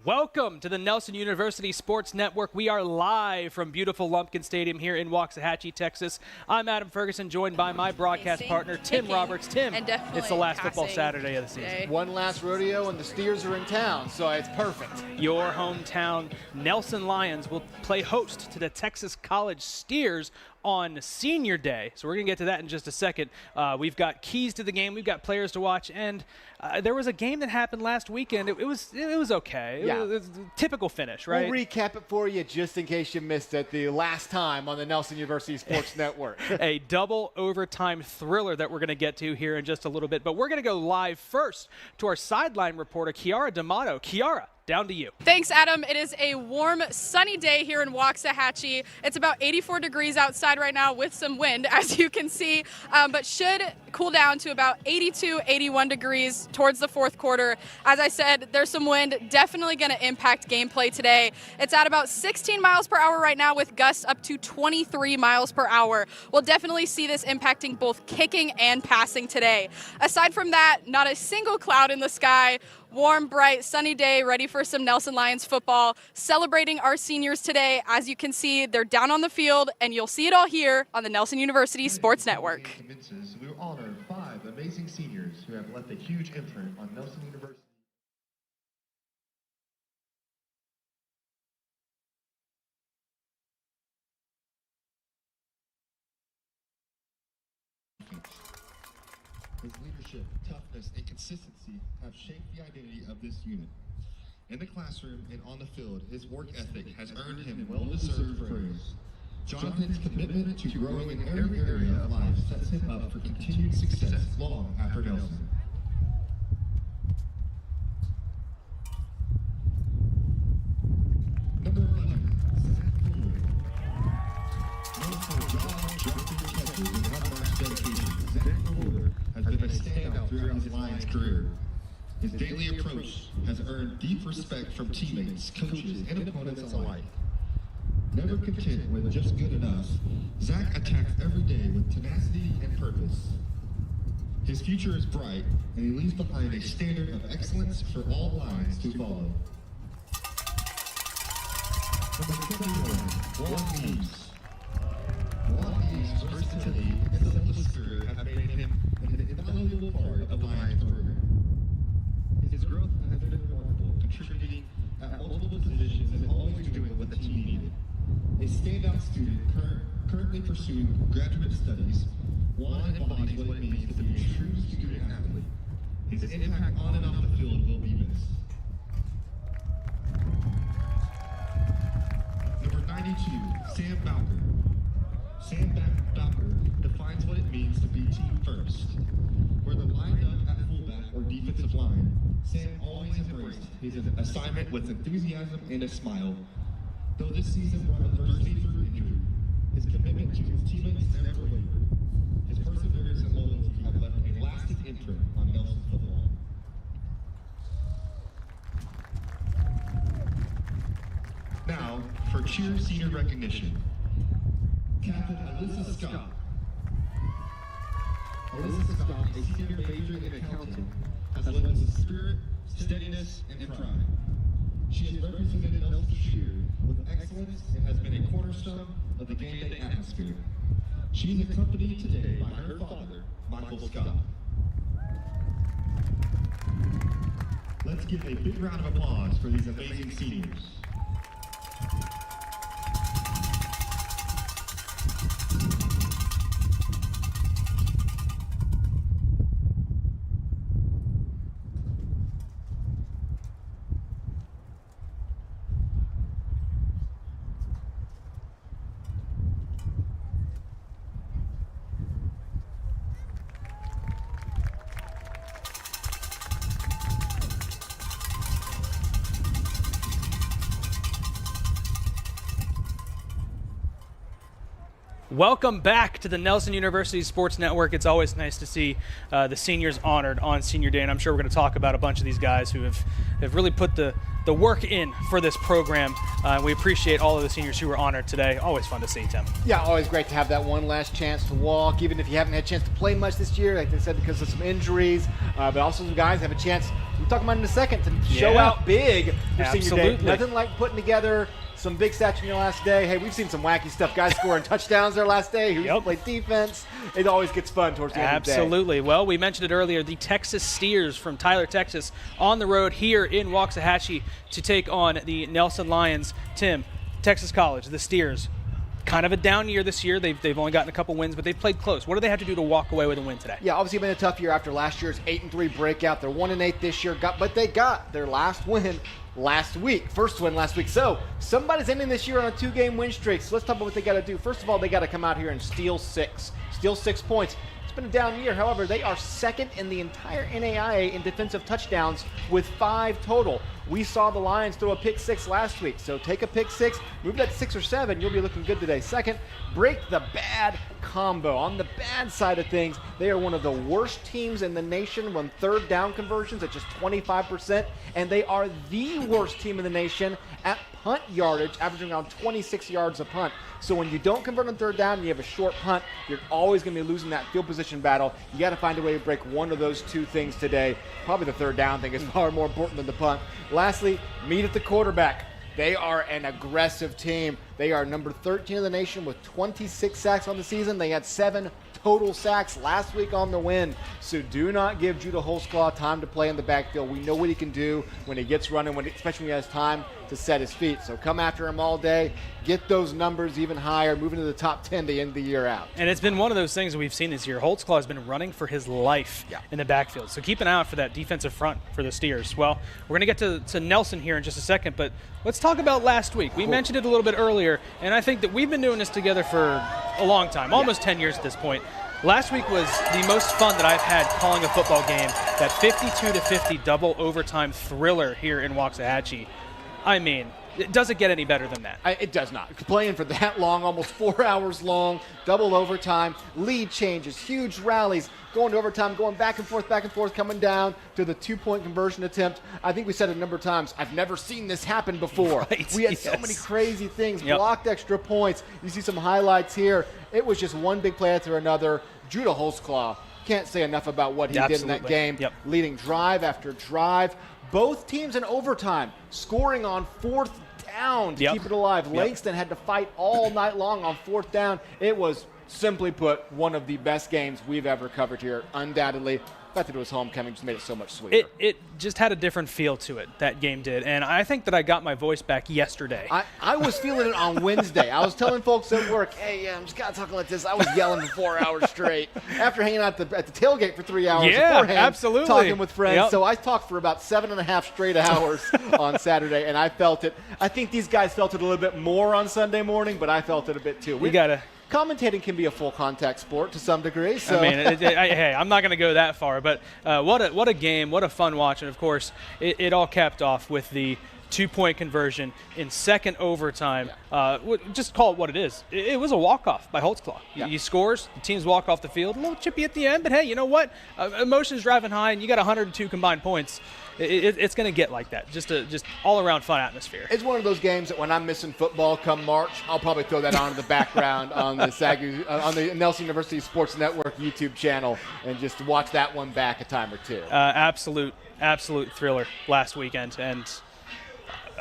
Welcome to the Nelson University Sports Network. We are live from beautiful Lumpkin Stadium here in Waxahachie, Texas. I'm Adam Ferguson, joined by my broadcast partner, Tim Roberts. Tim, it's the last football Saturday of the season. One last rodeo, and the Steers are in town, so it's perfect. Your hometown Nelson Lions will play host to the Texas College Steers on Senior Day. So we're going to get to that in just a second. We've got keys to the game. We've got players to watch. And there was a game that happened last weekend. It was okay. Yeah. It was a typical finish, right? We'll recap it for you just in case you missed it the last time on the Nelson University Sports Network. A double overtime thriller that we're going to get to here in just a little bit. But we're going to go live first to our sideline reporter, Kiara D'Amato. Kiara, down to you. Thanks, Adam. It is a warm, sunny day here in Waxahachie. It's about 84 degrees outside right now with some wind, as you can see, but should cool down to about 82, 81 degrees towards the fourth quarter. As I said, there's some wind, definitely going to impact gameplay today. It's at about 16 miles per hour right now with gusts up to 23 miles per hour. We'll definitely see this impacting both kicking and passing today. Aside from that, not a single cloud in the sky. Warm, bright, sunny day, ready for some Nelson Lions football. Celebrating our seniors today. As you can see, they're down on the field, and you'll see it all here on the Nelson University Sports Network. We honor 5 amazing seniors who have left a huge imprint on Nelson University. His leadership, toughness, and consistency have shaped the identity of this unit. In the classroom and on the field, his work ethic has earned him well-deserved praise. Jonathan's commitment to growing in every area of life sets him up for continued success long after Nelson. Number 11, Zach Fuller. Known for dodge, dropping catches, and unmatched dedication, Zach Fuller has been a standout throughout his Lions career. His daily approach has earned deep respect from teammates, coaches, and opponents alike. Never content with just good enough, Zach attacks every day with tenacity and purpose. His future is bright, and he leaves behind a standard of excellence for all Lions to follow. Number 21, Juan Eves. Juan Eves' versatility and selfless spirit have made him an invaluable part of the Lions program. His growth has been remarkable, contributing at multiple positions and always doing what the team needed. A standout student currently pursuing graduate studies, Juan embodies what it means to be a true student athlete. His impact on and off the field will be missed. Number 92, Sam Bowker. Sam Bowker defines what it means to be team first. Whether lined up at fullback or defensive line, Sam always embraced his assignment with enthusiasm and a smile. Though this season brought adversity through injury, his commitment to his teammates never wavered. His perseverance and loyalty have left a lasting imprint on Nelson football. Now, for cheer senior recognition. Captain Alyssa Scott. Alyssa Scott, a senior major in accounting, has led with spirit, steadiness, and pride. She has represented Nelson cheer with excellence and has been a cornerstone of the game day atmosphere. She is accompanied today by her father, Michael Scott. Let's give a big round of applause for these amazing seniors. Welcome back to the Nelson University Sports Network. It's always nice to see the seniors honored on Senior Day, and I'm sure we're going to talk about a bunch of these guys who have really put the work in for this program. We appreciate all of the seniors who were honored today. Always fun to see, Tim. Yeah, always great to have that one last chance to walk, even if you haven't had a chance to play much this year, like they said, because of some injuries. But also some guys have a chance, we'll talk about it in a second, to show out big for Senior Day. Nothing like putting together some big stats in your last day. Hey, we've seen some wacky stuff. Guys scoring touchdowns their last day. Who played defense. It always gets fun towards the end of the day. Absolutely. Well, we mentioned it earlier. The Texas Steers from Tyler, Texas, on the road here in Waxahachie to take on the Nelson Lions. Tim, Texas College, the Steers, kind of a down year this year. They've only gotten a couple wins, but they've played close. What do they have to do to walk away with a win today? Yeah, obviously been a tough year after last year's 8-3 breakout. They're 1-8 this year, but they got their last win last week. First win last week. So somebody's ending this year on a 2-game win streak. So let's talk about what they got to do. First of all, they got to come out here and steal 6 points. It's been a down year. However, they are second in the entire NAIA in defensive touchdowns with 5 total. We saw the Lions throw a pick 6 last week. So take a pick 6, move that to 6 or 7. You'll be looking good today. Second, break the bad combo. On the bad side of things, they are one of the worst teams in the nation on third down conversions at just 25%. And they are the worst team in the nation at punt yardage, averaging around 26 yards a punt. So when you don't convert on third down and you have a short punt, you're always going to be losing that field position battle. You got to find a way to break one of those 2 things today. Probably the third down thing is far more important than the punt. Lastly, meet at the quarterback. They are an aggressive team. They are number 13 in the nation with 26 sacks on the season. They had 7 total sacks last week on the win. So do not give Judah Holtzclaw time to play in the backfield. We know what he can do when he gets running, especially when he has time to set his feet. So come after him all day. Get those numbers even higher, moving to the top 10 to end the year out. And it's been one of those things that we've seen this year. Holtzclaw has been running for his life in the backfield. So keep an eye out for that defensive front for the Steers. Well, we're going to get to Nelson here in just a second, but let's talk about last week. We mentioned it a little bit earlier, and I think that we've been doing this together for a long time, almost 10 years at this point. Last week was the most fun that I've had calling a football game, that 52-50 double overtime thriller here in Waxahachie. I mean, does it get any better than that? It does not. Playing for that long, almost 4 hours long, double overtime, lead changes, huge rallies, going to overtime, going back and forth, coming down to the 2-point conversion attempt. I think we said it a number of times, I've never seen this happen before. Right, we had so many crazy things, blocked extra points. You see some highlights here. It was just one big play after another. Judah Holtzclaw, can't say enough about what he did in that game, leading drive after drive. Both teams in overtime, scoring on 4th down to keep it alive. Langston had to fight all night long on 4th down. It was, simply put, one of the best games we've ever covered here, undoubtedly. The fact that it was homecoming just made it so much sweeter. It just had a different feel to it, that game did. And I think that I got my voice back yesterday. I was feeling it on Wednesday. I was telling folks at work, hey, I'm just kind of talking like this. I was yelling for 4 hours straight after hanging out at the tailgate for 3 hours beforehand, absolutely. talking with friends. So I talked for about 7.5 straight hours on Saturday, and I felt it. I think these guys felt it a little bit more on Sunday morning, but I felt it a bit too. We got to... Commentating can be a full contact sport to some degree. So. I mean, hey, I'm not going to go that far, but what a game, what a fun watch. And, of course, it all capped off with the 2-point conversion in second overtime. Just call it what it is. It was a walk-off by Holtzclaw. He scores, the teams walk off the field, a little chippy at the end, but hey, you know what? Emotions driving high, and you got 102 combined points. It's going to get like that. Just all-around fun atmosphere. It's one of those games that when I'm missing football come March, I'll probably throw that on in the background on the Nelson University Sports Network YouTube channel and just watch that one back a time or two. Absolute thriller last weekend, and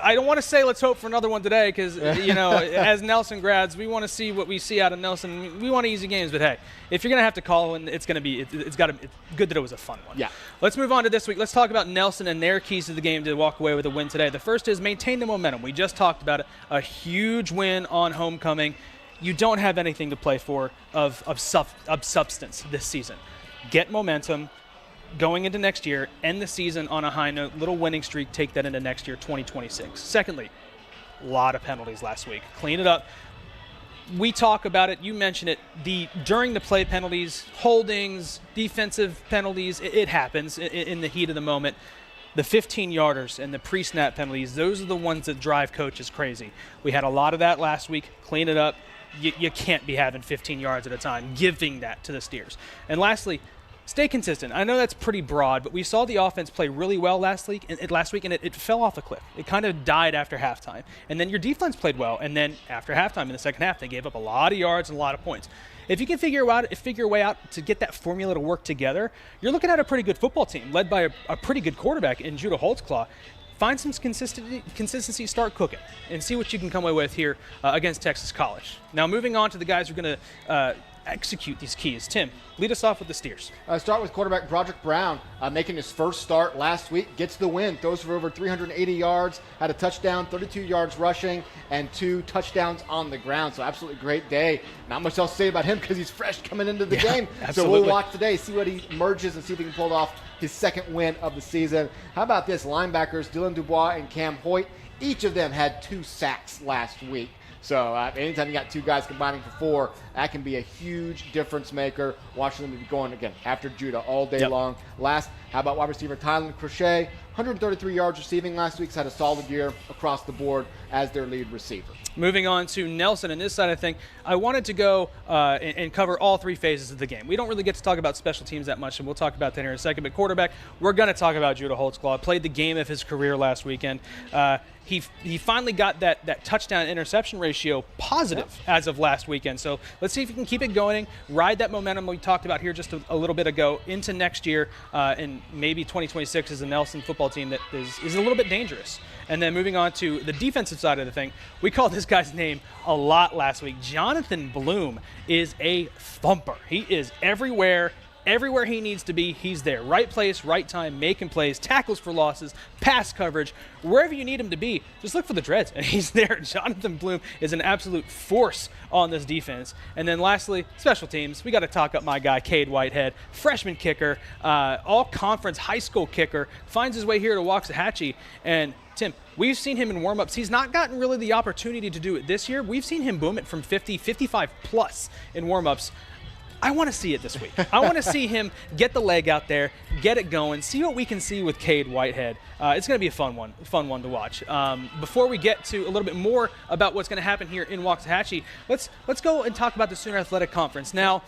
I don't want to say let's hope for another one today because, as Nelson grads, we want to see what we see out of Nelson. We want easy games, but hey, if you're going to have to call one, it's going to be it's good that it was a fun one. Yeah. Let's move on to this week. Let's talk about Nelson and their keys to the game to walk away with a win today. The first is maintain the momentum. We just talked about it. A huge win on homecoming. You don't have anything to play for of substance this season. Get momentum. Going into next year, end the season on a high note, little winning streak, take that into next year, 2026. Secondly, a lot of penalties last week. Clean it up. We talk about it. You mentioned it. During the play penalties, holdings, defensive penalties, it happens in the heat of the moment. The 15-yarders and the pre-snap penalties, those are the ones that drive coaches crazy. We had a lot of that last week. Clean it up. you can't be having 15 yards at a time, giving that to the Steers. And lastly, stay consistent. I know that's pretty broad, but we saw the offense play really well last week, and it fell off a cliff. It kind of died after halftime. And then your defense played well, and then after halftime in the second half, they gave up a lot of yards and a lot of points. If you can figure a way out to get that formula to work together, you're looking at a pretty good football team led by a pretty good quarterback in Judah Holtzclaw. Find some consistency, start cooking, and see what you can come away with here against Texas College. Now, moving on to the guys who are going to execute these keys. Tim, lead us off with the Steers. Start with quarterback Broderick Brown, making his first start last week, gets the win, throws for over 380 yards, had a touchdown, 32 yards rushing, and 2 touchdowns on the ground. So absolutely great day. Not much else to say about him because he's fresh coming into the game. Absolutely. So we'll watch today, see what he emerges, and see if he can pull off his second win of the season. How about this? Linebackers Dylan Dubois and Cam Hoyt, each of them had 2 sacks last week. So anytime you got 2 guys combining for 4, that can be a huge difference maker. Watching them be going, again, after Judah all day long. Last, how about wide receiver Tylen Crochet? 133 yards receiving last week. Had a solid year across the board as their lead receiver. Moving on to Nelson and this side of thing, I wanted to go and cover all 3 phases of the game. We don't really get to talk about special teams that much, and we'll talk about that here in a second. But quarterback, we're going to talk about Judah Holtzclaw. Played the game of his career last weekend. He finally got that touchdown interception ratio positive as of last weekend. So let's see if he can keep it going, ride that momentum we talked about here just a little bit ago into next year, and maybe 2026 is a Nelson football team that is a little bit dangerous. And then moving on to the defensive side of the thing, we called this guy's name a lot last week. Jonathan Bloom is a thumper. He is everywhere. Everywhere he needs to be, he's there. Right place, right time, making plays, tackles for losses, pass coverage. Wherever you need him to be, just look for the dreads, and he's there. Jonathan Bloom is an absolute force on this defense. And then lastly, special teams. We got to talk up my guy, Cade Whitehead, freshman kicker, all-conference high school kicker, finds his way here to Waxahachie. And Tim, we've seen him in warm-ups. He's not gotten really the opportunity to do it this year. We've seen him boom it from 50, 55-plus in warm-ups. I want to see it this week. I want to see him get the leg out there, get it going, see what we can see with Cade Whitehead. It's going to be a fun one to watch. Before we get to a little bit more about what's going to happen here in Waxahachie, let's go and talk about the Sooner Athletic Conference. Now,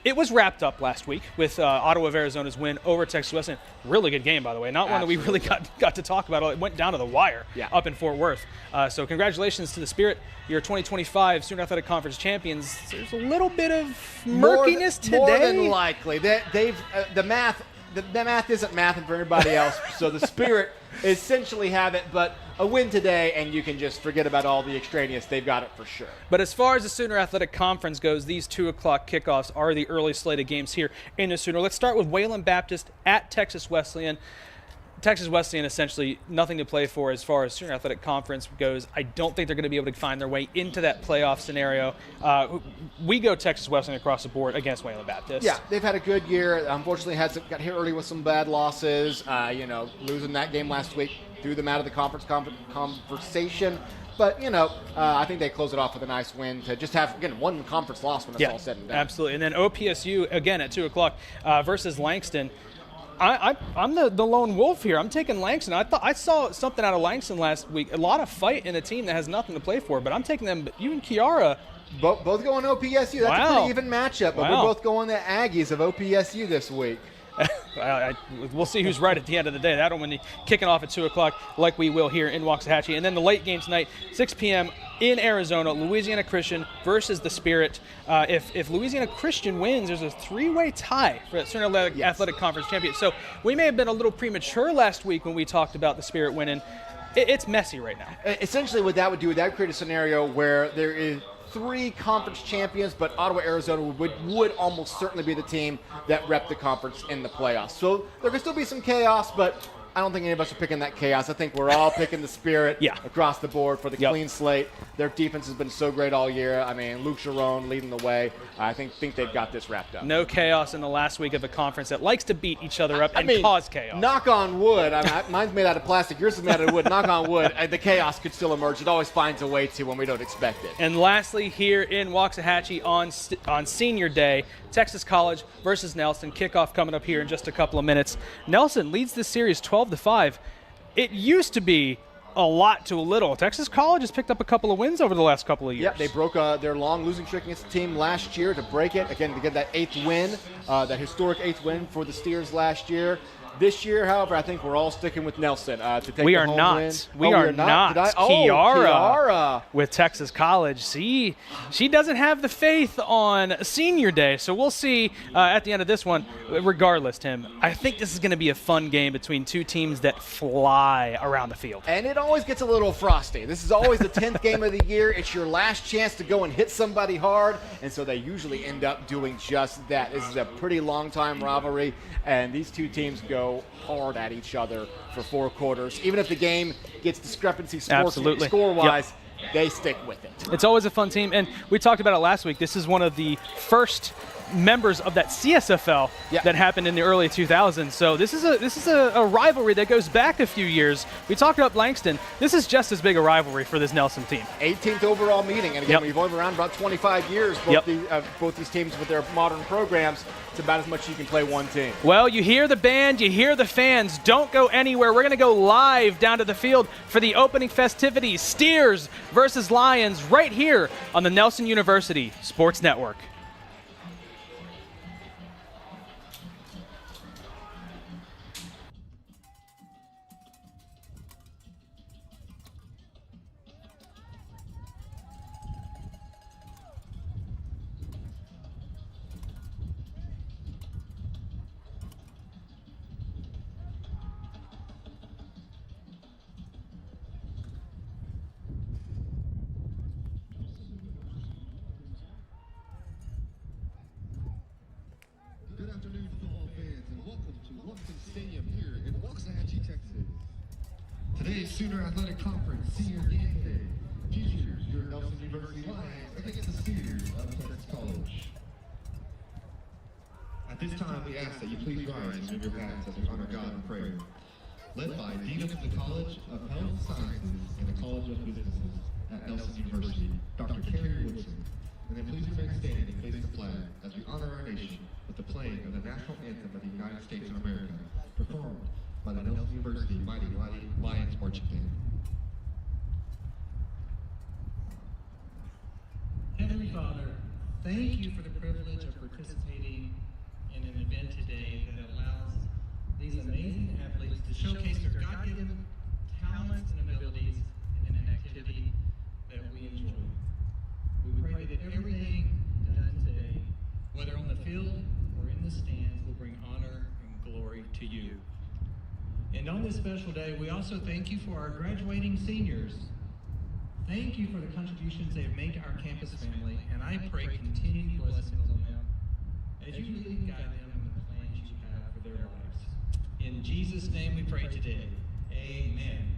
it was wrapped up last week with Ottawa of Arizona's win over Texas Wesleyan. Really good game, by the way. Not one that we really got to talk about. It went down to the wire up in Fort Worth. So congratulations to the Spirit, your 2025 Sooner Athletic Conference champions. There's a little bit of murkiness today. More than likely. The math isn't mathing for everybody else, so the Spirit essentially have it, but a win today, and you can just forget about all the extraneous. They've got it for sure. But as far as the Sooner Athletic Conference goes, these 2 o'clock kickoffs are the early slate of games here in the Sooner. Let's start with Wayland Baptist at Texas Wesleyan. Texas Wesleyan essentially nothing to play for as far as Sooner Athletic Conference goes. I don't think they're going to be able to find their way into that playoff scenario. We go Texas Wesleyan across the board against Wayland Baptist. Yeah, they've had a good year. Unfortunately, got hit early with some bad losses. Losing that game last week threw them out of the conference conversation. But, I think they close it off with a nice win to just have, again, 1 conference loss when it's all said and done. Absolutely. And then OPSU, again, at 2 o'clock versus Langston. I'm the lone wolf here. I'm taking Langston. I saw something out of Langston last week. A lot of fight in a team that has nothing to play for, but I'm taking them. You and Kiara. Both going OPSU. That's a pretty even matchup, but we're both going the Aggies of OPSU this week. We'll see who's right at the end of the day. That'll be kicking off at 2 o'clock like we will here in Waxahachie. And then the late game tonight, 6 p.m. in Arizona, Louisiana Christian versus the Spirit. If Louisiana Christian wins, there's a 3-way tie for that Sooner Athletic Conference champion. So we may have been a little premature last week when we talked about the Spirit winning. It's messy right now. Essentially what that would do, that would create a scenario where there is 3 conference champions, but Ottawa, Arizona would almost certainly be the team that rep the conference in the playoffs. So there could still be some chaos, but I don't think any of us are picking that chaos. I think we're all picking the Spirit across the board for the clean slate. Their defense has been so great all year. I mean, Luke Sharon leading the way. I think they've got this wrapped up. No chaos in the last week of a conference that likes to beat each other up and cause chaos. Knock on wood. Mine's made out of plastic. Yours is made out of wood. Knock on wood. The chaos could still emerge. It always finds a way to when we don't expect it. And lastly, here in Waxahachie on Senior Day, Texas College versus Nelson. Kickoff coming up here in just a couple of minutes. Nelson leads this series 12-5. It used to be a lot to a little. Texas College has picked up a couple of wins over the last couple of years. Yeah, they broke their long losing streak against the team last year to break it. Again, to get that 8th win, that historic 8th win for the Steers last year. This year, however, I think we're all sticking with Nelson to take we the are home not. win. We are not. Kiara with Texas College. See, she doesn't have the faith on senior day, so we'll see at the end of this one. Regardless, Tim, I think this is going to be a fun game between two teams that fly around the field. And it always gets a little frosty. This is always the 10th game of the year. It's your last chance to go and hit somebody hard, and so they usually end up doing just that. This is a pretty long-time rivalry, and these two teams go hard at each other for 4 quarters. Even if the game gets discrepancy score-wise, they stick with it. It's always a fun team, and we talked about it last week. This is one of the first members of that CSFL that happened in the early 2000s. So this is a rivalry that goes back a few years. We talked about Langston. This is just as big a rivalry for this Nelson team. 18th overall meeting, and again, we've been around about 25 years, both these teams with their modern programs. It's about as much as you can play one team. Well, you hear the band, you hear the fans. Don't go anywhere. We're going to go live down to the field for the opening festivities. Steers versus Lions right here on the Nelson University Sports Network. Good afternoon, football fans, and welcome to Lupton Stadium here in Waxahachie, Texas. Today's Sooner Athletic Conference Senior Game Day features your Nelson University Lions against the Steers of Texas College. At this time, we ask that you please rise and move your hats as we honor God in prayer. Led by Dean of the College of Health Sciences and the College of Businesses at Nelson University, Dr. Carrie Woodson. And then please remain standing and face the flag as we honor our nation with the playing of the national anthem of the United States of America, performed by the Nelson University Mighty Lions Marching Band. Heavenly Father, thank you for the privilege of participating in an event today that allows these amazing athletes to showcase their God-given talents and abilities in an activity that we enjoy. We pray that everything done today, whether on the field or in the stands, will bring honor and glory to you. And on this special day, we also thank you for our graduating seniors. Thank you for the contributions they have made to our campus family, and I pray continued blessings on them as you lead and guide them in the plans you have for their lives. In Jesus' name we pray today. Amen.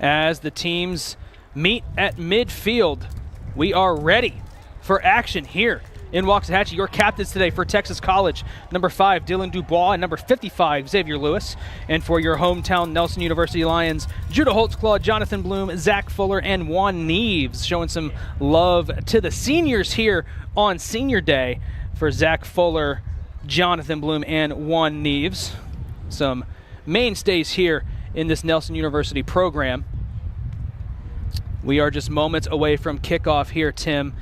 As the teams meet at midfield, we are ready for action here in Waxahachie. Your captains today for Texas College, number 5, Dylan Dubois, and number 55, Xavier Lewis. And for your hometown Nelson University Lions, Judah Holtzclaw, Jonathan Bloom, Zach Fuller, and Juan Neves, showing some love to the seniors here on Senior Day for Zach Fuller, Jonathan Bloom, and Juan Neves. Some mainstays here in this Nelson University program. We are just moments away from kickoff here, Tim.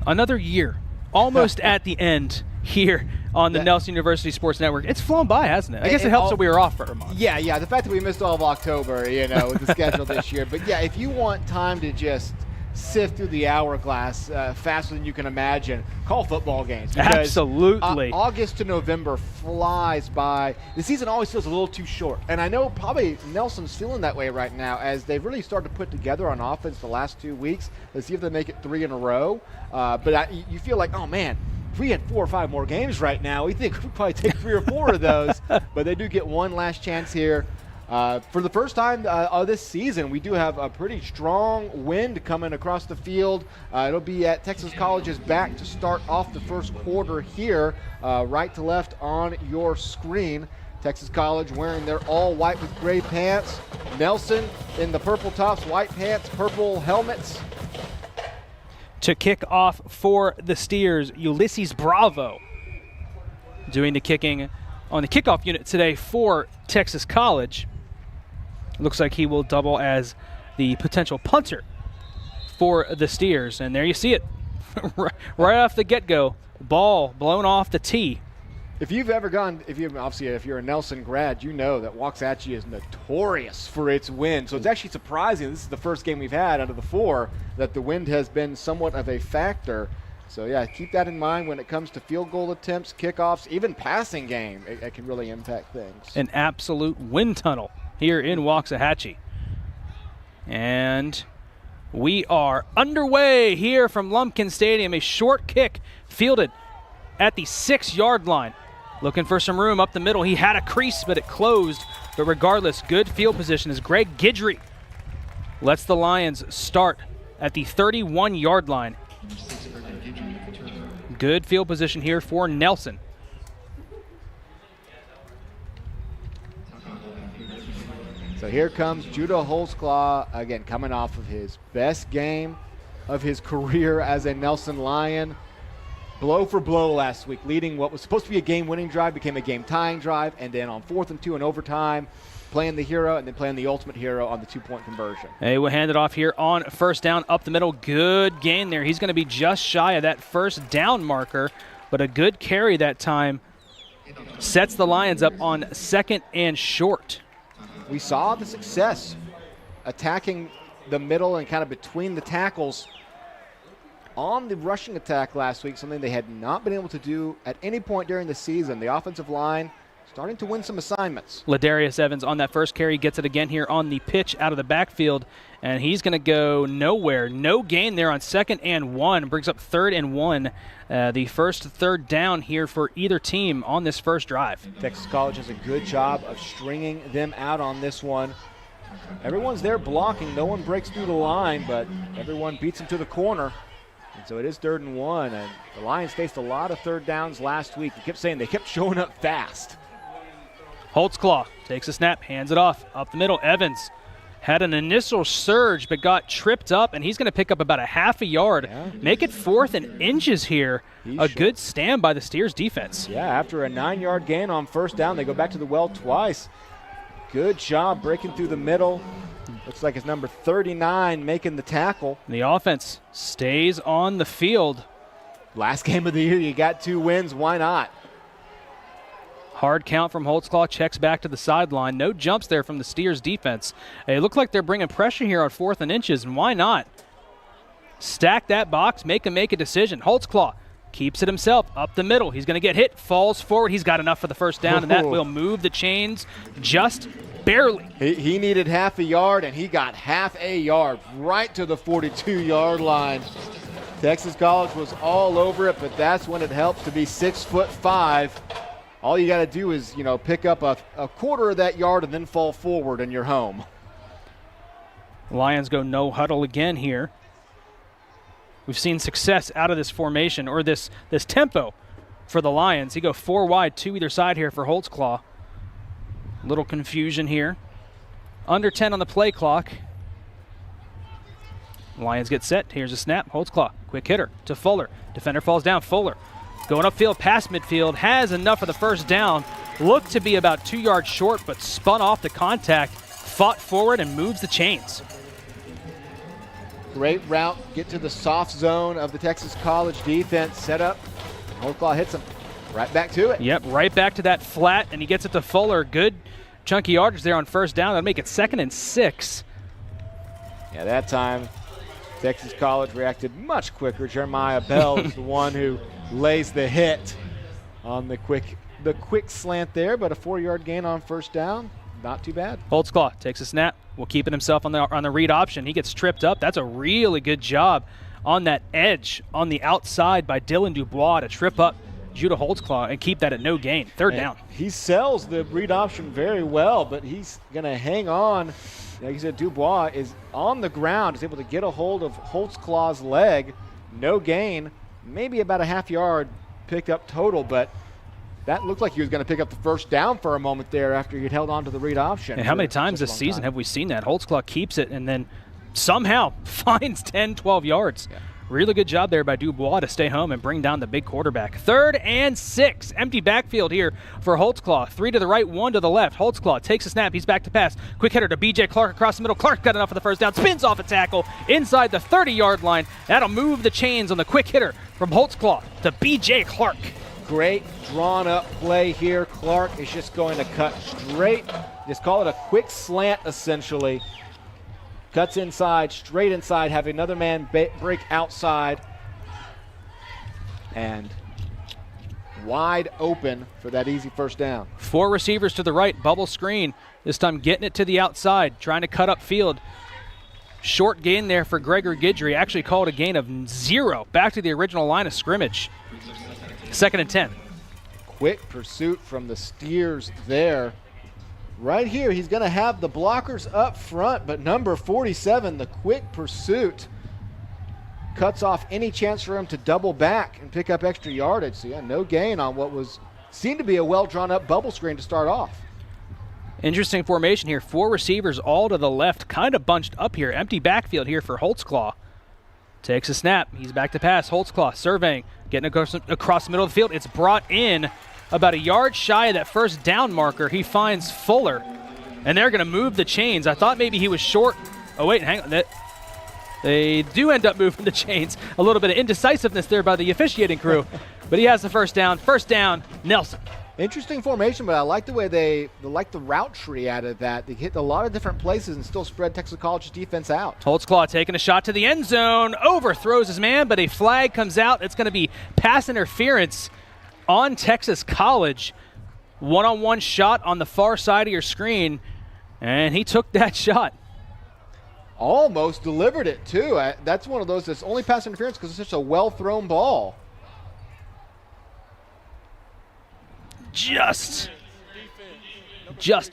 Another year, almost at the end here on the Nelson University Sports Network. It's flown by, hasn't it? I guess it helps that we were off for a month. Yeah. The fact that we missed all of October, with the schedule this year. But yeah, if you want time to just sift through the hourglass faster than you can imagine, call football games. Because, absolutely. August to November flies by. The season always feels a little too short. And I know probably Nelson's feeling that way right now as they've really started to put together on offense the last 2 weeks. Let's see if they make it 3 in a row. But you feel like, oh, man, if we had 4 or 5 more games right now, we think we'd probably take 3 or 4 of those. But they do get one last chance here. For the first time of this season, we do have a pretty strong wind coming across the field. It'll be at Texas College's back to start off the first quarter here, right to left on your screen. Texas College wearing their all white with gray pants. Nelson in the purple tops, white pants, purple helmets. To kick off for the Steers, Ulysses Bravo doing the kicking on the kickoff unit today for Texas College. Looks like he will double as the potential punter for the Steers. And there you see it. right off the get-go, ball blown off the tee. If you've ever gone, if you're a Nelson grad, you know that Waxahachie is notorious for its wind. So it's actually surprising. This is the first game we've had out of the 4 that the wind has been somewhat of a factor. So, yeah, keep that in mind when it comes to field goal attempts, kickoffs, even passing game. It can really impact things. An absolute wind tunnel here in Waxahachie. And we are underway here from Lumpkin Stadium. A short kick fielded at the 6-yard line. Looking for some room up the middle. He had a crease, but it closed. But regardless, good field position as Greg Guidry lets the Lions start at the 31-yard line. Good field position here for Nelson. So here comes Judah Holtzclaw, again, coming off of his best game of his career as a Nelson Lion. Blow for blow last week, leading what was supposed to be a game-winning drive, became a game-tying drive, and then on 4th and 2 in overtime, playing the hero and then playing the ultimate hero on the 2-point conversion. Hey, we'll hand it off here on first down up the middle. Good gain there. He's going to be just shy of that first down marker, but a good carry that time sets the Lions up on 2nd and short. We saw the success attacking the middle and kind of between the tackles on the rushing attack last week, something they had not been able to do at any point during the season. The offensive line starting to win some assignments. Ladarius Evans on that first carry gets it again here on the pitch out of the backfield, and he's going to go nowhere. No gain there on 2nd and 1. Brings up 3rd and 1. The first 3rd down here for either team on this first drive. Texas College does a good job of stringing them out on this one. Everyone's there blocking. No one breaks through the line, but everyone beats them to the corner. And so it is 3rd and 1, and the Lions faced a lot of 3rd downs last week. We kept saying they kept showing up fast. Holtzclaw takes a snap, hands it off. Up the middle, Evans had an initial surge but got tripped up, and he's going to pick up about a half a yard. Yeah. Make it 4th and inches here. Good stand by the Steers defense. Yeah, after a 9-yard gain on first down, they go back to the well twice. Good job breaking through the middle. Looks like it's number 39 making the tackle. The offense stays on the field. Last game of the year, you got 2 wins. Why not? Hard count from Holtzclaw, checks back to the sideline. No jumps there from the Steers defense. It looked like they're bringing pressure here on 4th and inches, and why not? Stack that box, make a decision. Holtzclaw keeps it himself up the middle. He's going to get hit, falls forward. He's got enough for the first down, and that will move the chains just barely. He needed half a yard, and he got half a yard right to the 42-yard line. Texas College was all over it, but that's when it helps to be 6'5". All you got to do is, pick up a quarter of that yard and then fall forward and you're home. Lions go no huddle again here. We've seen success out of this formation, or this tempo for the Lions. He go 4 wide, 2 either side here for Holtzclaw. Little confusion here. Under 10 on the play clock. Lions get set. Here's a snap. Holtzclaw, quick hitter to Fuller. Defender falls down. Fuller going upfield past midfield. Has enough for the first down. Looked to be about 2 yards short, but spun off the contact. Fought forward and moves the chains. Great route. Get to the soft zone of the Texas College defense. Set up. Holtzclaw hits him. Right back to it. Yep, right back to that flat, and he gets it to Fuller. Good chunky yardage there on first down. That'll make it 2nd and 6. Yeah, that time Texas College reacted much quicker. Jeremiah Bell is the one who lays the hit on the quick slant there, but a 4-yard gain on first down. Not too bad. Holtzclaw takes a snap. Will keep it himself on the read option. He gets tripped up. That's a really good job on that edge on the outside by Dylan Dubois to trip up Judah Holtzclaw and keep that at no gain. Third down. He sells the read option very well, but he's going to hang on. Like you said, Dubois is on the ground, is able to get a hold of Holtzclaw's leg. No gain, maybe about a half yard picked up total, but that looked like he was going to pick up the first down for a moment there after he'd held on to the read option. And how many times this season have we seen that? Holtzclaw keeps it and then somehow finds 10, 12 yards. Yeah. Really good job there by Dubois to stay home and bring down the big quarterback. 3rd and 6. Empty backfield here for Holtzclaw. 3 to the right, 1 to the left. Holtzclaw takes a snap. He's back to pass. Quick hitter to B.J. Clark across the middle. Clark got enough for the first down. Spins off a tackle inside the 30-yard line. That'll move the chains on the quick hitter from Holtzclaw to B.J. Clark. Great drawn-up play here. Clark is just going to cut straight. Just call it a quick slant, essentially. Cuts inside, straight inside, have another man break outside. And wide open for that easy first down. 4 receivers to the right, bubble screen. This time getting it to the outside, trying to cut up field. Short gain there for Gregory Guidry. Actually called a gain of 0. Back to the original line of scrimmage. 2nd and 10. Quick pursuit from the Steers there. Right here, he's going to have the blockers up front, but number 47, the quick pursuit, cuts off any chance for him to double back and pick up extra yardage. So, yeah, no gain on what seemed to be a well-drawn-up bubble screen to start off. Interesting formation here. 4 receivers all to the left, kind of bunched up here. Empty backfield here for Holtzclaw. Takes a snap. He's back to pass. Holtzclaw surveying, getting across the middle of the field. It's brought in about a yard shy of that first down marker. He finds Fuller, and they're going to move the chains. I thought maybe he was short. Oh, wait, hang on. They do end up moving the chains. A little bit of indecisiveness there by the officiating crew, but he has the first down. First down, Nelson. Interesting formation, but I like the way they like the route tree out of that. They hit a lot of different places and still spread Texas College's defense out. Holtzclaw taking a shot to the end zone, overthrows his man, but a flag comes out. It's going to be pass interference on Texas College. One-on-one shot on the far side of your screen, and he took that shot. Almost delivered it, too. That's one of those that's only pass interference because it's such a well-thrown ball. Just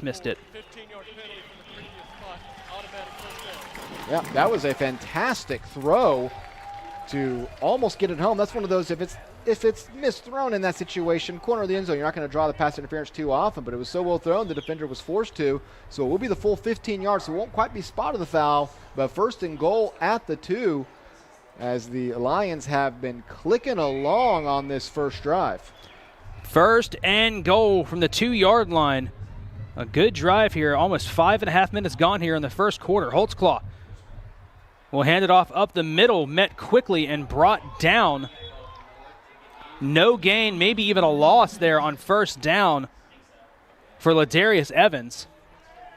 missed it. Yeah, that was a fantastic throw to almost get it home. That's one of those, if it's misthrown in that situation, corner of the end zone, you're not going to draw the pass interference too often, but it was so well thrown, the defender was forced to. So it will be the full 15 yards, so it won't quite be spotted the foul, but 1st and goal at the 2 as the Lions have been clicking along on this first drive. 1st and goal from the 2-yard line. A good drive here. Almost 5.5 minutes gone here in the first quarter. Holtzclaw will hand it off up the middle, met quickly and brought down. No gain, maybe even a loss there on first down for Ladarius Evans.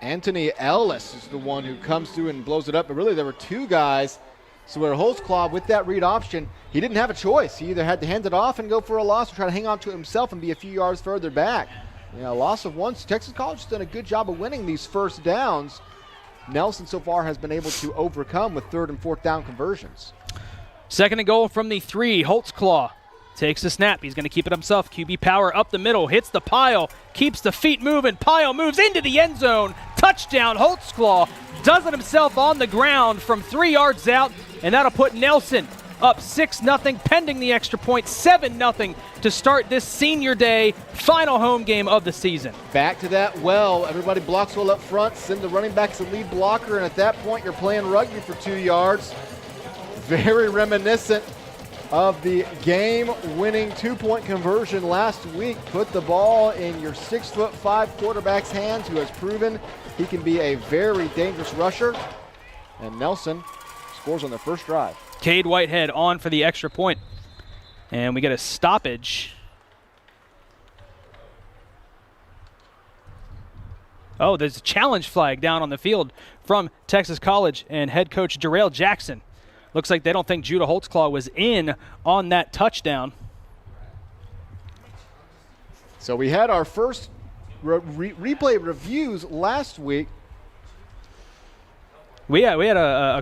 Anthony Ellis is the one who comes through and blows it up, but really there were 2 guys. So where Holtzclaw, with that read option, he didn't have a choice. He either had to hand it off and go for a loss or try to hang on to it himself and be a few yards further back. A loss of 1. Texas College has done a good job of winning these first downs. Nelson so far has been able to overcome with 3rd and 4th down conversions. 2nd and goal from the 3. Holtzclaw takes the snap. He's going to keep it himself. QB power up the middle, hits the pile, keeps the feet moving. Pile moves into the end zone. Touchdown, Holtzclaw does it himself on the ground from 3 yards out, and that'll put Nelson up 6-0, pending the extra point, 7-0 to start this senior day final home game of the season. Back to that well. Everybody blocks well up front. Send the running backs the lead blocker, and at that point, you're playing rugby for 2 yards. Very reminiscent of the game-winning 2-point conversion last week. Put the ball in your 6'5" quarterback's hands, who has proven he can be a very dangerous rusher. And Nelson scores on their first drive. Cade Whitehead on for the extra point. And we get a stoppage. Oh, there's a challenge flag down on the field from Texas College and head coach Jarrell Jackson. Looks like they don't think Judah Holtzclaw was in on that touchdown. So we had our first replay reviews last week. We had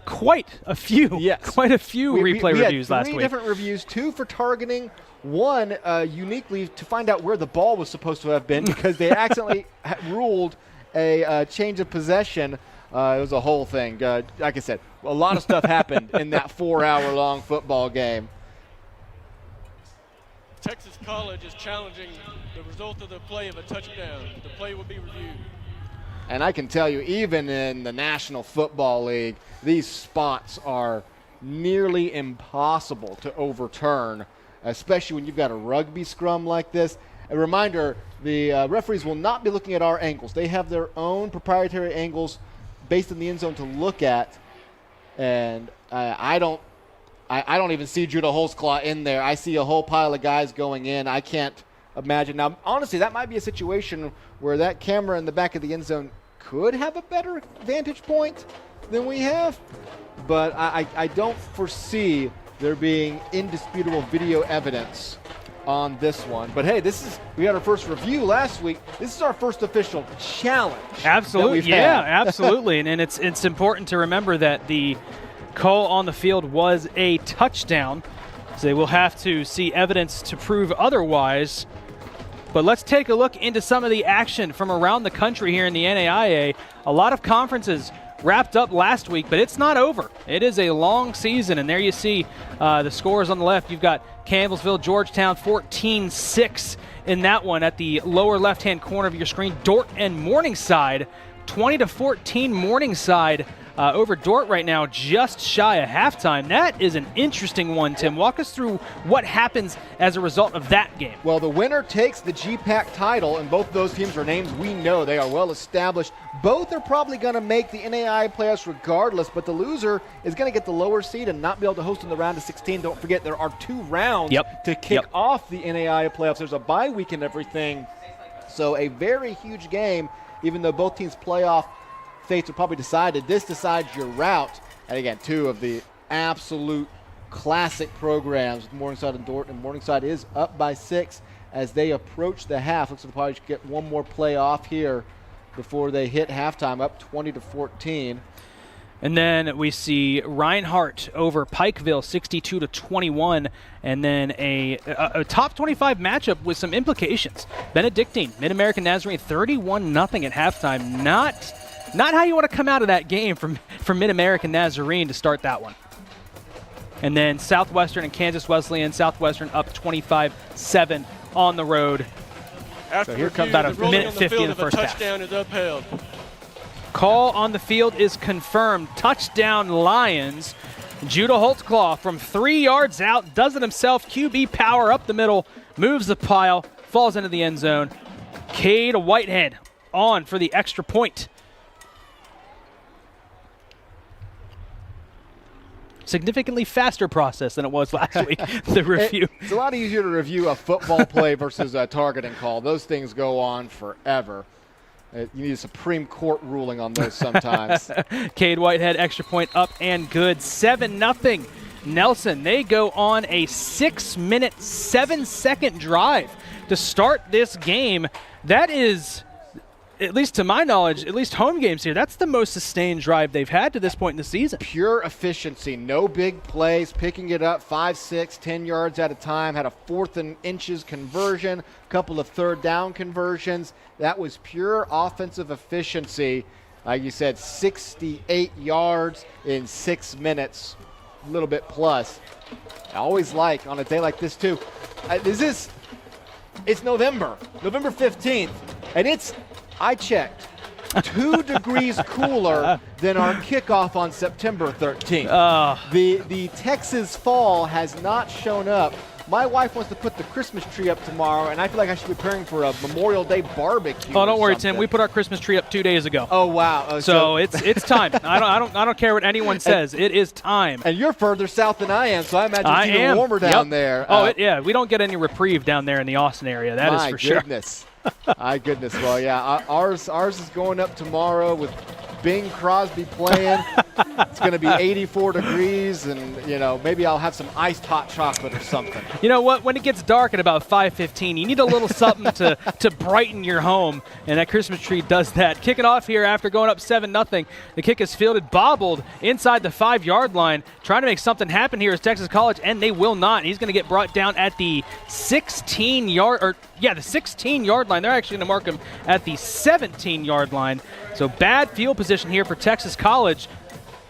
quite a few replay reviews last week. 3 different reviews, 2 for targeting, 1 uniquely to find out where the ball was supposed to have been because they accidentally ruled a change of possession. It was a whole thing. Like I said, a lot of stuff happened in that 4-hour-long football game. Texas College is challenging the result of the play of a touchdown. The play will be reviewed. And I can tell you, even in the National Football League, these spots are nearly impossible to overturn, especially when you've got a rugby scrum like this. A reminder, the referees will not be looking at our angles. They have their own proprietary angles based in the end zone to look at. And I don't even see Judah Holtzclaw in there. I see a whole pile of guys going in. I can't imagine. Now, honestly, that might be a situation where that camera in the back of the end zone could have a better vantage point than we have. But I don't foresee there being indisputable video evidence on this one. But hey, we had our first review last week. This is our first official challenge. Absolutely, yeah, absolutely. And it's important to remember that the call on the field was a touchdown. So they will have to see evidence to prove otherwise. But let's take a look into some of the action from around the country here in the NAIA. A lot of conferences wrapped up last week, but it's not over. It is a long season, and there you see the scores on the left. You've got Campbellsville, Georgetown, 14-6 in that one at the lower left-hand corner of your screen. Dort and Morningside, 20-14 Morningside over Dort right now, just shy of halftime. That is an interesting one, Tim. Walk us through what happens as a result of that game. Well, the winner takes the GPAC title, and both of those teams are names we know. They are well established. Both are probably going to make the NAIA playoffs regardless, but the loser is going to get the lower seed and not be able to host in the round of 16. Don't forget, there are 2 rounds to kick off the NAIA playoffs. There's a bye week and everything. So a very huge game, even though both teams' playoff fates are probably decided. This decides your route. And again, 2 of the absolute classic programs with Morningside and Dort. And Morningside is up by 6 as they approach the half. Looks like they'll probably get one more play off here before they hit halftime, up 20-14. And then we see Reinhardt over Pikeville, 62-21, and then a top 25 matchup with some implications. Benedictine, Mid-American Nazarene, 31-0 at halftime. Not how you want to come out of that game from Mid-American Nazarene to start that one. And then Southwestern and Kansas Wesleyan, Southwestern up 25-7 on the road. After So here comes about a minute 50 in the first half. Touchdown is upheld. Call on the field is confirmed. Touchdown Lions. Judah Holtzclaw from 3 yards out does it himself. QB power up the middle, moves the pile, falls into the end zone. Cade Whitehead on for the extra point. Significantly faster process than it was last week, the review. It's a lot easier to review a football play versus a targeting call. Those things go on forever. You need a Supreme Court ruling on those sometimes. Cade Whitehead, extra point up and good. 7-0. Nelson, they go on a 6-minute, 7-second drive to start this game. That is, at least to my knowledge, at least home games here, that's the most sustained drive they've had to this point in the season. Pure efficiency, no big plays, picking it up 5, 6, 10 yards at a time, had a 4th and inches conversion, a couple of 3rd down conversions. That was pure offensive efficiency. Like you said, 68 yards in 6 minutes, a little bit plus. I always like, on a day like this too, it's November 15th, and I checked, 2 degrees cooler than our kickoff on September 13th. The Texas fall has not shown up. My wife wants to put the Christmas tree up tomorrow, and I feel like I should be preparing for a Memorial Day barbecue. Oh, don't worry, Tim. We put our Christmas tree up 2 days ago. Oh, wow. So it's time. I don't care what anyone says. It is time. And you're further south than I am, so I imagine it's even warmer down there. Oh, yeah. We don't get any reprieve down there in the Austin area. That is for sure. My goodness. Well, yeah, ours is going up tomorrow with Bing Crosby playing. It's going to be 84 degrees, and, maybe I'll have some iced hot chocolate or something. You know what? When it gets dark at about 5:15, you need a little something to brighten your home, and that Christmas tree does that. Kicking off here after going up 7-0. The kick is fielded, bobbled inside the 5-yard line. Trying to make something happen here is Texas College, and they will not. He's going to get brought down at the 16-yard line. They're actually going to mark him at the 17-yard line. So bad field position here for Texas College.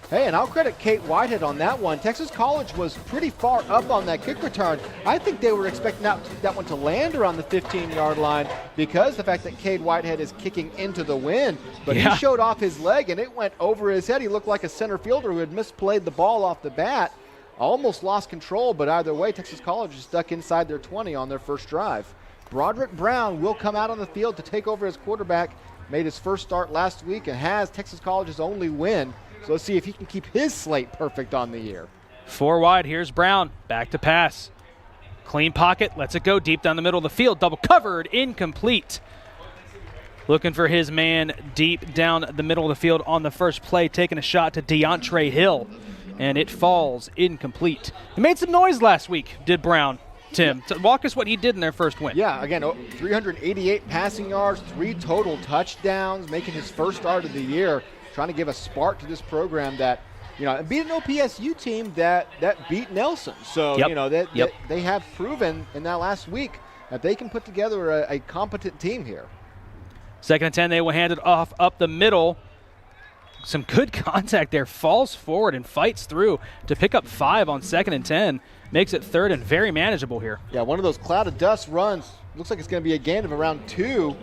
Hey, and I'll credit Kate Whitehead on that one. Texas College was pretty far up on that kick return. I think they were expecting that one to land around the 15-yard line because the fact that Kate Whitehead is kicking into the wind. But he showed off his leg, and it went over his head. He looked like a center fielder who had misplayed the ball off the bat. Almost lost control, but either way, Texas College is stuck inside their 20 on their first drive. Broderick Brown will come out on the field to take over as quarterback. Made his first start last week and has Texas College's only win. So let's see if he can keep his slate perfect on the year. 4 wide. Here's Brown. Back to pass. Clean pocket. Lets it go deep down the middle of the field. Double covered. Incomplete. Looking for his man deep down the middle of the field on the first play. Taking a shot to DeAndre Hill. And it falls incomplete. He made some noise last week, did Brown. Tim, walk us what he did in their first win. Yeah, again, 388 passing yards, 3 total touchdowns, making his first start of the year, trying to give a spark to this program that, beat an OPSU team that beat Nelson. So, they have proven in that last week that they can put together a competent team here. 2nd and 10, they will hand it off up the middle. Some good contact there. Falls forward and fights through to pick up 5 on 2nd and 10. Makes it 3rd and very manageable here. Yeah, one of those cloud of dust runs. Looks like it's going to be a gain of around 2.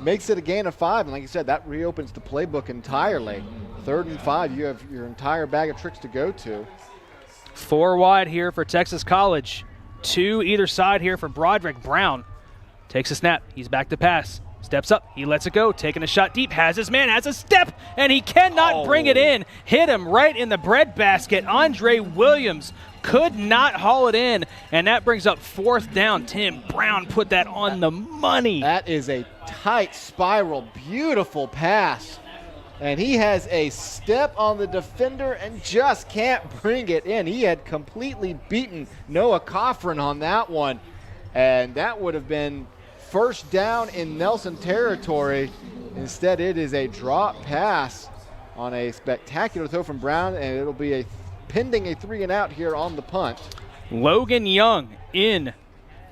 Makes it a gain of 5. And like you said, that reopens the playbook entirely. 3rd and 5, you have your entire bag of tricks to go to. 4 wide here for Texas College. 2 either side here for Broderick Brown. Takes a snap. He's back to pass. Steps up. He lets it go. Taking a shot deep. Has his man. Has a step. And he cannot bring it in. Hit him right in the breadbasket. Andre Williams could not haul it in. And that brings up 4th down. Tim Brown put that on the money. That is a tight spiral. Beautiful pass. And he has a step on the defender and just can't bring it in. He had completely beaten Noah Coffrin on that one. And that would have been 1st down in Nelson territory. Instead, it is a drop pass on a spectacular throw from Brown, and it'll be pending a 3-and-out here on the punt. Logan Young in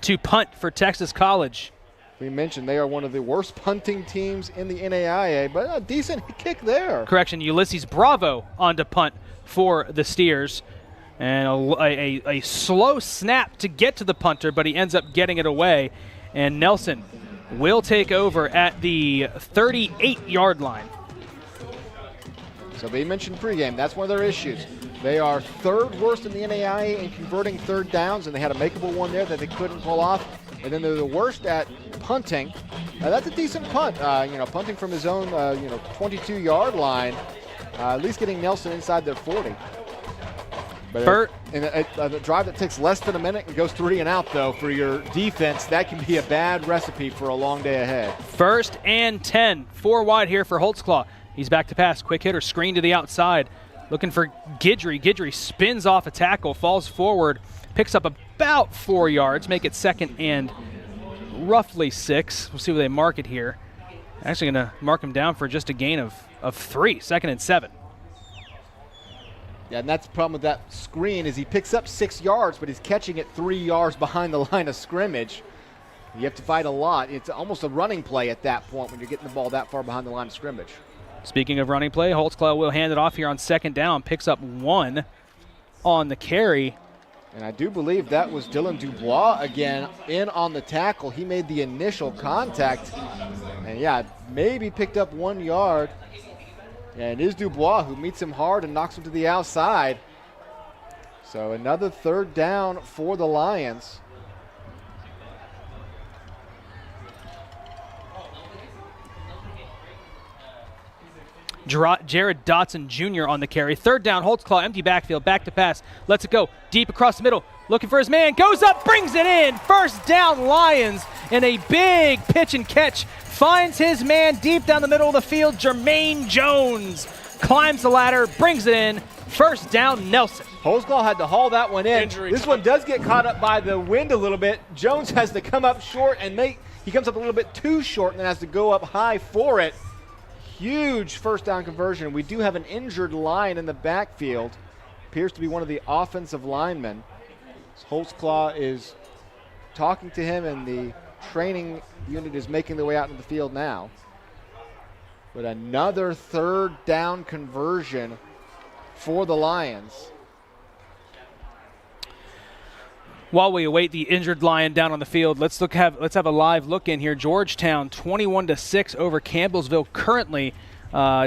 to punt for Texas College. We mentioned they are one of the worst punting teams in the NAIA, but a decent kick there. Correction, Ulysses Bravo on to punt for the Steers. And a slow snap to get to the punter, but he ends up getting it away. And Nelson will take over at the 38-yard line. So we mentioned pregame. That's one of their issues. They are 3rd worst in the NAIA in converting 3rd downs, and they had a makeable one there that they couldn't pull off. And then they're the worst at punting. That's a decent punt. Punting from his own, 22-yard line, at least getting Nelson inside their 40. But in a drive that takes less than a minute and goes 3-and-out, though, for your defense, that can be a bad recipe for a long day ahead. 1st and 10. 4 wide here for Holtzclaw. He's back to pass. Quick hitter, screen to the outside. Looking for Guidry. Guidry spins off a tackle, falls forward, picks up about 4 yards, make it 2nd and roughly 6. We'll see where they mark it here. Actually going to mark him down for just a gain of 3, 2nd and 7. Yeah, and that's the problem with that screen is he picks up 6 yards, but he's catching it 3 yards behind the line of scrimmage. You have to fight a lot. It's almost a running play at that point when you're getting the ball that far behind the line of scrimmage. Speaking of running play, Holtzclaw will hand it off here on second down, picks up 1 on the carry. And I do believe that was Dylan Dubois again in on the tackle. He made the initial contact. And yeah, maybe picked up 1 yard. And it is Dubois who meets him hard and knocks him to the outside. So another third down for the Lions. Jared Dotson Jr. on the carry. Third down, Holtzclaw, empty backfield, back to pass. Lets it go deep across the middle. Looking for his man. Goes up, brings it in. First down, Lions. And a big pitch and catch. Finds his man deep down the middle of the field. Jermaine Jones climbs the ladder, brings it in. First down, Nelson. Holtzclaw had to haul that one in. This one does get caught up by the wind a little bit. Jones has to come up short, and he comes up a little bit too short and then has to go up high for it. Huge first down conversion. We do have an injured line in the backfield. Appears to be one of the offensive linemen. Holtzclaw is talking to him, and the training unit is making their way out into the field now. But another third down conversion for the Lions. While we await the injured Lion down on the field, let's have a live look in here. Georgetown 21-6 over Campbellsville. Currently,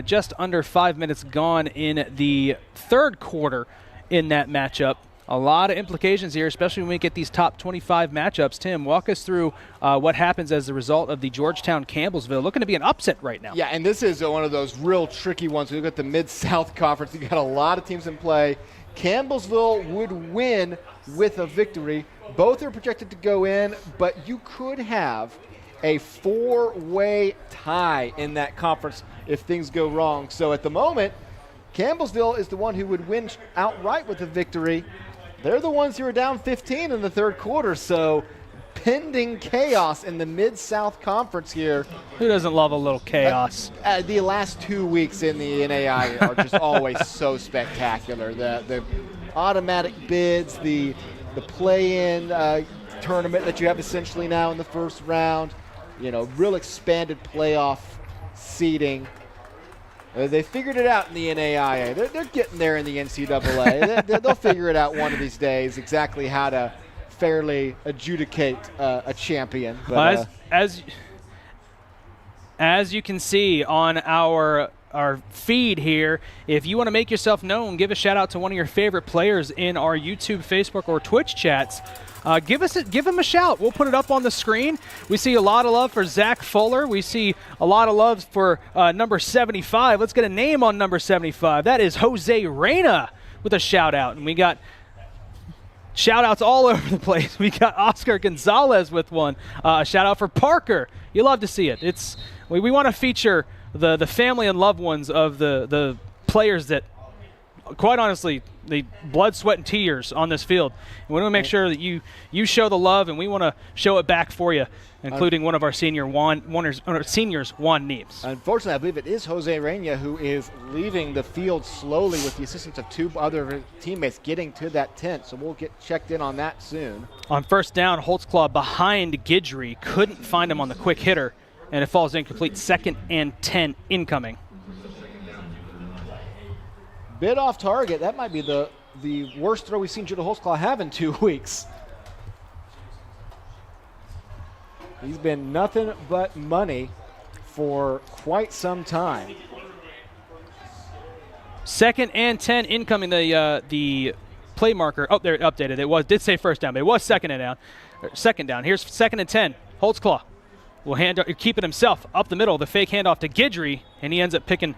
just under 5 minutes gone in the third quarter in that matchup. A lot of implications here, especially when we get these top 25 matchups. Tim, walk us through what happens as a result of the Georgetown-Campbellsville. Looking to be an upset right now. Yeah, and this is one of those real tricky ones. We look at the Mid-South Conference. You've got a lot of teams in play. Campbellsville would win with a victory. Both are projected to go in, but you could have a 4-way tie in that conference if things go wrong. So at the moment, Campbellsville is the one who would win outright with a victory. They're the ones who are down 15 in the third quarter, so pending chaos in the Mid-South Conference here. Who doesn't love a little chaos? The last 2 weeks in the NAIA are just always so spectacular. The automatic bids, the play-in tournament that you have essentially now in the first round, real expanded playoff seeding. They figured it out in the NAIA. They're getting there in the NCAA. They'll figure it out one of these days exactly how to fairly adjudicate a champion. But, as you can see on our feed here, if you want to make yourself known, give a shout out to one of your favorite players in our YouTube, Facebook, or Twitch chats. Give him a shout. We'll put it up on the screen. We see a lot of love for Zach Fuller. We see a lot of love for number 75. Let's get a name on number 75. That is Jose Reyna with a shout out. And we got shout outs all over the place. We got Oscar Gonzalez with one. A shout out for Parker. You love to see it. We want to feature the family and loved ones of the players that, quite honestly, the blood, sweat, and tears on this field. And we want to make sure that you show the love, and we want to show it back for you, including one of our seniors, Juan Neems. Unfortunately, I believe it is Jose Reyna who is leaving the field slowly with the assistance of 2 other teammates getting to that tent. So we'll get checked in on that soon. On first down, Holtzclaw behind Guidry. Couldn't find him on the quick hitter, and it falls incomplete. 2nd and 10 incoming. Bit off target. That might be the worst throw we've seen Judah Holtzclaw have in 2 weeks. He's been nothing but money for quite some time. 2nd and 10 incoming. The play marker. Oh, there, updated. It did say first down, but it was second down. Here's 2nd and 10. Holtzclaw will keep it himself up the middle. The fake handoff to Guidry, and he ends up picking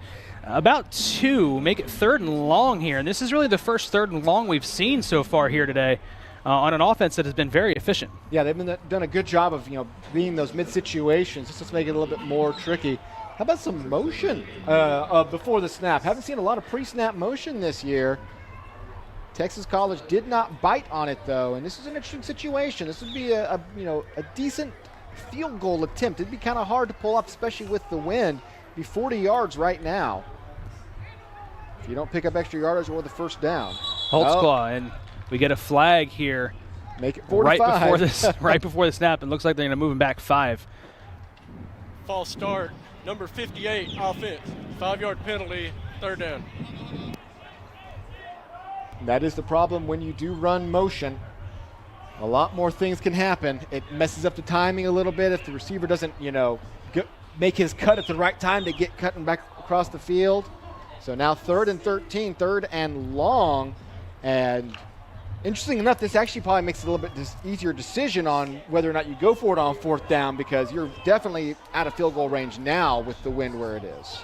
about 2, make it 3rd and long here. And this is really the first 3rd and long we've seen so far here today on an offense that has been very efficient. Yeah, they've done a good job of being those mid situations. Just to make it a little bit more tricky. How about some motion before the snap? Haven't seen a lot of pre-snap motion this year. Texas College did not bite on it though, and this is an interesting situation. This would be a decent field goal attempt. It'd be kind of hard to pull up, especially with the wind. Be 40 yards right now if you don't pick up extra yardage or the first down. Holtzclaw, and we get a flag here. Make it 45. right before the snap, and looks like they're going to move him back 5. False start, number 58, offense. 5-yard penalty, 3rd down. That is the problem when you do run motion. A lot more things can happen. It messes up the timing a little bit if the receiver doesn't, make his cut at the right time to get cutting back across the field. So now 3rd and 13, 3rd and long. And interesting enough, this actually probably makes it a little bit easier decision on whether or not you go for it on 4th down, because you're definitely out of field goal range now with the wind where it is.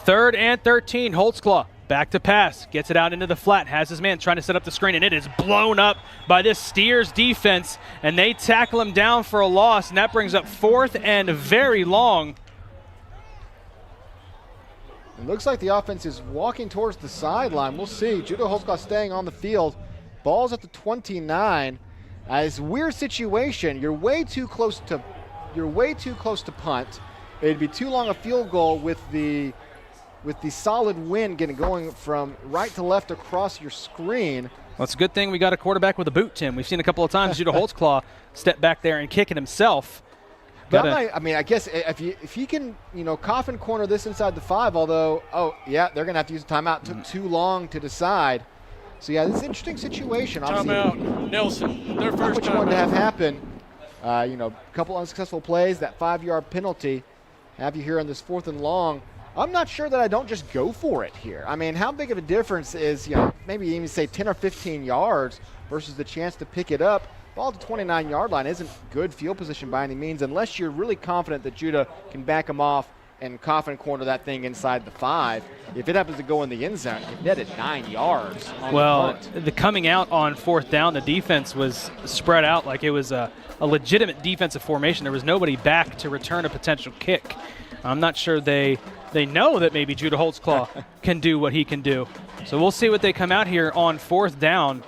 3rd and 13, Holtzclaw back to pass, gets it out into the flat, has his man trying to set up the screen, and it is blown up by this Steers defense, and they tackle him down for a loss, and that brings up 4th and very long. It looks like the offense is walking towards the sideline. We'll see. Judah Holtzclaw staying on the field. Ball's at the 29. It's a weird situation. You're way too close to punt. It'd be too long a field goal with the solid wind going from right to left across your screen. Well, it's a good thing we got a quarterback with a boot, Tim. We've seen a couple of times Judah Holtzclaw step back there and kick it himself. But I guess if he can, coffin corner this inside the 5, although, they're going to have to use a timeout. It took too long to decide. So, yeah, this is an interesting situation. Timeout, Nelson. Their first what you wanted to have happen. A couple unsuccessful plays, that 5-yard penalty. Have you here on this 4th and long. I'm not sure that I don't just go for it here. I mean, how big of a difference is, maybe even say 10 or 15 yards versus the chance to pick it up. Ball at the 29-yard line isn't good field position by any means, unless you're really confident that Judah can back him off and coffin corner that thing inside the 5. If it happens to go in the end zone, you've netted 9 yards on the punt. The coming out on 4th down, the defense was spread out like it was a legitimate defensive formation. There was nobody back to return a potential kick. I'm not sure they know that maybe Judah Holtzclaw can do what he can do. So we'll see what they come out here on 4th down.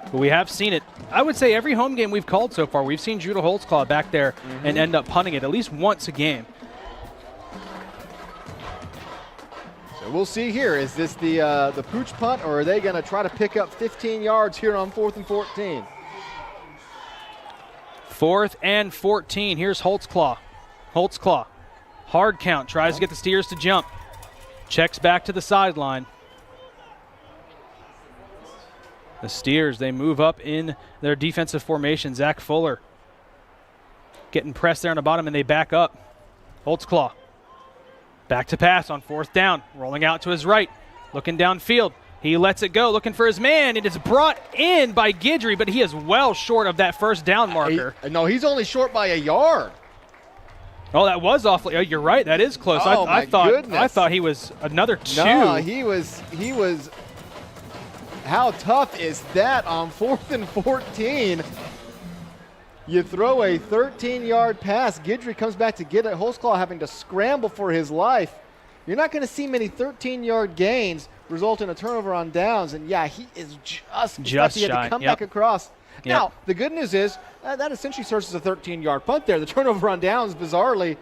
But we have seen it. I would say every home game we've called so far, we've seen Judah Holtzclaw back there and end up punting it at least once a game. So we'll see here. Is this the pooch punt, or are they going to try to pick up 15 yards here on 4th and 14? 4th and 14. Here's Holtzclaw. Holtzclaw. Hard count. Tries to get the Steers to jump. Checks back to the sideline. The Steers, they move up in their defensive formation. Zach Fuller getting pressed there on the bottom, and they back up. Holtzclaw back to pass on 4th down. Rolling out to his right. Looking downfield. He lets it go, looking for his man. It is brought in by Guidry, but he is well short of that 1st down marker. He's only short by a yard. Oh, that was awfully. Oh, you're right. That is close. I thought he was another 2. No, he was. How tough is that on 4th and 14? You throw a 13-yard pass. Guidry comes back to get it. Holtzclaw having to scramble for his life. You're not going to see many 13-yard gains result in a turnover on downs. And, yeah, he is just shy. He had to come back across. Now, the good news is that essentially serves as a 13-yard punt there. The turnover on downs, bizarrely,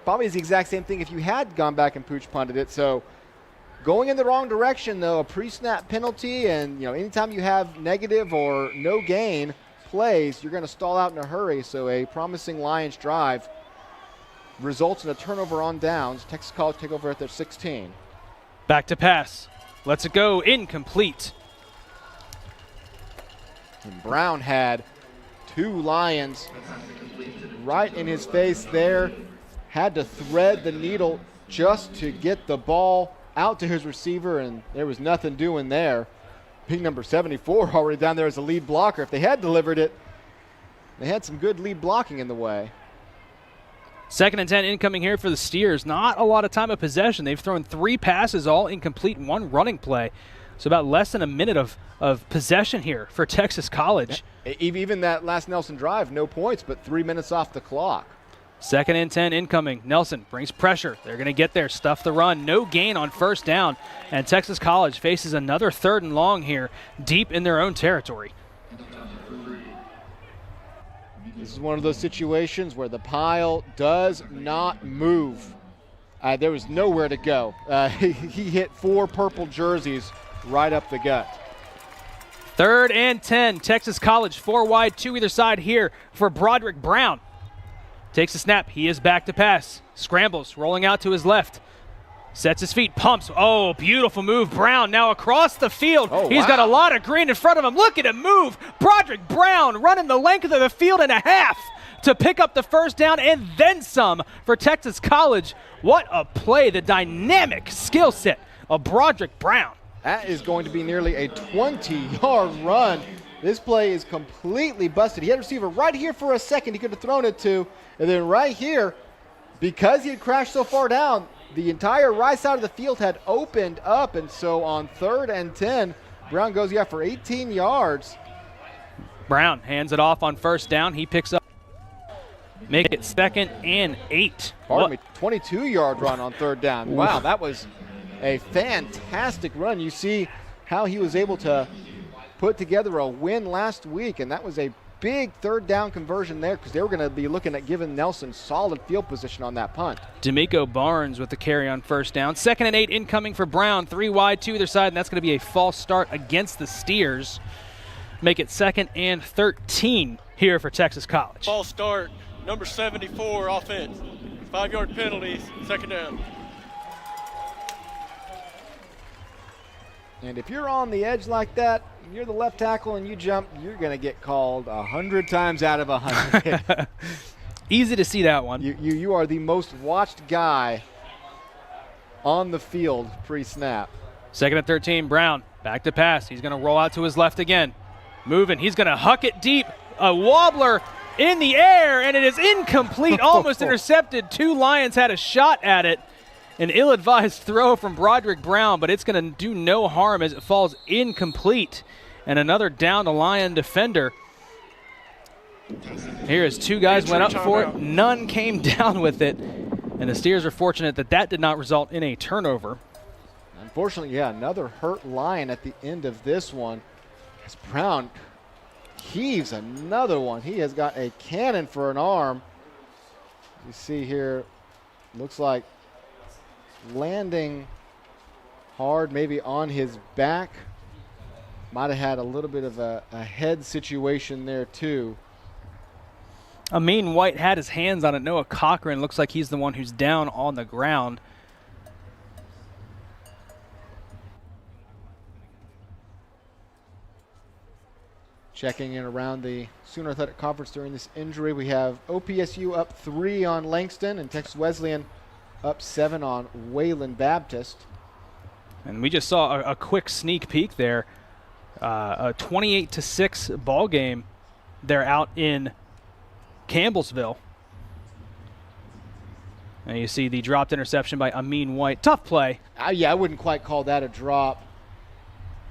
probably is the exact same thing if you had gone back and pooch punted it. So going in the wrong direction, though, a pre-snap penalty, and anytime you have negative or no gain plays, you're going to stall out in a hurry. So a promising Lions drive results in a turnover on downs. Texas College take over at their 16. Back to pass. Lets it go. Incomplete. And Brown had 2 Lions right in his face there. Had to thread the needle just to get the ball out to his receiver, and there was nothing doing there. Ping number 74 already down there as a lead blocker. If they had delivered it, they had some good lead blocking in the way. 2nd and 10 incoming here for the Steers. Not a lot of time of possession. They've thrown 3 passes, all incomplete, and 1 running play. So about less than a minute of possession here for Texas College. Even that last Nelson drive, no points, but 3 minutes off the clock. 2nd and 10 incoming. Nelson brings pressure. They're going to get there, stuff the run. No gain on 1st down. And Texas College faces another 3rd and long here, deep in their own territory. This is one of those situations where the pile does not move. There was nowhere to go. He hit 4 purple jerseys right up the gut. 3rd and 10. Texas College, 4 wide, 2 either side here for Broderick Brown. Takes a snap. He is back to pass. Scrambles, rolling out to his left. Sets his feet, pumps. Oh, beautiful move. Brown now across the field. Oh, He's wow. got a lot of green in front of him. Look at him move. Broderick Brown running the length of the field and a half to pick up the first down and then some for Texas College. What a play. The dynamic skill set of Broderick Brown. That is going to be nearly a 20-yard run. This play is completely busted. He had a receiver right here for a second he could have thrown it to. And then right here, because he had crashed so far down, the entire right side of the field had opened up. And so on 3rd and 10, Brown goes for 18 yards. Brown hands it off on first down. He picks up. Make it 2nd and 8. Pardon me, 22-yard run on 3rd down. Wow, that was a fantastic run. You see how he was able to put together a win last week, and that was a big 3rd down conversion there because they were going to be looking at giving Nelson solid field position on that punt. D'Amico Barnes with the carry on first down. 2nd and 8 incoming for Brown. 3 wide to either side, and that's going to be a false start against the Steers. Make it 2nd and 13 here for Texas College. False start, number 74 offense. 5-yard penalties, 2nd down. And if you're on the edge like that, you're the left tackle and you jump, you're going to get called 100 times out of 100. Easy to see that one. You are the most watched guy on the field pre-snap. 2nd and 13, Brown back to pass. He's going to roll out to his left again. Moving, he's going to huck it deep. A wobbler in the air, and it is incomplete, almost intercepted. 2 Lions had a shot at it. An ill-advised throw from Broderick Brown, but it's going to do no harm as it falls incomplete. And another down to Lion defender. Here is 2 guys went up for it. None came down with it. And the Steers are fortunate that that did not result in a turnover. Unfortunately, another hurt Lion at the end of this one. As Brown heaves another one. He has got a cannon for an arm. You see here, looks like landing hard, maybe on his back. Might have had a little bit of a head situation there too. Amin White had his hands on it. Noah Cochran looks like he's the one who's down on the ground. Checking in around the Sooner Athletic Conference during this injury, we have OPSU up 3 on Langston and Texas Wesleyan up 7 on Wayland Baptist. And we just saw a quick sneak peek there. A 28-6 ball game. They're out in Campbellsville. And you see the dropped interception by Amin White. Tough play. Yeah, I wouldn't quite call that a drop.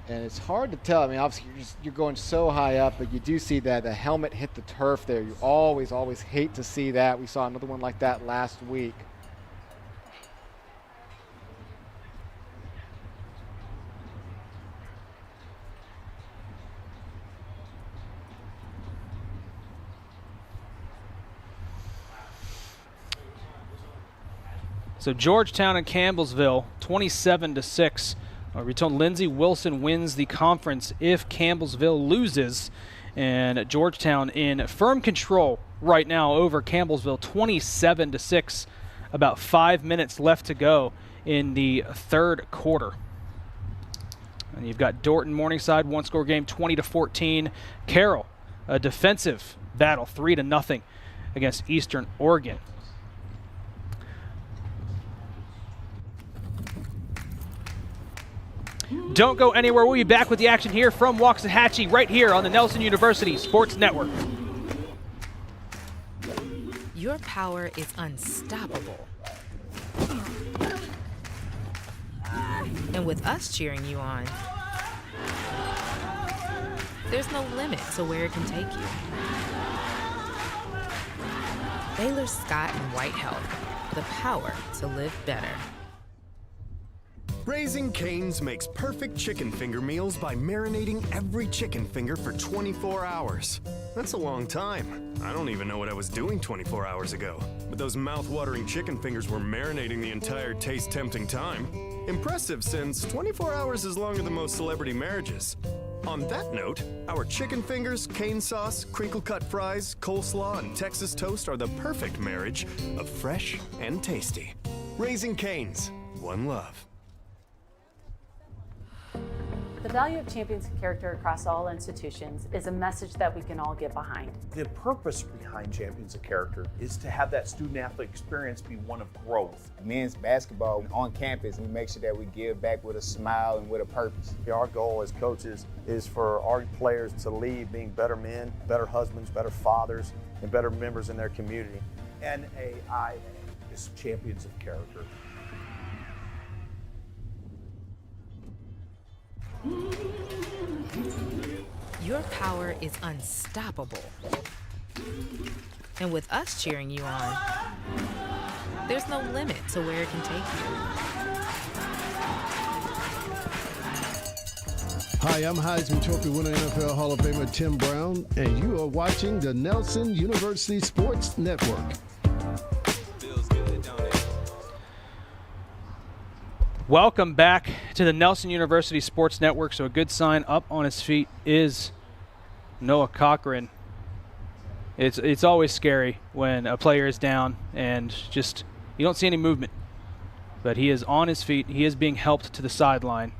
And it's hard to tell. I mean, obviously, you're going so high up, but you do see that the helmet hit the turf there. You always hate to see that. We saw another one like that last week. So Georgetown and Campbellsville, 27-6. We told Lindsey Wilson wins the conference if Campbellsville loses. And Georgetown in firm control right now over Campbellsville, 27-6. About 5 minutes left to go in the 3rd quarter. And you've got Dorton Morningside, 1-score game, 20-14. Carroll, a defensive battle, 3-0 against Eastern Oregon. Don't go anywhere. We'll be back with the action here from Waxahachie right here on the Nelson University Sports Network. Your power is unstoppable. And with us cheering you on, there's no limit to where it can take you. Baylor Scott and White Health, the power to live better. Raising Cane's makes perfect chicken finger meals by marinating every chicken finger for 24 hours. That's a long time. I don't even know what I was doing 24 hours ago. But those mouth-watering chicken fingers were marinating the entire taste-tempting time. Impressive, since 24 hours is longer than most celebrity marriages. On that note, our chicken fingers, cane sauce, crinkle-cut fries, coleslaw, and Texas toast are the perfect marriage of fresh and tasty. Raising Cane's. one love. The value of champions of character across all institutions is a message that we can all get behind. The purpose behind Champions of Character is to have that student-athlete experience be one of growth. Men's basketball on campus, we make sure that we give back with a smile and with a purpose. Our goal as coaches is for our players to leave being better men, better husbands, better fathers, and better members in their community. NAIA is Champions of Character. Your power is unstoppable. And with us cheering you on, there's no limit to where it can take you. Hi, I'm Heisman Trophy winner NFL Hall of Famer Tim Brown, and you are watching the Nelson University Sports Network. Welcome back to the Nelson University Sports Network. So a good sign up on his feet is Noah Cochran. It's always scary when a player is down and just you don't see any movement. But he is on his feet. He is being helped to the sideline.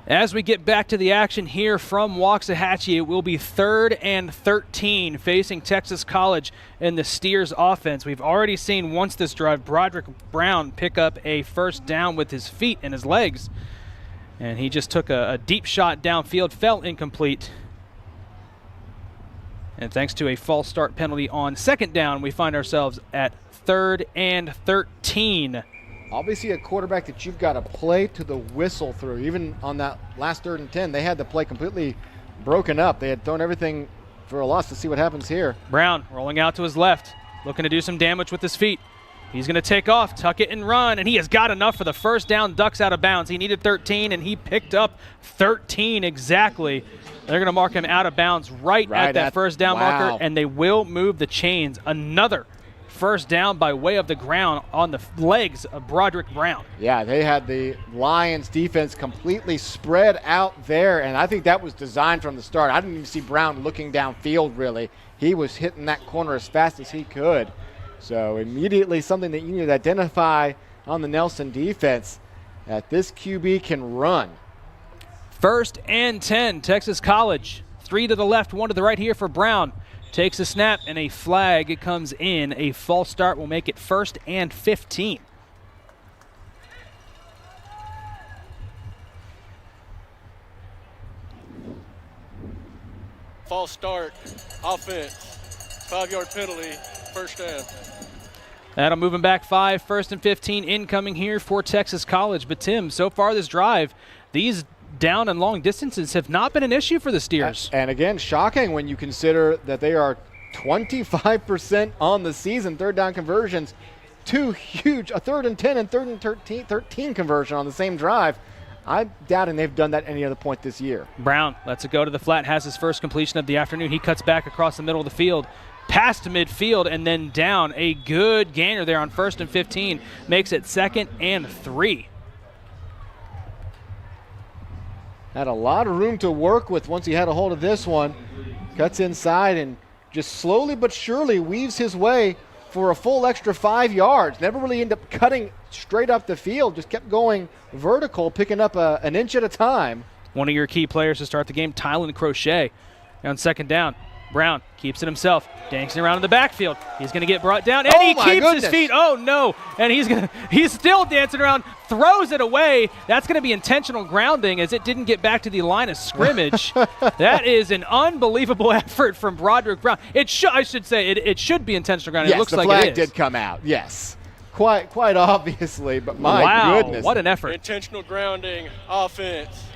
As we get back to the action here from Waxahachie, it will be 3rd and 13 facing Texas College in the Steers offense. We've already seen once this drive, Broderick Brown pick up a first down with his feet and his legs. And he just took a deep shot downfield, fell incomplete. And thanks to a false start penalty on 2nd down, we find ourselves at 3rd and 13. Obviously a quarterback that you've got to play to the whistle through. Even on that last 3rd and 10, they had the play completely broken up. They had thrown everything for a loss. To see what happens here. Brown rolling out to his left, looking to do some damage with his feet. He's going to take off, tuck it, and run, and he has got enough for the first down. Ducks out of bounds. He needed 13, and he picked up 13 exactly. They're going to mark him out of bounds right at that first down marker, and they will move the chains. Another first down by way of the ground on the legs of Broderick Brown. Yeah, they had the Lions defense completely spread out there, and I think that was designed from the start. I didn't even see Brown looking downfield, really. He was hitting that corner as fast as he could. So immediately something that you need to identify on the Nelson defense, that this QB can run. 1st and 10, Texas College. 3 to the left, 1 to the right here for Brown. Takes a snap and a flag comes in. A false start will make it 1st and 15. False start, offense, 5-yard penalty, first down. That'll move him back 5, 1st and 15 incoming here for Texas College. But Tim, so far this drive, these down and long distances have not been an issue for the Steers. And again, shocking when you consider that they are 25% on the season, 3rd down conversions. 2 huge, a 3rd and 10 and 3rd and 13 conversion on the same drive. I'm doubting they've done that any other point this year. Brown lets it go to the flat, has his first completion of the afternoon. He cuts back across the middle of the field, past midfield, and then down. A good gainer there on 1st and 15, makes it 2nd and 3. Had a lot of room to work with once he had a hold of this one. Cuts inside and just slowly but surely weaves his way for a full extra 5 yards. Never really ended up cutting straight up the field. Just kept going vertical, picking up an inch at a time. One of your key players to start the game, Tylen Crochet. On 2nd down, Brown keeps it himself, dancing around in the backfield. He's going to get brought down, and he keeps his feet. Oh, no. And he's still dancing around, throws it away. That's going to be intentional grounding as it didn't get back to the line of scrimmage. That is an unbelievable effort from Broderick Brown. It should be intentional grounding. Yes, it looks the like flag it is. did come out, yes. Quite obviously, but my goodness. What an effort. Intentional grounding, offense.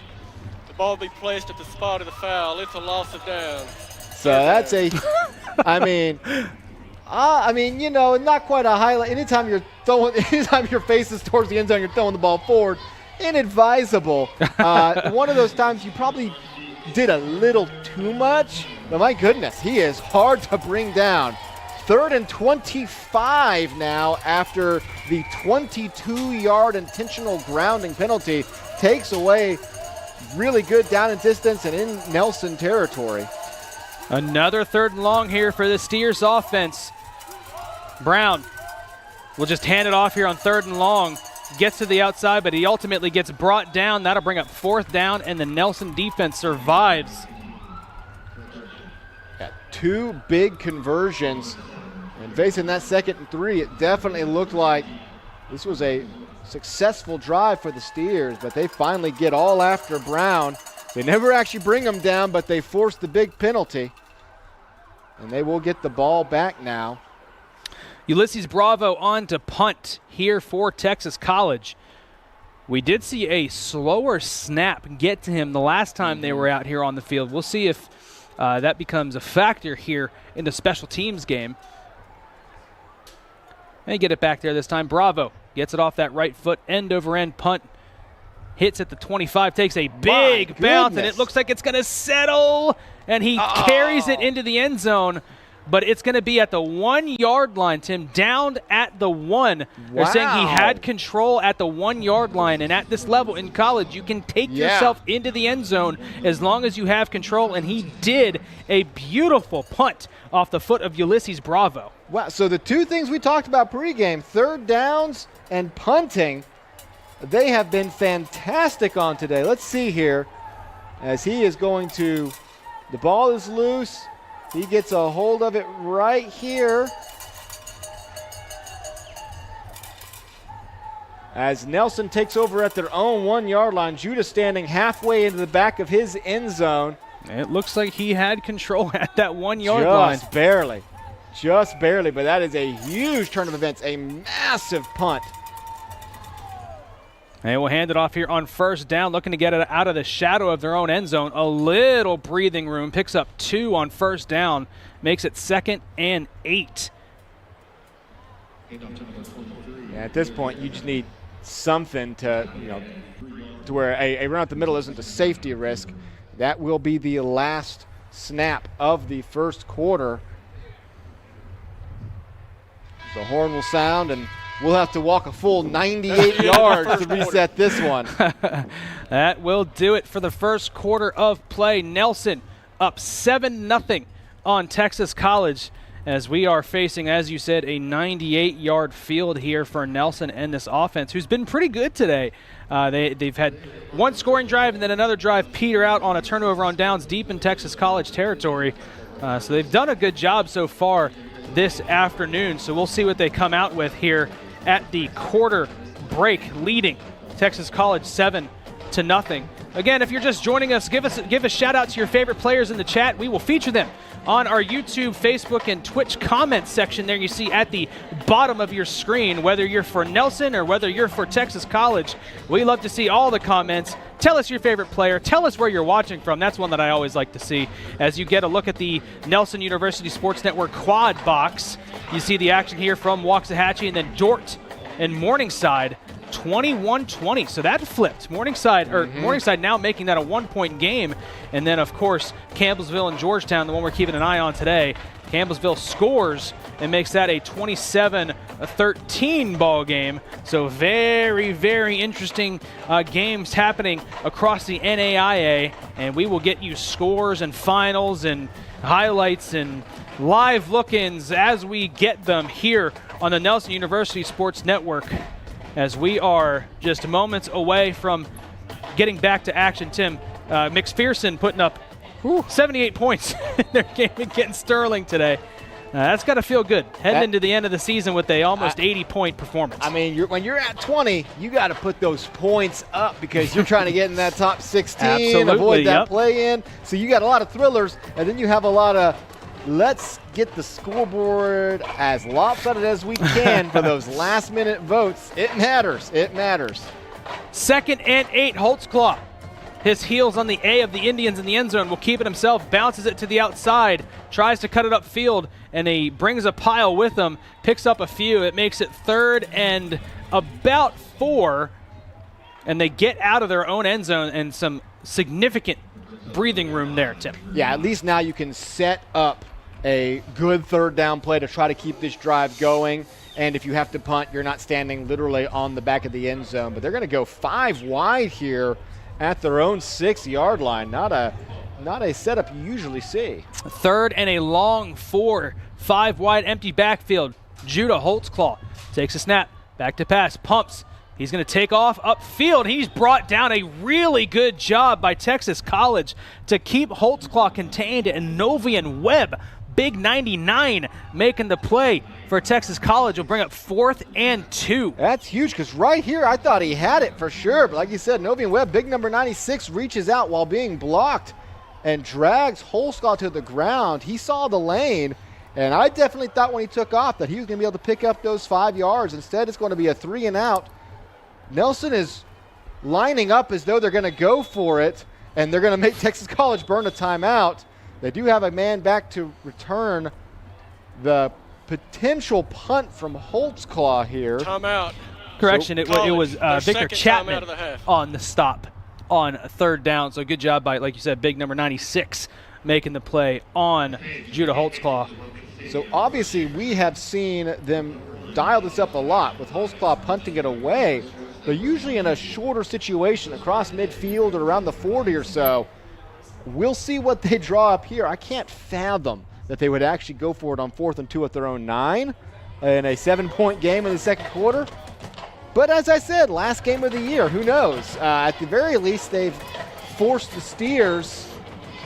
The ball will be placed at the spot of the foul. It's a loss of down. So that's I mean, not quite a highlight. Anytime your face is towards the end zone, you're throwing the ball forward. inadvisable. One of those times you probably did a little too much, but my goodness, he is hard to bring down. 3rd and 25 now after the 22-yard intentional grounding penalty takes away really good down and distance and in Nelson territory. Another 3rd and long here for the Steers offense. Brown will just hand it off here on 3rd and long. Gets to the outside, but he ultimately gets brought down. That'll bring up 4th down, and the Nelson defense survives. Got 2 big conversions. And facing that 2nd and 3, it definitely looked like this was a successful drive for the Steers, but they finally get all after Brown. They never actually bring him down, but they force the big penalty. And they will get the ball back now. Ulysses Bravo on to punt here for Texas College. We did see a slower snap get to him the last time they were out here on the field. We'll see if that becomes a factor here in the special teams game. And get it back there this time. Bravo gets it off that right foot, end over end punt. Hits at the 25, takes a big bounce, and it looks like it's going to settle. And he carries it into the end zone. But it's going to be at the 1-yard line, Tim, down at the 1. They're saying he had control at the 1-yard line. And at this level in college, you can take yourself into the end zone as long as you have control. And he did a beautiful punt off the foot of Ulysses Bravo. Wow, so the 2 things we talked about pregame, 3rd downs and punting, they have been fantastic on today. Let's see here as he is going to, the ball is loose. He gets a hold of it right here. As Nelson takes over at their own 1-yard line, Judah standing halfway into the back of his end zone. It looks like he had control at that 1-yard line. Just barely, but that is a huge turn of events, a massive punt. They will hand it off here on 1st down, looking to get it out of the shadow of their own end zone. A little breathing room, picks up 2 on 1st down, makes it 2nd and 8. At this point, you just need something to, to where a run up the middle isn't a safety risk. That will be the last snap of the first quarter. The horn will sound, and we'll have to walk a full 98 yards to reset this one. That will do it for the first quarter of play. Nelson up 7-0 on Texas College as we are facing, as you said, a 98-yard field here for Nelson and this offense, who's been pretty good today. They've had one scoring drive and then another drive peter out on a turnover on downs deep in Texas College territory. So they've done a good job so far this afternoon. So we'll see what they come out with here at the quarter break, leading Texas College 7-0. Again, if you're just joining us, give a shout out to your favorite players in the chat. We will feature them on our YouTube, Facebook, and Twitch comments section there you see at the bottom of your screen. Whether you're for Nelson or whether you're for Texas College, we love to see all the comments. Tell us your favorite player. Tell us where you're watching from. That's one that I always like to see. As you get a look at the Nelson University Sports Network quad box, you see the action here from Waxahachie and then Dort and Morningside. 21-20, so that flipped. Morningside now making that a 1-point game. And then, of course, Campbellsville and Georgetown, the one we're keeping an eye on today. Campbellsville scores and makes that a 27-13 ball game. So very, very interesting games happening across the NAIA. And we will get you scores and finals and highlights and live look-ins as we get them here on the Nelson University Sports Network, as we are just moments away from getting back to action. Tim, McPherson putting up 78 points in their game against Sterling today. That's got to feel good heading into the end of the season with a almost 80-point performance. I mean, when you're at 20, you got to put those points up because you're trying to get in that top 16, avoid that play-in. So you got a lot of thrillers, and then you have a lot of let's get the scoreboard as lopsided as we can for those last-minute votes. It matters. It matters. 2nd and 8, Holtzclaw. His heels on the A of the Indians in the end zone will keep it himself, bounces it to the outside, tries to cut it upfield, and he brings a pile with him, picks up a few. It makes it 3rd and about 4 and they get out of their own end zone and some significant breathing room there, Tim. Yeah, at least now you can set up a good third down play to try to keep this drive going. And if you have to punt, you're not standing literally on the back of the end zone. But they're going to go 5 wide here at their own 6-yard line. Not a setup you usually see. 3rd and a long 4, 5 wide empty backfield. Judah Holtzclaw takes a snap, back to pass, pumps. He's going to take off upfield. He's brought down. A really good job by Texas College to keep Holtzclaw contained, and Novian Webb, big 99, making the play for Texas College. Will bring up 4th and 2. That's huge, because right here I thought he had it for sure. But like you said, Novian Webb, big number 96, reaches out while being blocked and drags Holtzclaw to the ground. He saw the lane, and I definitely thought when he took off that he was going to be able to pick up those 5 yards. Instead, it's going to be a 3 and out. Nelson is lining up as though they're going to go for it, and they're going to make Texas College burn a timeout. They do have a man back to return the potential punt from Holtzclaw here. Timeout. Correction, it was Victor Chapman the on the stop on 3rd down. So good job by, like you said, big number 96 making the play on Judah Holtzclaw. So obviously we have seen them dial this up a lot with Holtzclaw punting it away, but usually in a shorter situation across midfield or around the 40 or so. We'll see what they draw up here. I can't fathom that they would actually go for it on 4th and 2 at their own 9 in a 7-point game in the second quarter. But as I said, last game of the year, who knows? At the very least, they've forced the Steers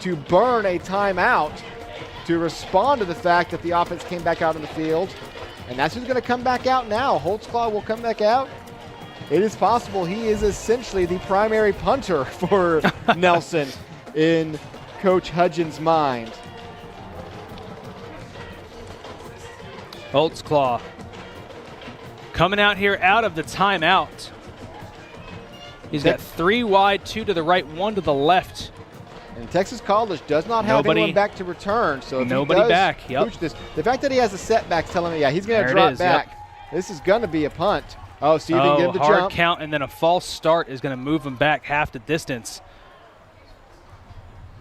to burn a timeout to respond to the fact that the offense came back out on the field. And that's who's going to come back out now. Holtzclaw will come back out. It is possible he is essentially the primary punter for Nelson in Coach Hudgens' mind. Holtzclaw coming out here out of the timeout. He's got 3 wide, 2 to the right, 1 to the left. And Texas College does not have anyone back to return. So if nobody he does back. Yep. This, the fact that he has a setback telling me, yeah, he's going to drop back. Yep. This is going to be a punt. Oh, see if he can get him to hard jump. Count, and then a false start is going to move him back half the distance.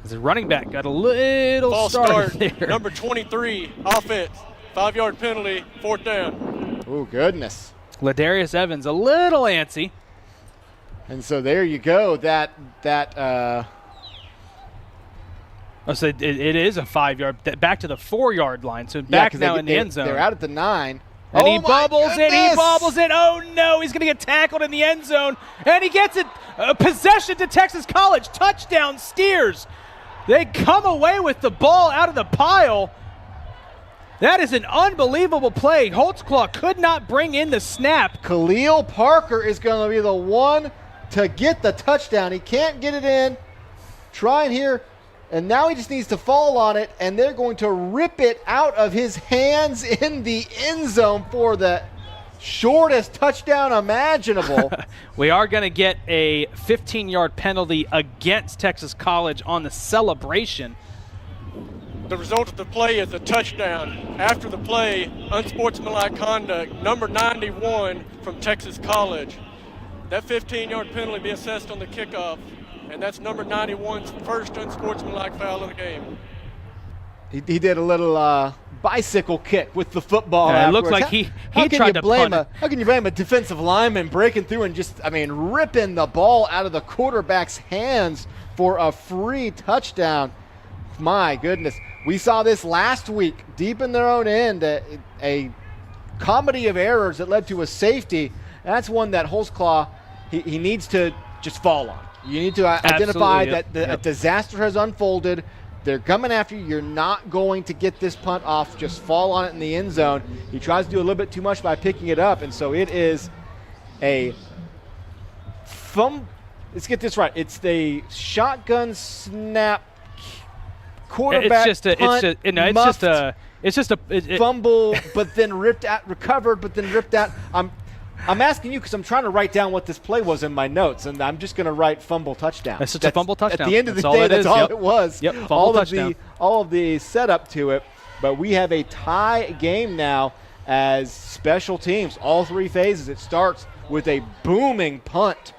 The running back got a little false start there. Number 23, offense, 5-yard penalty, 4th down. Oh, goodness. Ladarius Evans, a little antsy. And so there you go. So it is a 5-yard, back to the 4-yard line. So back now in the end zone. They're out at the 9. And he bubbles it. Oh, no, he's going to get tackled in the end zone. And he gets it. Possession to Texas College. Touchdown, Steers. They come away with the ball out of the pile. That is an unbelievable play. Holtzclaw could not bring in the snap. Khalil Parker is going to be the one to get the touchdown. He can't get it in. Trying here. And now he just needs to fall on it, and they're going to rip it out of his hands in the end zone for the shortest touchdown imaginable. We are going to get a 15-yard penalty against Texas College on the celebration. The result of the play is a touchdown. After the play, unsportsmanlike conduct, number 91 from Texas College. That 15-yard penalty be assessed on the kickoff. And that's number 91's first unsportsmanlike foul of the game. He did a little bicycle kick with the football. It looks like he tried to punt. How can you blame a defensive lineman breaking through and just, ripping the ball out of the quarterback's hands for a free touchdown? My goodness. We saw this last week, deep in their own end, a comedy of errors that led to a safety. That's one that Holtzclaw, he needs to just fall on. You need to identify that a disaster has unfolded. They're coming after you. You're not going to get this punt off. Just fall on it in the end zone. He tries to do a little bit too much by picking it up, and so it is a let's get this right. It's the shotgun snap quarterback fumble, but then recovered, but then ripped out. I'm asking you because I'm trying to write down what this play was in my notes, and I'm just going to write fumble touchdown. It's just a fumble touchdown. At the end of the day, that's all it was. Yep, fumble touchdown. All of the setup to it, but we have a tie game now as special teams. All 3 phases. It starts with a booming punt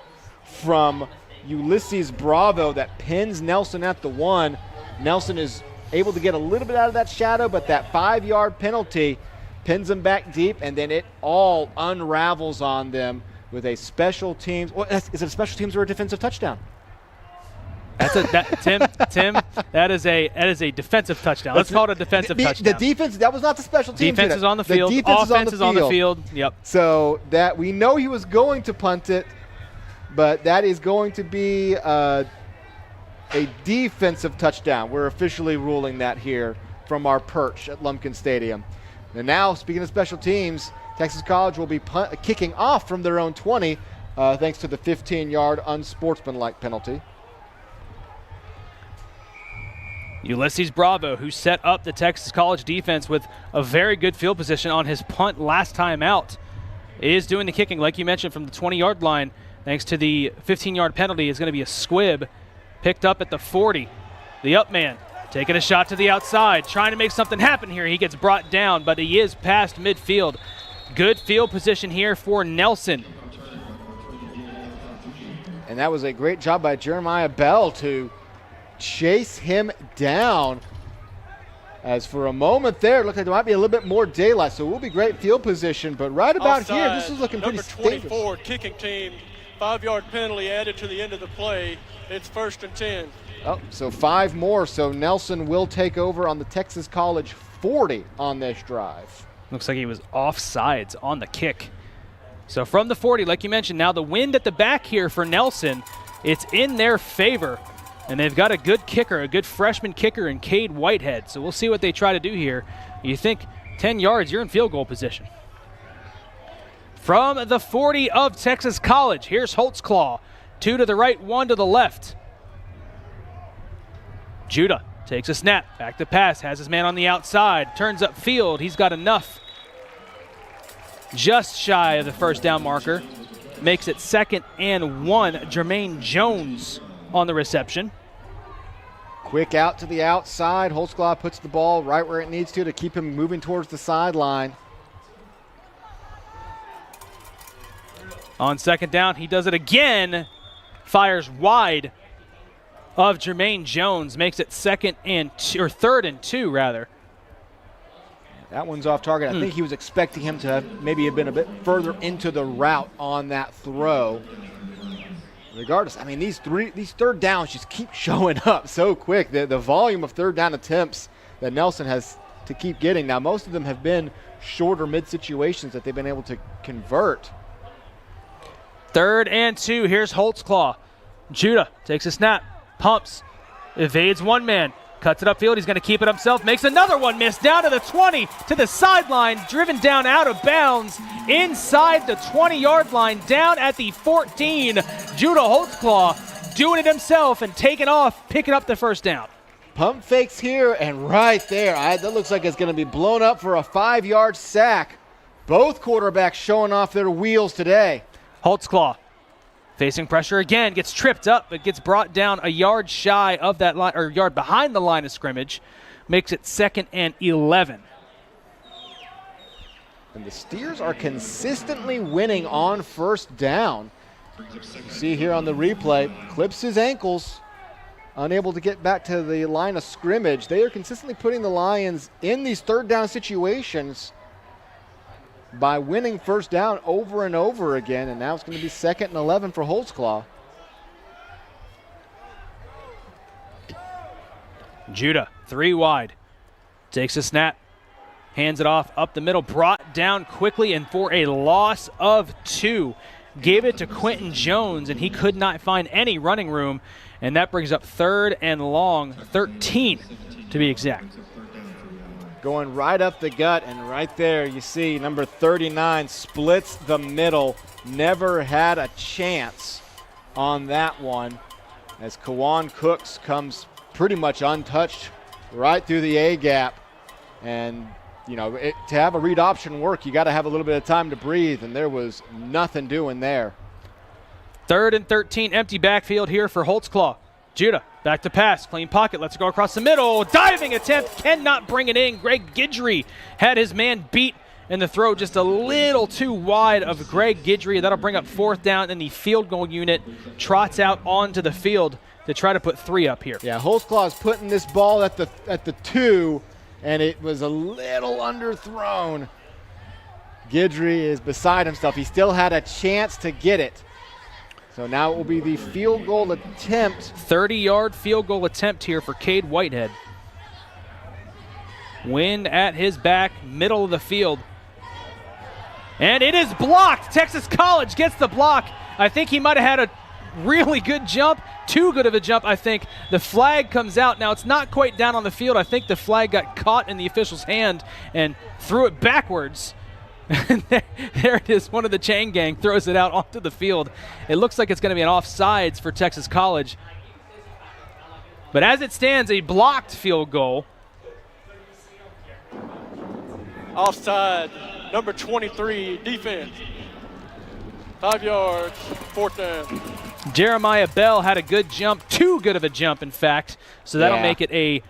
from Ulysses Bravo that pins Nelson at the 1. Nelson is able to get a little bit out of that shadow, but that 5-yard penalty pins them back deep, and then it all unravels on them with a special teams. Well, is it a special teams or a defensive touchdown? Tim, that is a defensive touchdown. Let's call it a defensive touchdown. The defense, that was not the special teams. Defense is on the field. Offense is on the field. Yep. So that we know he was going to punt it, but that is going to be a defensive touchdown. We're officially ruling that here from our perch at Lumpkin Stadium. And now, speaking of special teams, Texas College will be kicking off from their own 20 thanks to the 15-yard unsportsmanlike penalty. Ulysses Bravo, who set up the Texas College defense with a very good field position on his punt last time out, is doing the kicking, like you mentioned, from the 20-yard line. Thanks to the 15-yard penalty, is going to be a squib picked up at the 40. The up man taking a shot to the outside, trying to make something happen here. He gets brought down, but he is past midfield. Good field position here for Nelson. And that was a great job by Jeremiah Bell to chase him down. As for a moment there, it looked like there might be a little bit more daylight, so it will be great field position. But right about Offside, here, this is looking pretty dangerous. Number 24, dangerous. kicking team, 5-yard penalty added to the end of the play. It's 1st and 10. Oh, so 5 more. So Nelson will take over on the Texas College 40 on this drive. Looks like he was offsides on the kick. So from the 40, like you mentioned, now the wind at the back here for Nelson, it's in their favor. And they've got a good kicker, a good freshman kicker in Cade Whitehead. So we'll see what they try to do here. You think 10 yards, you're in field goal position. From the 40 of Texas College, here's Holtzclaw. 2 to the right, 1 to the left. Judah takes a snap, back to pass, has his man on the outside, turns up field. He's got enough. Just shy of the first down marker. Makes it 2nd and 1. Jermaine Jones on the reception. Quick out to the outside. Holtzclaw puts the ball right where it needs to keep him moving towards the sideline. On 2nd down, he does it again. Fires wide of Jermaine Jones. Makes it 3rd and 2 rather. That one's off target. I think he was expecting him to maybe have been a bit further into the route on that throw. Regardless, I mean, these 3rd downs just keep showing up so quick. The volume of 3rd down attempts that Nelson has to keep getting. Now, most of them have been shorter mid situations that they've been able to convert. 3rd and 2. Here's Holtzclaw. Judah takes a snap, pumps, evades one man, cuts it upfield. He's going to keep it himself, makes another one miss, down to the 20, to the sideline, driven down out of bounds, inside the 20-yard line, down at the 14. Judah Holtzclaw doing it himself and taking off, picking up the 1st down. Pump fakes here, and right there, that looks like it's going to be blown up for a 5-yard sack. Both quarterbacks showing off their wheels today. Holtzclaw facing pressure again, gets tripped up, but gets brought down a yard shy of that line, or yard behind the line of scrimmage. Makes it 2nd and 11. And the Steers are consistently winning on 1st down. You see here on the replay, clips his ankles, unable to get back to the line of scrimmage. They are consistently putting the Lions in these 3rd down situations by winning 1st down over and over again, and now it's going to be 2nd and 11 for Holtzclaw. Judah, 3 wide, takes a snap, hands it off up the middle, brought down quickly and for a loss of 2. Gave it to Quentin Jones, and he could not find any running room, and that brings up 3rd and long, 13 to be exact. Going right up the gut, and right there you see number 39 splits the middle. Never had a chance on that one as Kawan Cooks comes pretty much untouched right through the A-gap. And, you know, to have a read option work, you got to have a little bit of time to breathe, and there was nothing doing there. 3rd and 13, empty backfield here for Holtzclaw. Judah, back to pass, clean pocket, lets it go across the middle. Diving attempt, cannot bring it in. Greg Guidry had his man beat and the throw just a little too wide of Greg Guidry. That'll bring up 4th down, and the field goal unit trots out onto the field to try to put 3 up here. Yeah, Holzclaw's putting this ball at the 2, and it was a little underthrown. Guidry is beside himself. He still had a chance to get it. So now it will be the field goal attempt. 30-yard field goal attempt here for Cade Whitehead. Wind at his back, middle of the field. And it is blocked. Texas College gets the block. I think he might have had a really good jump, too good of a jump, I think. The flag comes out. Now, it's not quite down on the field. I think the flag got caught in the official's hand and threw it backwards. there it is. One of the chain gang throws it out onto the field. It looks like it's going to be an offsides for Texas College. But as it stands, a blocked field goal. Offside, number 23, defense. 5 yards, 4th down. Jeremiah Bell had a good jump, too good of a jump, in fact. So that'll make it a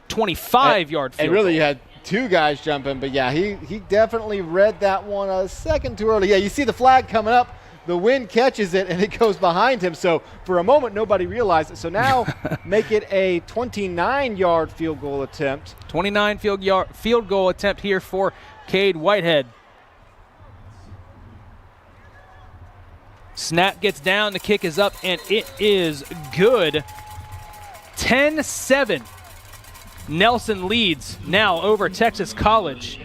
25-yard field goal. And really, goal. you had 2 guys jumping, but yeah, he definitely read that one a second too early. Yeah, you see the flag coming up. The wind catches it, and it goes behind him. So for a moment, nobody realized it. So now make it a 29-yard field goal attempt. 29 field goal attempt here for Cade Whitehead. Snap gets down, the kick is up, and it is good. 10-7. Nelson leads now over Texas College.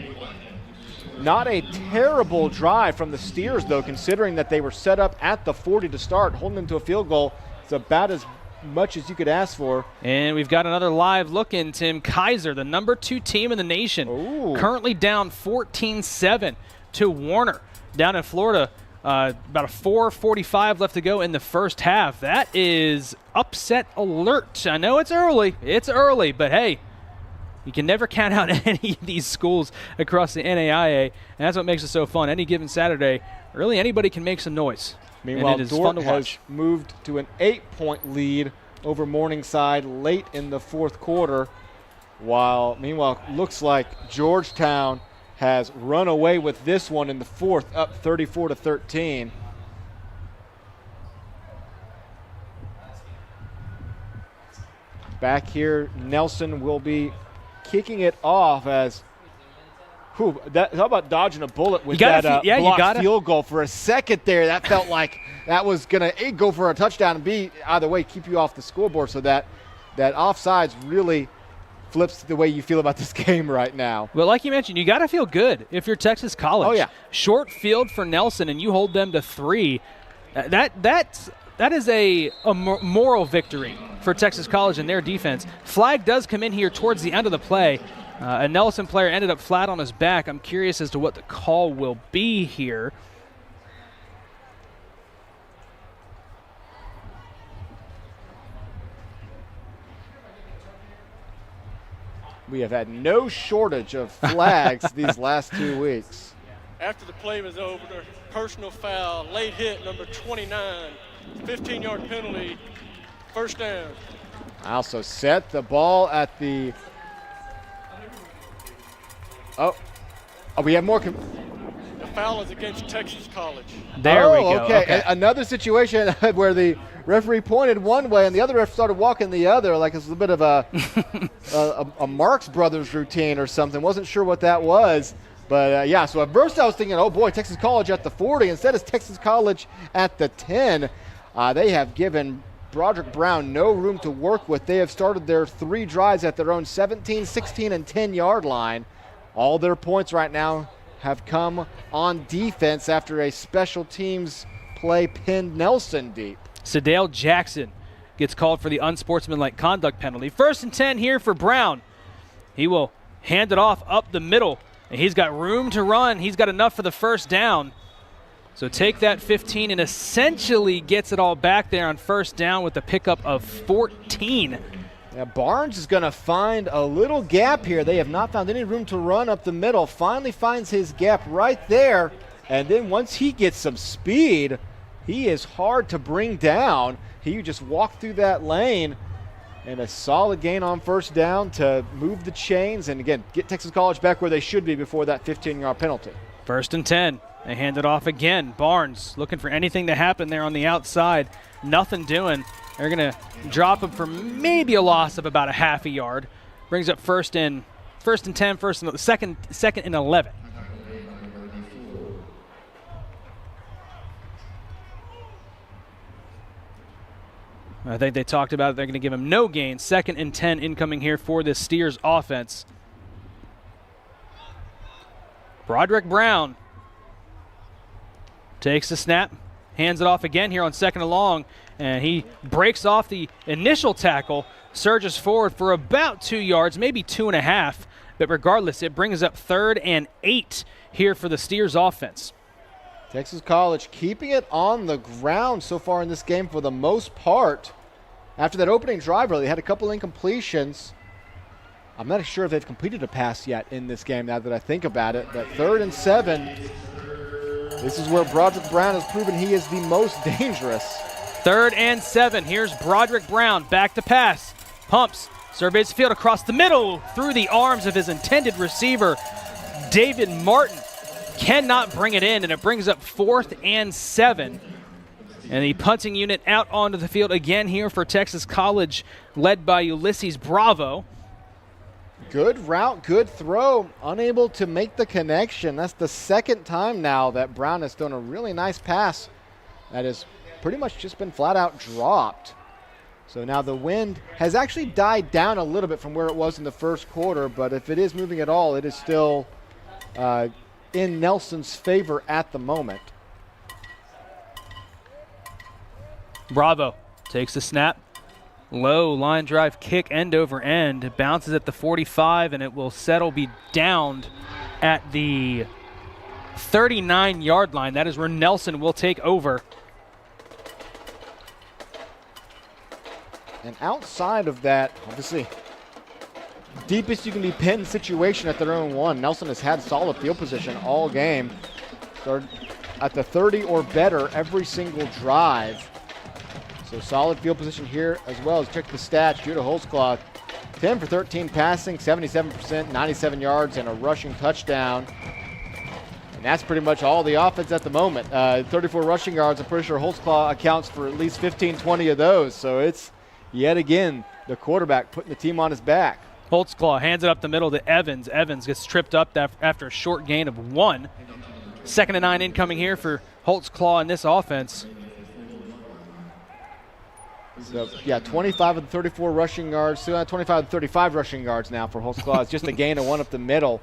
Not a terrible drive from the Steers, though, considering that they were set up at the 40 to start. Holding them to a field goal is about as much as you could ask for. And we've got another live look in. Tim Kaiser, the number 2 team in the nation, currently down 14-7 to Warner down in Florida. About a 4:45 left to go in the first half. That is upset alert. I know it's early, but hey, you can never count out any of these schools across the NAIA, and that's what makes it so fun. Any given Saturday, really anybody can make some noise. Meanwhile, and it is Dordt fun to has watch. moved to an 8-point lead over Morningside late in the 4th quarter, meanwhile, looks like Georgetown has run away with this one in the 4th, up 34-13. Back here, Nelson will be kicking it off as how about dodging a bullet with that blocked field goal for a second there? That felt like that was going to go for a touchdown and B, either way, keep you off the scoreboard. So that offsides really flips the way you feel about this game right now. Well, like you mentioned, you got to feel good if you're Texas College. Oh, yeah. Short field for Nelson, and you hold them to 3. That is a moral victory for Texas College and their defense. Flag does come in here towards the end of the play. A Nelson player ended up flat on his back. I'm curious as to what the call will be here. We have had no shortage of flags these last 2 weeks. After the play was over, personal foul, late hit, number 29, 15-yard penalty, 1st down. I also set the ball at the we have more. The foul is against Texas College. There we go. Okay. Another situation where the referee pointed one way and the other ref started walking the other, like it's a bit of a Marx Brothers routine or something. Wasn't sure what that was. But, yeah, so at first I was thinking, oh, boy, Texas College at the 40. Instead, it's Texas College at the 10. They have given Broderick Brown no room to work with. They have started their 3 drives at their own 17, 16, and 10-yard line. All their points right now have come on defense after a special teams play pinned Nelson deep. Sadale Jackson gets called for the unsportsmanlike conduct penalty. 1st and 10 here for Brown. He will hand it off up the middle, and he's got room to run. He's got enough for the 1st down. So take that 15 and essentially gets it all back there on 1st down with the pickup of 14. Yeah, Barnes is going to find a little gap here. They have not found any room to run up the middle. Finally finds his gap right there. And then once he gets some speed, he is hard to bring down. He just walked through that lane And a solid gain on first down to move the chains and, again, get Texas College back where they should be before that 15-yard penalty. 1st and 10. They hand it off again. Barnes looking for anything to happen there on the outside. Nothing doing. They're going to drop him for maybe a loss of about a half a yard. Brings up first and 10, second and 11. I think they talked about it. They're going to give him no gain. 2nd and 10 incoming here for this Steers offense. Broderick Brown takes the snap, hands it off again here on 2nd and long, and he breaks off the initial tackle, surges forward for about 2 yards, maybe 2.5, but regardless, it brings up 3rd and 8 here for the Steers offense. Texas College keeping it on the ground so far in this game for the most part. After that opening drive, really, they had a couple incompletions. I'm not sure if they've completed a pass yet in this game now that I think about it, but 3rd and 7. This is where Broderick Brown has proven he is the most dangerous. 3rd and 7. Here's Broderick Brown back to pass. Pumps, surveys the field across the middle through the arms of his intended receiver, David Martin. Cannot bring it in, and it brings up 4th and 7. And the punting unit out onto the field again here for Texas College, led by Ulysses Bravo. Good route, good throw, unable to make the connection. That's the 2nd time now that Brown has thrown a really nice pass that has pretty much just been flat out dropped. So now the wind has actually died down a little bit from where it was in the first quarter, but if it is moving at all, it is still in Nelson's favor at the moment. Bravo takes the snap. Low line drive kick end over end. It bounces at the 45, and it will be downed at the 39-yard line. That is where Nelson will take over. And outside of that, obviously, deepest you can be pinned situation at their own 1. Nelson has had solid field position all game. Started at the 30 or better every single drive. So solid field position here as well. As check the stats, Judah Holtzclaw, 10 for 13 passing, 77%, 97 yards, and a rushing touchdown. And that's pretty much all the offense at the moment. 34 rushing yards. I'm pretty sure Holtzclaw accounts for at least 15, 20 of those. So it's yet again the quarterback putting the team on his back. Holtzclaw hands it up the middle to Evans. Evans gets tripped up after a short gain of 1. 2nd and 9 incoming here for Holtzclaw in this offense. So, yeah, 25 of the 34 rushing yards, 25 of the 35 rushing yards now for Holtzclaw. It's just a gain of 1 up the middle.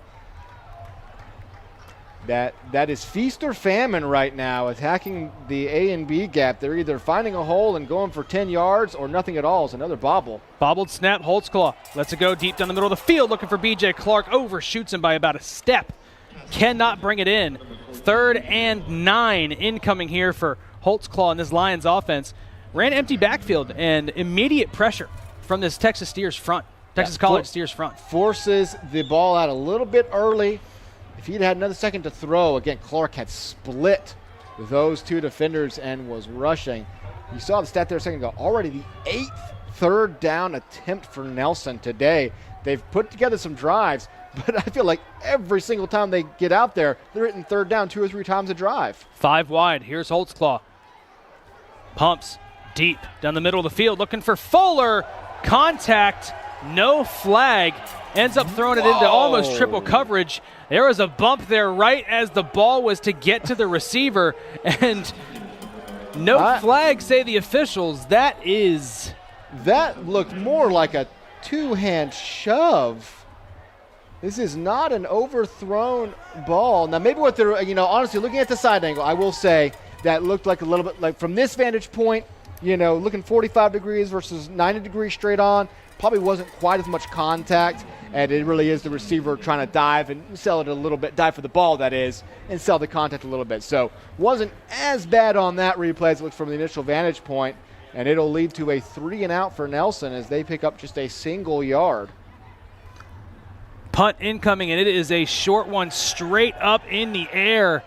That is feast or famine right now, attacking the A and B gap. They're either finding a hole and going for 10 yards or nothing at all. It's another bobble. Bobbled snap, Holtzclaw lets it go deep down the middle of the field, looking for B.J. Clark, overshoots him by about a step. Cannot bring it in. 3rd and 9 incoming here for Holtzclaw in this Lions offense. Ran empty backfield and immediate pressure from this Texas Steers front. Texas College Steers front. Forces the ball out a little bit early. If he'd had another second to throw, again, Clark had split those 2 defenders and was rushing. You saw the stat there a second ago. Already the 8th 3rd down attempt for Nelson today. They've put together some drives, but I feel like every single time they get out there, they're hitting 3rd down 2 or 3 times a drive. 5 wide. Here's Holtzclaw. Pumps deep down the middle of the field, looking for Fuller. Contact, no flag. Ends up throwing it into almost triple coverage. There was a bump there right as the ball was to get to the receiver, and no flag, say the officials. That looked more like a 2-hand shove. This is not an overthrown ball. Now, maybe what they're, honestly, looking at the side angle, I will say that looked like a little bit like from this vantage point, looking 45 degrees versus 90 degrees straight on, probably wasn't quite as much contact. And it really is the receiver trying to dive and sell it a little bit, dive for the ball, that is, and sell the contact a little bit. So wasn't as bad on that replay as it looked from the initial vantage point. And it'll lead to a 3-and-out for Nelson as they pick up just a single yard. Punt incoming, and it is a short one straight up in the air.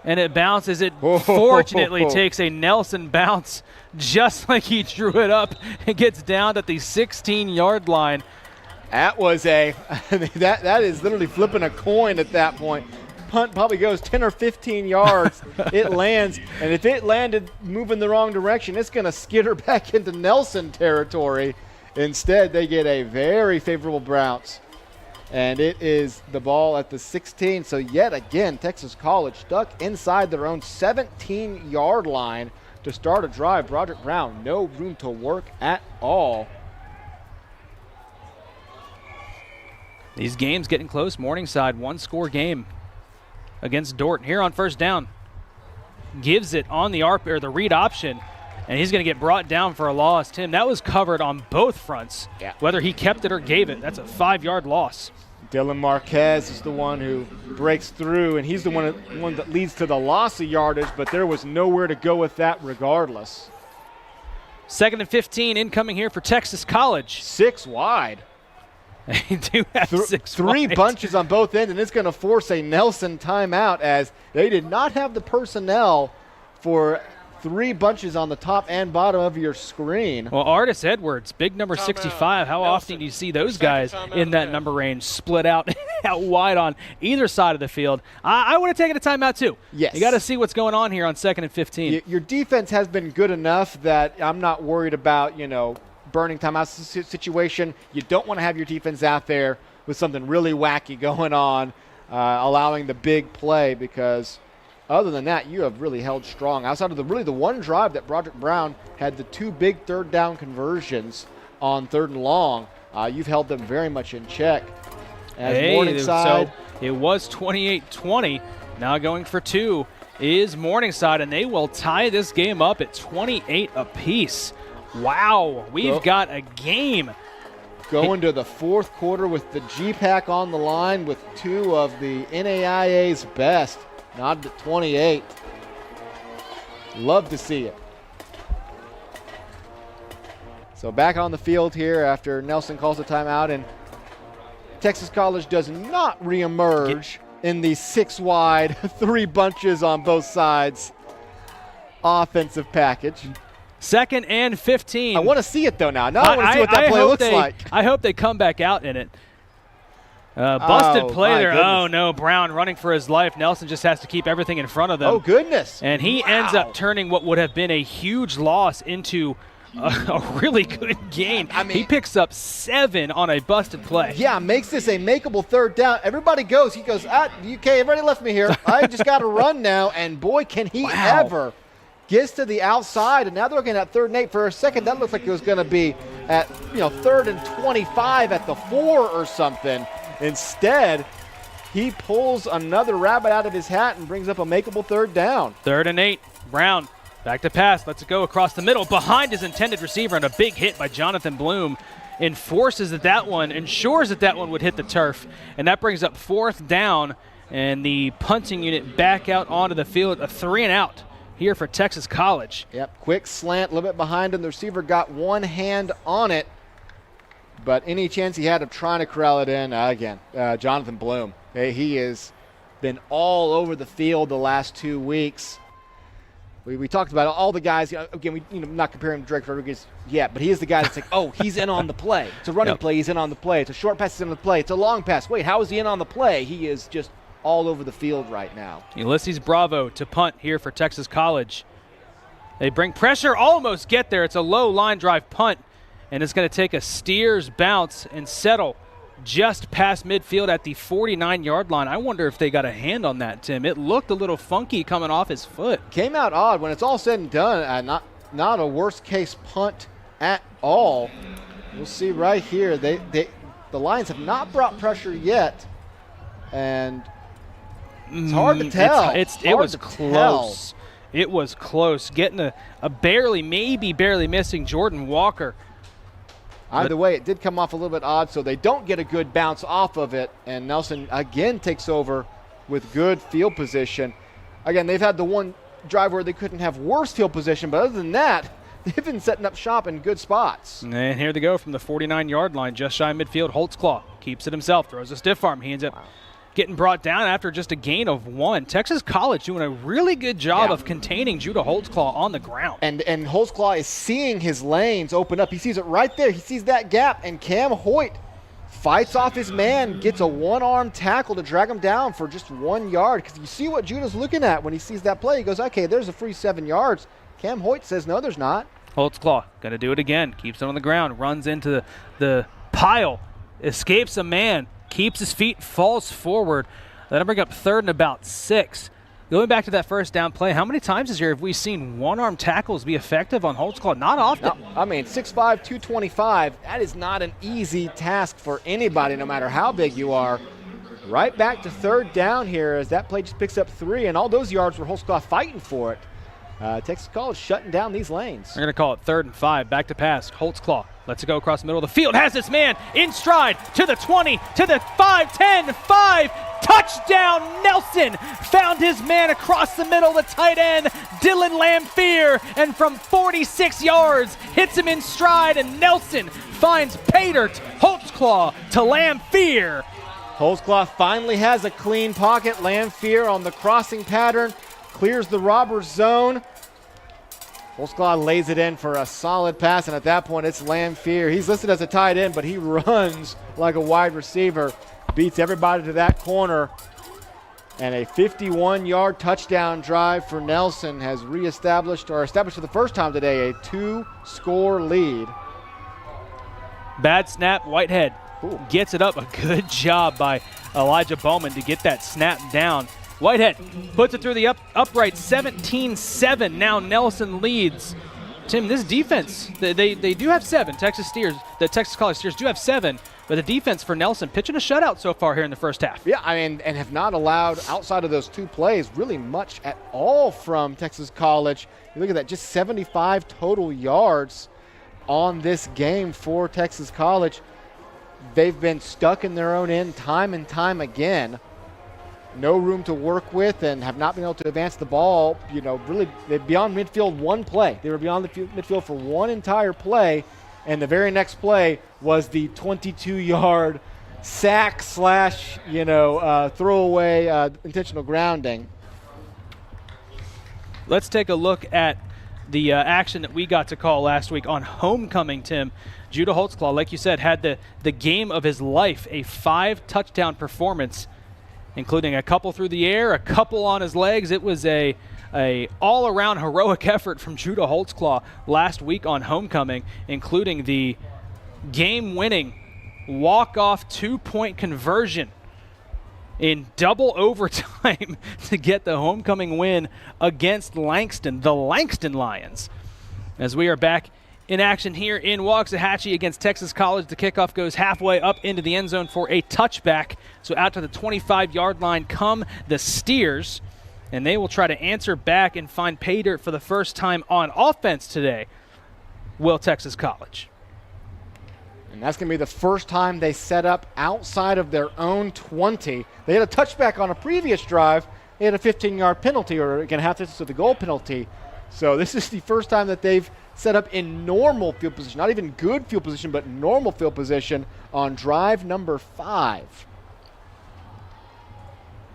and it bounces. It fortunately takes a Nelson bounce just like he drew it up and gets down at the 16-yard line. That was that is literally flipping a coin at that point. Punt probably goes 10 or 15 yards. It lands, and if it landed moving the wrong direction, it's going to skitter back into Nelson territory. Instead, they get a very favorable bounce, and it is the ball at the 16. So yet again, Texas College stuck inside their own 17-yard line to start a drive. Broderick Brown, no room to work at all. These games getting close. Morningside, one-score game against Dordt. Here on first down, gives it on the the read option, and he's going to get brought down for a loss. Tim, that was covered on both fronts. Yeah. Whether he kept it or gave it, that's a 5-yard loss. Dylan Marquez is the one who breaks through, and he's the one that leads to the loss of yardage, but there was nowhere to go with that regardless. 2nd and 15 incoming here for Texas College. 6 wide. They do have 6 Three wide. bunches on both ends, and it's going to force a Nelson timeout as they did not have the personnel for 3 bunches on the top and bottom of your screen. Well, Artis Edwards, big number 65. How often do you see those guys in that number range split out wide on either side of the field? I would have taken a timeout too. Yes. You got to see what's going on here on 2nd and 15. Your defense has been good enough that I'm not worried about, burning timeout situation. You don't want to have your defense out there with something really wacky going on, allowing the big play, because other than that, you have really held strong. Outside of the one drive that Broderick Brown had the 2 big third down conversions on 3rd and long, you've held them very much in check. As Morningside, so it was 28-20. Now going for 2 is Morningside, and they will tie this game up at 28 apiece. Wow, we've got a game. Going to the 4th quarter with the G-Pack on the line with 2 of the NAIA's best. Not at 28. Love to see it. So back on the field here after Nelson calls a timeout, and Texas College does not reemerge in the 6 wide, 3 bunches on both sides offensive package. 2nd and 15. I want to see it though now. Now I want to see what that play looks like. I hope they come back out in it. Busted play there. Goodness. Oh, no. Brown running for his life. Nelson just has to keep everything in front of them. Oh, goodness. And he ends up turning what would have been a huge loss into a really good gain. I mean, he picks up 7 on a busted play. Yeah, makes this a makeable 3rd down. Everybody goes. He goes, UK, everybody left me here. I just got to run now. And, boy, can he ever. Gets to the outside, and now they're looking at 3rd and 8. For a second, that looked like it was going to be at 3rd and 25 at the 4 or something. Instead, he pulls another rabbit out of his hat and brings up a makeable 3rd down. 3rd and 8. Brown back to pass. Lets it go across the middle behind his intended receiver, and a big hit by Jonathan Bloom ensures that one would hit the turf. And that brings up 4th down, and the punting unit back out onto the field, a 3 and out here for Texas College. Yep, quick slant, a little bit behind him. The receiver got one hand on it, but any chance he had of trying to corral it in, again, Jonathan Bloom. He has been all over the field the last 2 weeks. We talked about all the guys. Again, not comparing him to Drake Rodriguez yet, but he is the guy that's like, oh, he's in on the play. It's a running play, he's in on the play. It's a short pass, he's in on the play. It's a long pass. Wait, how is he in on the play? He is just all over the field right now. Ulysses Bravo to punt here for Texas College. They bring pressure, almost get there. It's a low line drive punt, and it's going to take a steer's bounce and settle just past midfield at the 49-yard line. I wonder if they got a hand on that, Tim. It looked a little funky coming off his foot. Came out odd. When it's all said and done, not a worst-case punt at all. We'll see right here. The Lions have not brought pressure yet, and it's hard to tell. It was close. It was close. Getting a barely missing Jordan Walker. Either way, it did come off a little bit odd, so they don't get a good bounce off of it, and Nelson again takes over with good field position. Again, they've had the one drive where they couldn't have worse field position, but other than that, they've been setting up shop in good spots. And here they go from the 49-yard line, just shy of midfield. Holtzclaw keeps it himself, throws a stiff arm. He ends up getting brought down after just a gain of 1. Texas College doing a really good job of containing Judah Holtzclaw on the ground. And Holtzclaw is seeing his lanes open up. He sees it right there. He sees that gap, and Cam Hoyt fights off his man, gets a one-arm tackle to drag him down for just 1 yard. Because you see what Judah's looking at when he sees that play. He goes, okay, there's a free 7 yards. Cam Hoyt says, no, there's not. Holtzclaw going to do it again. Keeps it on the ground. Runs into the pile. Escapes a man. Keeps his feet. Falls forward. That'll bring up 3rd and about 6. Going back to that first down play, how many times this year have we seen one-arm tackles be effective on Holtzclaw? Not often. No, I mean, 6'5", 225, that is not an easy task for anybody, no matter how big you are. Right back to 3rd down here as that play just picks up 3, and all those yards were Holtzclaw fighting for it. Texas College shutting down these lanes. They're going to call it 3rd and 5. Back to pass. Holtzclaw lets it go across the middle of the field. Has this man in stride to the 20, to the 5, 10, 5. Touchdown, Nelson. Found his man across the middle, the tight end, Dylan Lamphere. And from 46 yards, hits him in stride. And Nelson finds Pater Holtzclaw to Lamphere. Holtzclaw finally has a clean pocket. Lamphere on the crossing pattern. Clears the robber's zone. Holtzclaw lays it in for a solid pass, and at that point it's Lamphere. He's listed as a tight end, but he runs like a wide receiver. Beats everybody to that corner. And a 51-yard touchdown drive for Nelson has established for the first time today, a 2-score lead. Bad snap, Whitehead gets it up. A good job by Elijah Bowman to get that snap down. Whitehead puts it through the upright, 17-7. Now Nelson leads. Tim, this defense, they do have 7. The Texas College Steers do have 7, but the defense for Nelson pitching a shutout so far here in the first half. Yeah, I mean, and have not allowed, outside of those 2 plays, really much at all from Texas College. You look at that, just 75 total yards on this game for Texas College. They've been stuck in their own end time and time again. No room to work with, and have not been able to advance the ball. You know, really, they're beyond midfield 1 play. They were beyond the midfield for 1 entire play, and the very next play was the 22-yard sack / throwaway intentional grounding. Let's take a look at the action that we got to call last week on homecoming, Tim. Judah Holtzclaw, like you said, had the game of his life, a 5-touchdown performance, including a couple through the air, a couple on his legs. It was a all-around heroic effort from Judah Holtzclaw last week on homecoming, including the game-winning walk-off 2-point conversion in double overtime to get the homecoming win against Langston, the Langston Lions. As we are back in action here in Waxahachie against Texas College, the kickoff goes halfway up into the end zone for a touchback. So out to the 25-yard line come the Steers, and they will try to answer back and find pay dirt for the first time on offense today. Will Texas College. And that's going to be the first time they set up outside of their own 20. They had a touchback on a previous drive. They had a 15-yard penalty, or again, half distance of the goal penalty. So this is the first time that they've set up in normal field position, not even good field position, but normal field position on drive number 5.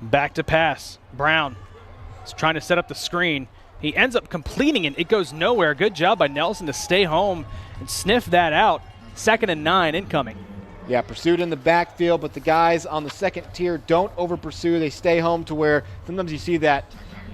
Back to pass. Brown is trying to set up the screen. He ends up completing it. It goes nowhere. Good job by Nelson to stay home and sniff that out. 2nd and 9 incoming. Yeah, pursued in the backfield, but the guys on the second tier don't over-pursue. They stay home to where sometimes you see that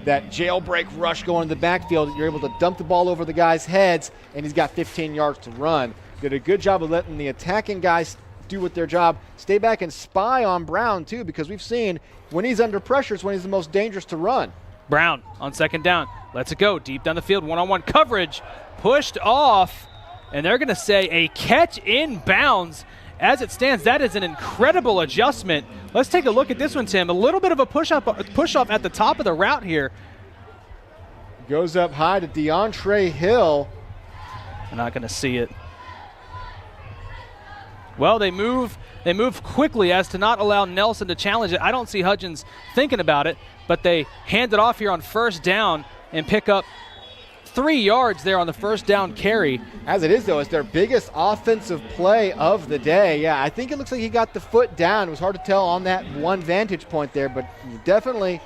jailbreak rush going in the backfield. You're able to dump the ball over the guys' heads, and he's got 15 yards to run. Did a good job of letting the attacking guys do what their job. Stay back and spy on Brown, too, because we've seen when he's under pressure is when he's the most dangerous to run. Brown on 2nd down. Lets it go deep down the field. One-on-one coverage. Pushed off, and they're going to say a catch in bounds. As it stands, that is an incredible adjustment. Let's take a look at this one, Tim. A little bit of a push-off at the top of the route here. Goes up high to DeAndre Hill. I'm not going to see it. Well, they move quickly as to not allow Nelson to challenge it. I don't see Hudgens thinking about it, but they hand it off here on 1st down and pick up 3 yards there on the first down carry. As it is, though, it's their biggest offensive play of the day. Yeah, I think it looks like he got the foot down. It was hard to tell on that one vantage point there, but definitely.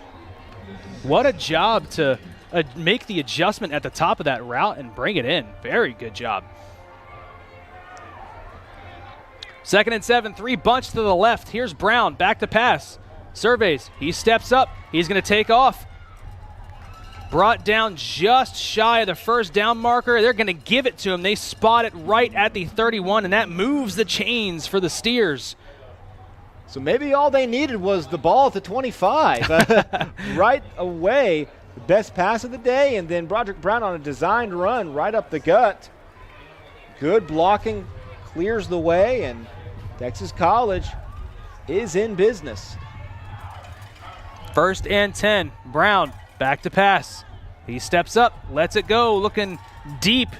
What a job to make the adjustment at the top of that route and bring it in. Very good job. 2nd and 7, 3 bunch to the left. Here's Brown, back to pass. Surveys, he steps up. He's going to take off. Brought down just shy of the first down marker. They're going to give it to him. They spot it right at the 31, and that moves the chains for the Steers. So maybe all they needed was the ball at the 25. Right away, the best pass of the day, and then Broderick Brown on a designed run right up the gut. Good blocking, clears the way, and Texas College is in business. 1st and 10, Brown back to pass. He steps up, lets it go, looking deep,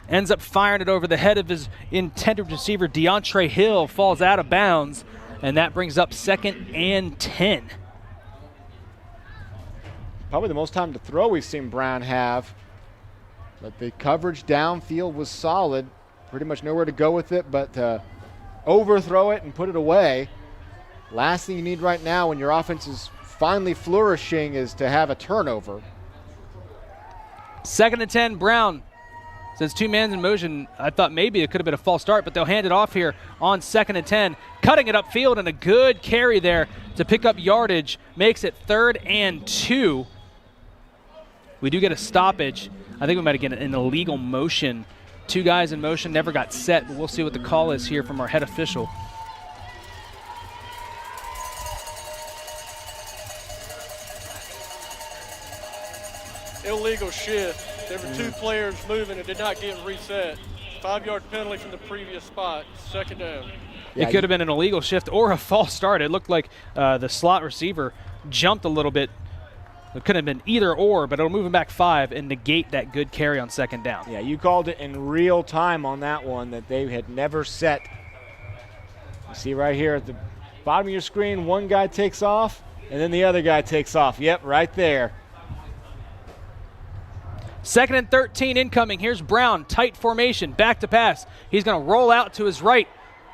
ends up firing it over the head of his intended receiver, DeAndre Hill, falls out of bounds, and that brings up 2nd and 10. Probably the most time to throw we've seen Brown have, but the coverage downfield was solid. Pretty much nowhere to go with it, but overthrow it and put it away. Last thing you need right now when your offense is finally flourishing is to have a turnover. 2nd and 10, Brown. Since 2 men in motion, I thought maybe it could have been a false start, but they'll hand it off here on 2nd and 10. Cutting it upfield and a good carry there to pick up yardage. Makes it 3rd and 2. We do get a stoppage. I think we might get an illegal motion. 2 guys in motion, never got set, but we'll see what the call is here from our head official. Illegal shift. There were 2 players moving and did not get reset. 5-yard penalty from the previous spot. 2nd down. It could have been an illegal shift or a false start. It looked like the slot receiver jumped a little bit. It could have been either or, but it'll move him back 5 and negate that good carry on 2nd down. Yeah, you called it in real time on that one that they had never set. You see right here at the bottom of your screen, one guy takes off and then the other guy takes off. Yep, right there. 2nd and 13 incoming. Here's Brown, tight formation, back to pass. He's going to roll out to his right,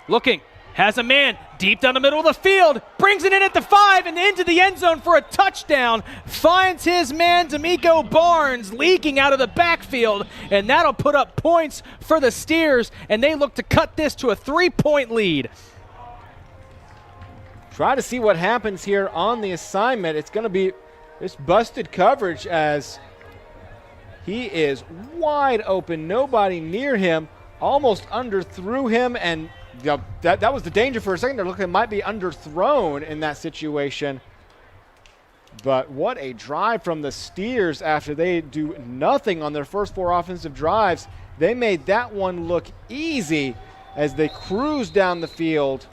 looking, has a man deep down the middle of the field, brings it in at the 5 and into the end zone for a touchdown. Finds his man, D'Amico Barnes, leaking out of the backfield, and that'll put up points for the Steers, and they look to cut this to a 3-point lead. Try to see what happens here on the assignment. It's going to be this busted coverage as he is wide open, nobody near him, almost underthrew him, and that was the danger for a second. They're looking, it might be underthrown in that situation. But what a drive from the Steers after they do nothing on their first 4 offensive drives. They made that one look easy as they cruise down the field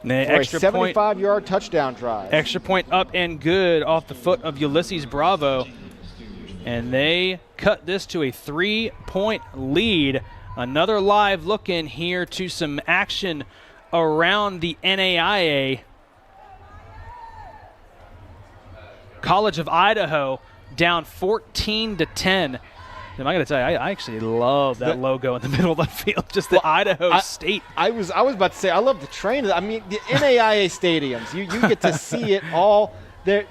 for a 75-yard touchdown drive. Extra point up and good off the foot of Ulysses Bravo. And they cut this to a 3-point lead. Another live look in here to some action around the NAIA. College of Idaho down 14-10. And I got to tell you, I actually love that logo in the middle of the field, just the Idaho State. I was about to say, I love the train. I mean, the NAIA stadiums, you get to see it all. There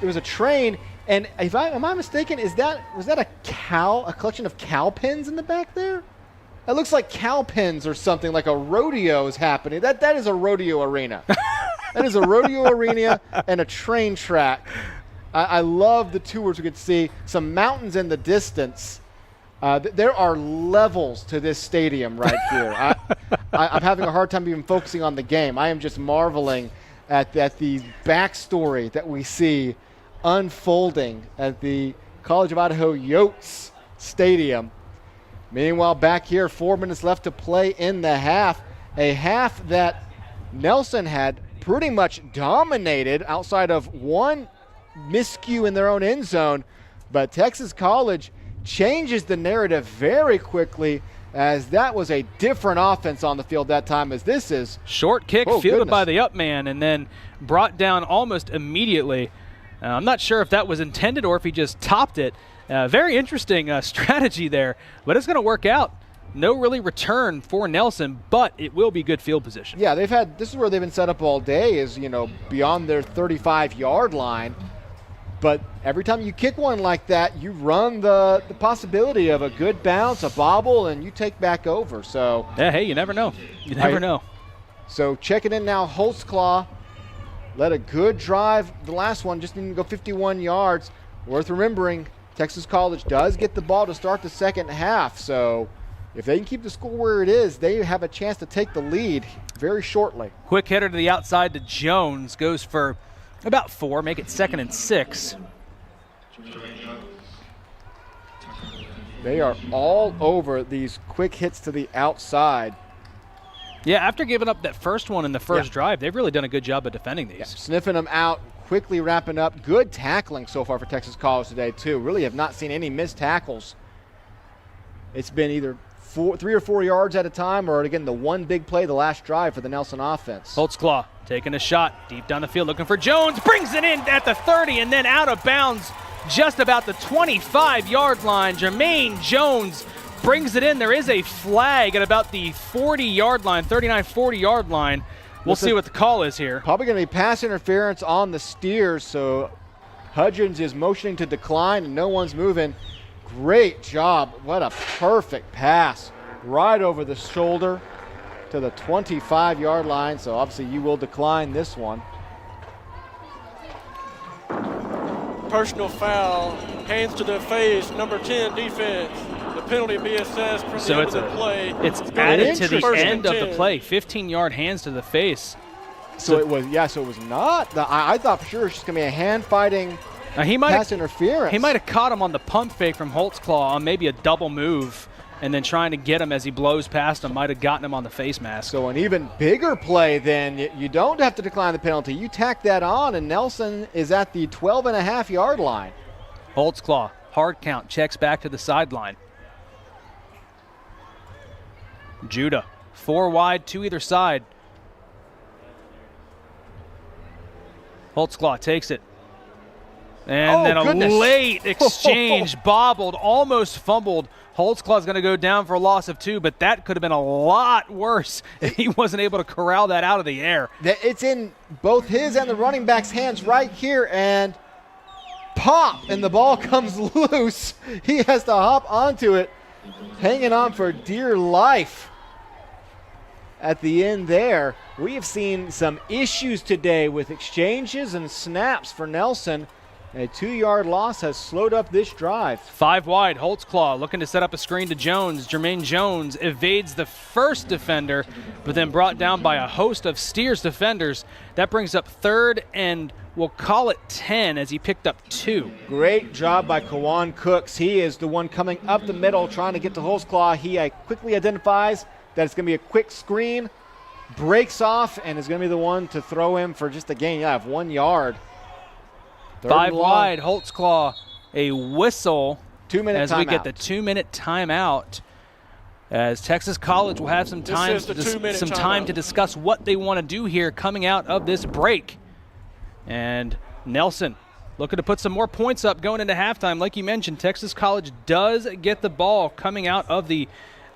was a train. And am I mistaken? Was that a collection of cow pens in the back there? It looks like cow pens or something, like a rodeo is happening. That is a rodeo arena. That is a rodeo arena and a train track. I love the tours we could see. Some mountains in the distance. There are levels to this stadium right here. I'm having a hard time even focusing on the game. I am just marveling at the backstory that we see unfolding at the College of Idaho Yotes Stadium. Meanwhile, back here, 4 minutes left to play in the half. A half that Nelson had pretty much dominated outside of one miscue in their own end zone. But Texas College changes the narrative very quickly, as that was a different offense on the field that time, as this is. Short kick fielded by the up man and then brought down almost immediately. I'm not sure if that was intended or if he just topped it Very interesting strategy there, but it's going to work out. No really return for Nelson, but it will be good field position. Yeah, this is where they've been set up all day, is, beyond their 35-yard line. But every time you kick one like that, you run the possibility of a good bounce, a bobble, and you take back over. So yeah, hey, you never know. You never know. So checking in now, Holtzclaw led a good drive. The last one just didn't go 51 yards. Worth remembering, Texas College does get the ball to start the second half. So if they can keep the score where it is, they have a chance to take the lead very shortly. Quick hitter to the outside to Jones. Goes for about 4, make it 2nd and 6. They are all over these quick hits to the outside. Yeah, after giving up that first one in the first drive, they've really done a good job of defending these. Yeah, sniffing them out, quickly wrapping up. Good tackling so far for Texas College today, too. Really have not seen any missed tackles. It's been either 3 or 4 yards at a time, or again, the one big play, the last drive for the Nelson offense. Holtzclaw taking a shot deep down the field, looking for Jones, brings it in at the 30 and then out of bounds just about the 25-yard line. Jermaine Jones brings it in. There is a flag at about the 40-yard line, 39-40-yard line. We'll see what the call is here. Probably going to be pass interference on the Steers, so Hudgens is motioning to decline and no one's moving. Great job. What a perfect pass. Right over the shoulder to the 25-yard line. So obviously you will decline this one. Personal foul, hands to the face, number 10 defense. The penalty be assessed from the end of the play. It's added to the end of the play. 15-yard hands to the face. So it was, so it was not. I thought for sure it was just going to be a hand-fighting pass interference. He might have caught him on the pump fake from Holtzclaw on maybe a double move, and then trying to get him as he blows past him, might have gotten him on the face mask. So an even bigger play then. You don't have to decline the penalty. You tack that on, and Nelson is at the 12.5-yard line. Holtzclaw, hard count, checks back to the sideline. Judah, 4 wide, 2 either side. Holtzclaw takes it. And then a late exchange, bobbled, almost fumbled. Holtzclaw is going to go down for a loss of 2, but that could have been a lot worse if he wasn't able to corral that out of the air. It's in both his and the running back's hands right here, and pop, and the ball comes loose. He has to hop onto it, hanging on for dear life at the end there. We have seen some issues today with exchanges and snaps for Nelson. A 2-yard loss has slowed up this drive. 5 wide, Holtzclaw looking to set up a screen to Jones. Jermaine Jones evades the first defender, but then brought down by a host of Steers defenders. That brings up 3rd and we'll call it 10 as he picked up 2. Great job by Kawan Cooks. He is the one coming up the middle trying to get to Holtzclaw. He quickly identifies that it's going to be a quick screen, breaks off, and is going to be the one to throw him for just a gain of 1 yard. 5 wide, Holtzclaw, a whistle 2-minute as timeout. we get the 2-minute timeout. As Texas College will have some time to discuss what they want to do here coming out of this break. And Nelson looking to put some more points up going into halftime. Like you mentioned, Texas College does get the ball coming out of the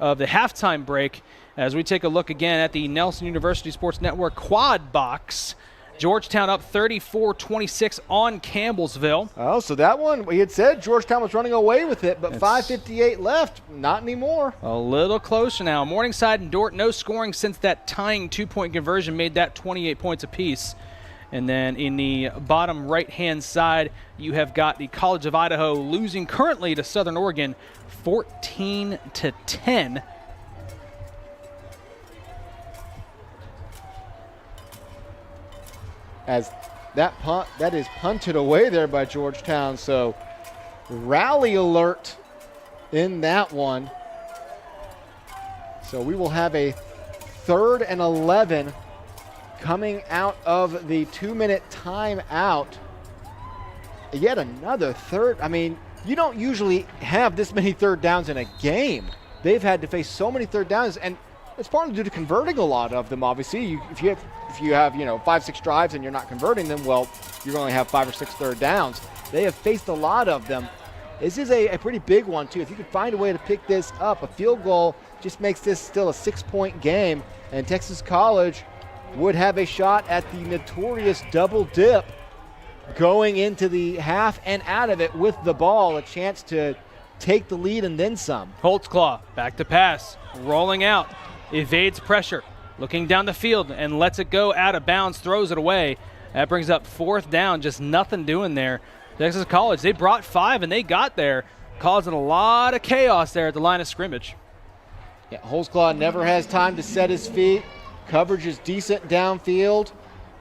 halftime break. As we take a look again at the Nelson University Sports Network quad box. Georgetown up 34-26 on Campbellsville. Oh, so that one, we had said Georgetown was running away with it, but 5:58 left. Not anymore. A little closer now. Morningside and Dordt, no scoring since that tying 2-point conversion made that 28 points apiece. And then in the bottom right-hand side, you have got the College of Idaho losing currently to Southern Oregon 14-10. As that is punted away there by Georgetown. So rally alert in that one. So we will have a 3rd and 11 coming out of the 2-minute timeout. Yet another third. I mean, you don't usually have this many third downs in a game. They've had to face so many third downs, and it's partly due to converting a lot of them, obviously. If you have 5-6 drives and you're not converting them, well, you're going to have 5 or 6 third downs. They have faced a lot of them. This is a pretty big one, too. If you could find a way to pick this up, a field goal just makes this still a 6-point game, and Texas College would have a shot at the notorious double dip going into the half and out of it with the ball, a chance to take the lead and then some. Holtzclaw back to pass, rolling out, evades pressure, looking down the field and lets it go out of bounds, throws it away. That brings up 4th down, just nothing doing there. Texas College, they brought 5 and they got there, causing a lot of chaos there at the line of scrimmage. Yeah, Holtzclaw never has time to set his feet. Coverage is decent downfield.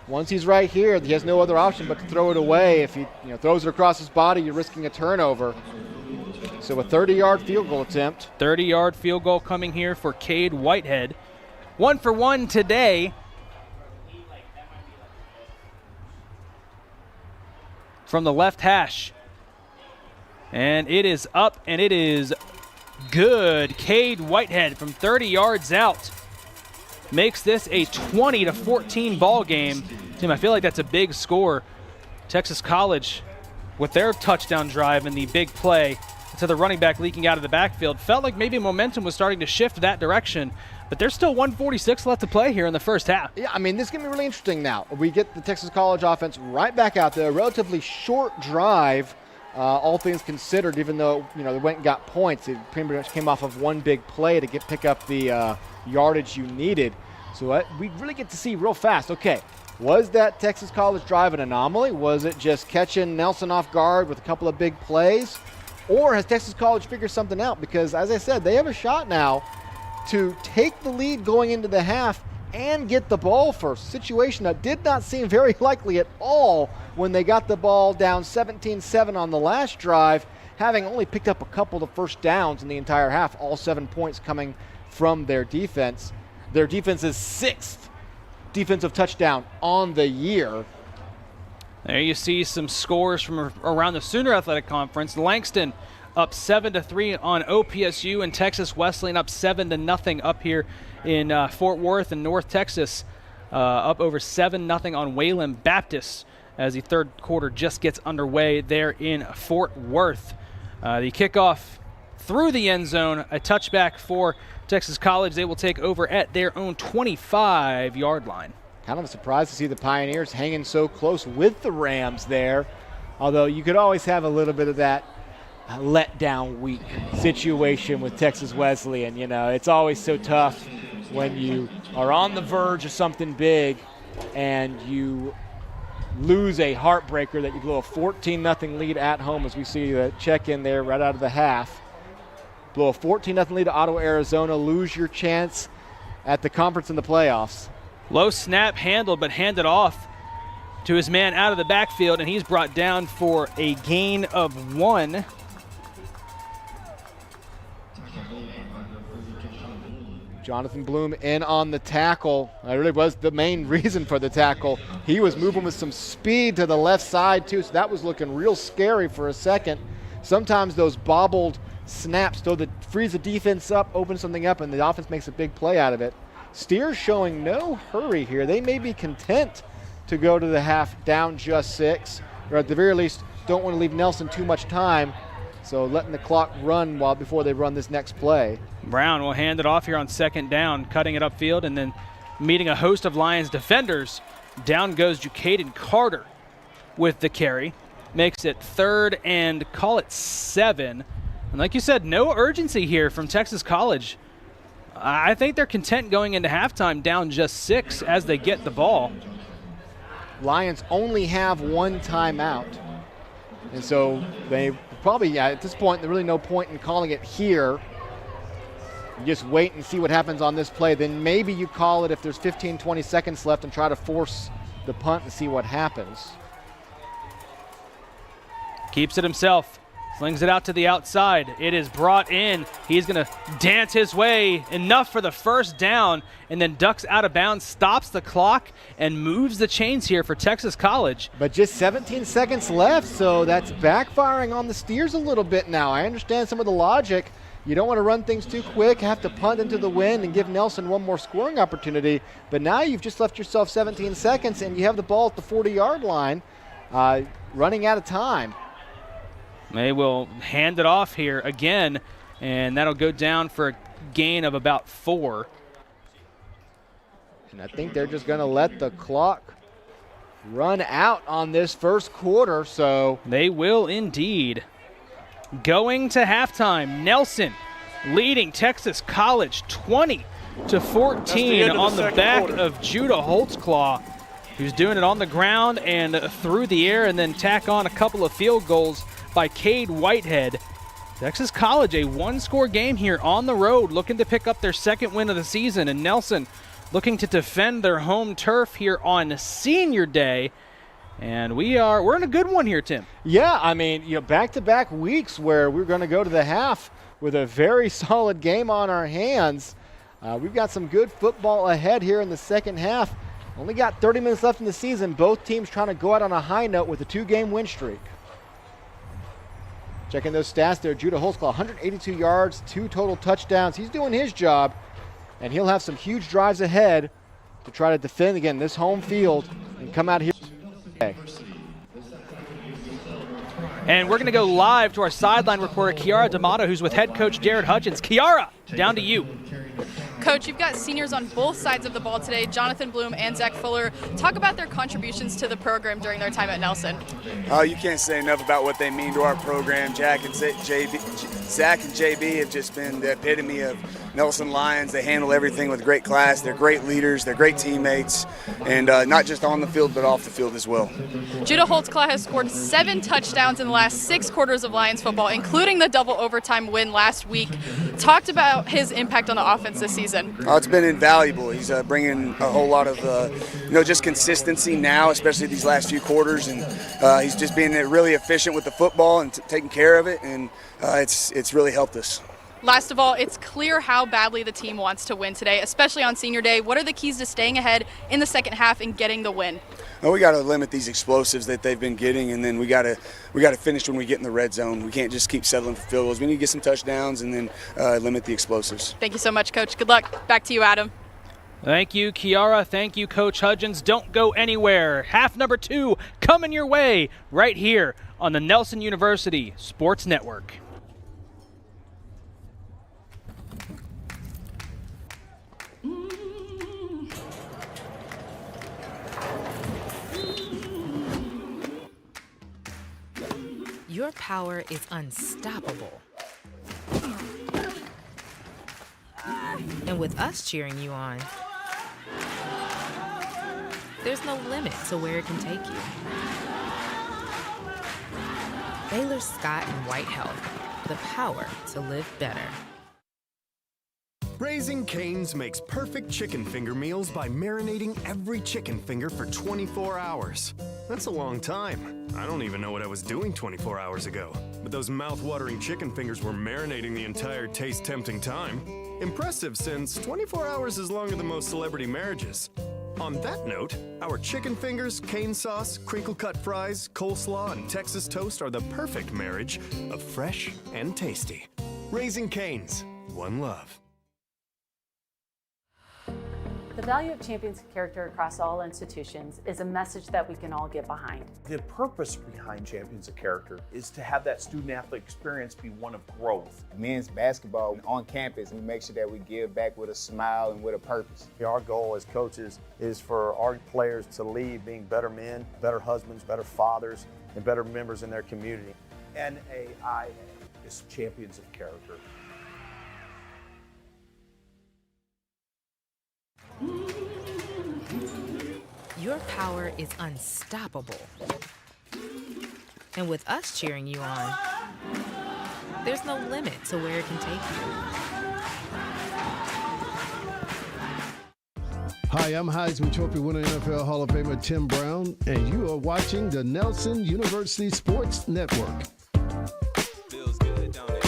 Once he's right here, he has no other option but to throw it away. If he throws it across his body, you're risking a turnover. So a 30-yard field goal attempt. 30-yard field goal coming here for Cade Whitehead. 1 for 1 today. From the left hash. And it is up and it is good. Cade Whitehead from 30 yards out makes this a 20-14 ball game. Tim, I feel like that's a big score. Texas College with their touchdown drive and the big play to the running back leaking out of the backfield. Felt like maybe momentum was starting to shift that direction, but there's still 1:46 left to play here in the first half. Yeah, I mean, this is going to be really interesting now. We get the Texas College offense right back out there. A relatively short drive, all things considered, even though, they went and got points. It pretty much came off of one big play to pick up the yardage you needed. So we really get to see real fast. Okay, was that Texas College drive an anomaly? Was it just catching Nelson off guard with a couple of big plays? Or has Texas College figured something out? Because, as I said, they have a shot now to take the lead going into the half and get the ball first. A situation that did not seem very likely at all when they got the ball down 17-7 on the last drive, having only picked up a couple of first downs in the entire half, all 7 points coming from their defense. Their defense's 6th defensive touchdown on the year. There you see some scores from around the Sooner Athletic Conference. Langston up 7-3 on OPSU, and Texas Wesleyan up 7-0 up here in Fort Worth and North Texas, up over 7-0 on Wayland Baptist as the third quarter just gets underway there in Fort Worth. The kickoff through the end zone, a touchback for Texas College. They will take over at their own 25-yard line. Kind of surprised to see the Pioneers hanging so close with the Rams there, although you could always have a little bit of that letdown week situation with Texas Wesleyan. It's always so tough when you are on the verge of something big and you lose a heartbreaker that you blow a 14-0 lead at home, as we see the check-in there right out of the half. Blow a 14-0 lead to Ottawa, Arizona, lose your chance at the conference in the playoffs. Low snap handled, but handed off to his man out of the backfield, and he's brought down for a gain of 1. Jonathan Bloom in on the tackle. That really was the main reason for the tackle. He was moving with some speed to the left side, too, so that was looking real scary for a second. Sometimes those bobbled snaps frees the defense up, opens something up, and the offense makes a big play out of it. Steers showing no hurry here. They may be content to go to the half down just 6, or at the very least don't want to leave Nelson too much time, so letting the clock run before they run this next play. Brown will hand it off here on 2nd down, cutting it upfield, and then meeting a host of Lions defenders. Down goes Jucaden Carter with the carry. Makes it 3rd and call it 7. And like you said, no urgency here from Texas College. I think they're content going into halftime down just 6 as they get the ball. Lions only have 1 timeout. And so they probably, at this point, there's really no point in calling it here. You just wait and see what happens on this play. Then maybe you call it if there's 15, 20 seconds left and try to force the punt and see what happens. Keeps it himself. Slings it out to the outside. It is brought in. He's going to dance his way enough for the first down and then ducks out of bounds, stops the clock, and moves the chains here for Texas College. But just 17 seconds left, so that's backfiring on the Steers a little bit now. I understand some of the logic. You don't want to run things too quick, have to punt into the wind and give Nelson one more scoring opportunity. But now you've just left yourself 17 seconds and you have the ball at the 40-yard line, running out of time. They will hand it off here again, and that'll go down for a gain of about 4. And I think they're just going to let the clock run out on this first quarter. So they will indeed. Going to halftime, Nelson leading Texas College 20-14 on the back of Judah Holtzclaw, who's doing it on the ground and through the air, and then tack on a couple of field goals by Cade Whitehead. Texas College, a one-score game here on the road, looking to pick up their second win of the season, and Nelson looking to defend their home turf here on Senior Day. And we're in a good one here, Tim. Yeah, I mean, back-to-back weeks where we're going to go to the half with a very solid game on our hands. We've got some good football ahead here in the second half. Only got 30 minutes left in the season. Both teams trying to go out on a high note with a 2-game win streak. Checking those stats there, Judah Holtzclaw, 182 yards, 2 total touchdowns. He's doing his job, and he'll have some huge drives ahead to try to defend, again, this home field and come out here. And we're going to go live to our sideline reporter, Kiara D'Amato, who's with head coach Jared Hutchins. Kiara, down to you. Coach, you've got seniors on both sides of the ball today, Jonathan Bloom and Zach Fuller. Talk about their contributions to the program during their time at Nelson. You can't say enough about what they mean to our program. Zach and JB have just been the epitome of Nelson Lions. They handle everything with great class. They're great leaders. They're great teammates, and not just on the field but off the field as well. Judah Holtzclaw has scored 7 touchdowns in the last 6 quarters of Lions football, including the double overtime win last week. Talked about his impact on the offense this season. It's been invaluable. He's bringing a whole lot of just consistency now, especially these last few quarters, and he's just being really efficient with the football and taking care of it, and it's really helped us. Last of all, it's clear how badly the team wants to win today, especially on Senior Day. What are the keys to staying ahead in the second half and getting the win? Well, we got to limit these explosives that they've been getting, and then we got to finish when we get in the red zone. We can't just keep settling for field goals. We need to get some touchdowns and then limit the explosives. Thank you so much, Coach. Good luck. Back to you, Adam. Thank you, Kiara. Thank you, Coach Hudgens. Don't go anywhere. Half number 2 coming your way right here on the Nelson University Sports Network. Your power is unstoppable. And with us cheering you on, there's no limit to where it can take you. Baylor Scott and White Health, the power to live better. Raising Cane's makes perfect chicken finger meals by marinating every chicken finger for 24 hours. That's a long time. I don't even know what I was doing 24 hours ago. But those mouth-watering chicken fingers were marinating the entire taste-tempting time. Impressive, since 24 hours is longer than most celebrity marriages. On that note, our chicken fingers, cane sauce, crinkle-cut fries, coleslaw, and Texas toast are the perfect marriage of fresh and tasty. Raising Cane's, one love. The value of champions character across all institutions is a message that we can all get behind. The purpose behind Champions of Character is to have that student-athlete experience be one of growth. Men's basketball on campus, we make sure that we give back with a smile and with a purpose. Our goal as coaches is for our players to leave being better men, better husbands, better fathers, and better members in their community. NAIA is Champions of Character. Your power is unstoppable. And with us cheering you on, there's no limit to where it can take you. Hi, I'm Heisman Trophy winner NFL Hall of Famer Tim Brown, and you are watching the Nelson University Sports Network. Feels good, don't it?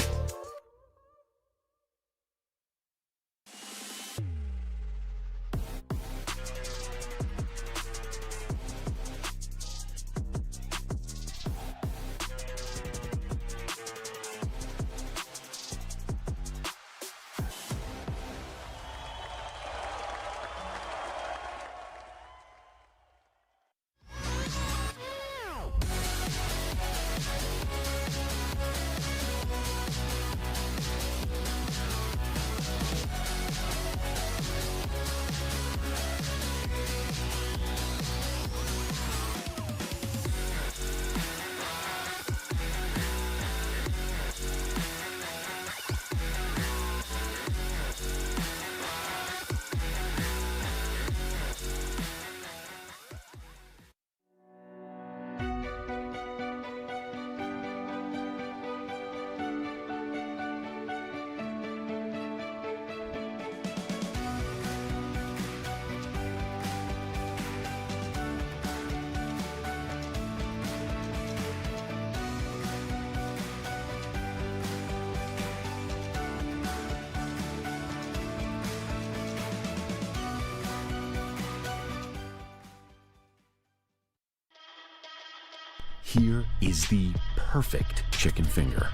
Here is the perfect chicken finger.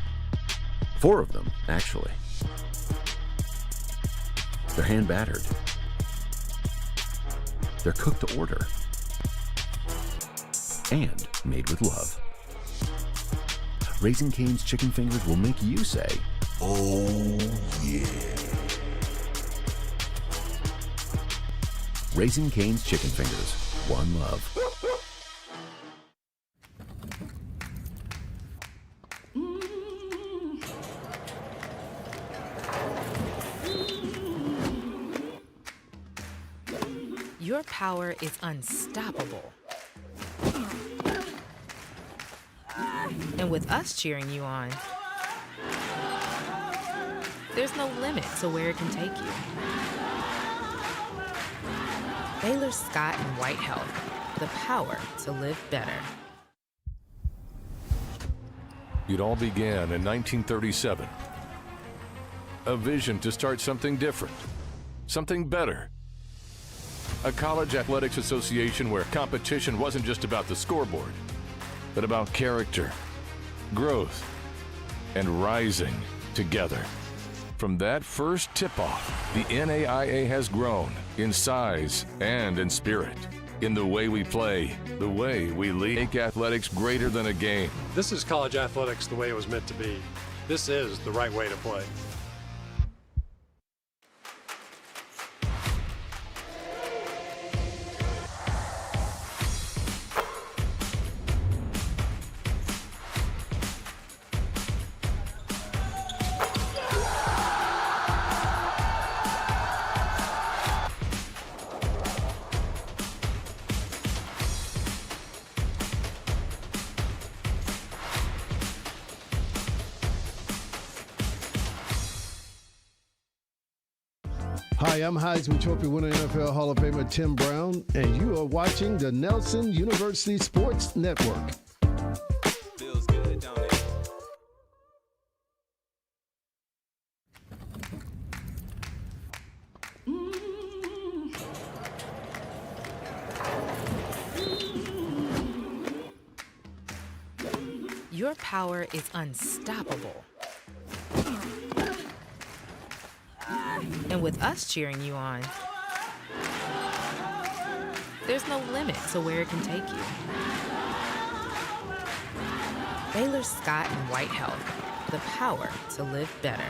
4 of them, actually. They're hand battered. They're cooked to order. And made with love. Raising Cane's chicken fingers will make you say, "Oh yeah." Raising Cane's chicken fingers, one love. Your power is unstoppable. And with us cheering you on, there's no limit to where it can take you. Baylor Scott and White Health, the power to live better. It all began in 1937. A vision to start something different, something better. A college athletics association where competition wasn't just about the scoreboard, but about character, growth, and rising together. From that first tip-off, the NAIA has grown in size and in spirit, in the way we play, the way we lead. Make athletics greater than a game. This is college athletics the way it was meant to be. This is the right way to play. Hi, I'm Heisman Trophy winner NFL Hall of Famer Tim Brown, and you are watching the Nelson University Sports Network. Feels good, don't it? Your power is unstoppable. And with us cheering you on, there's no limit to where it can take you. Baylor Scott and White Health, the power to live better.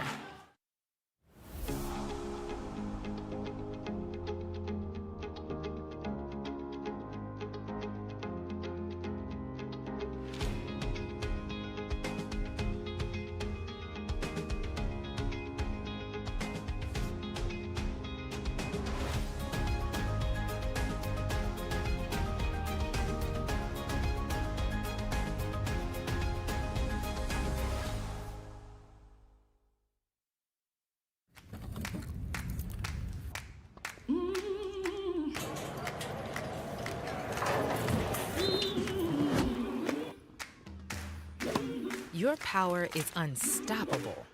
Your power is unstoppable.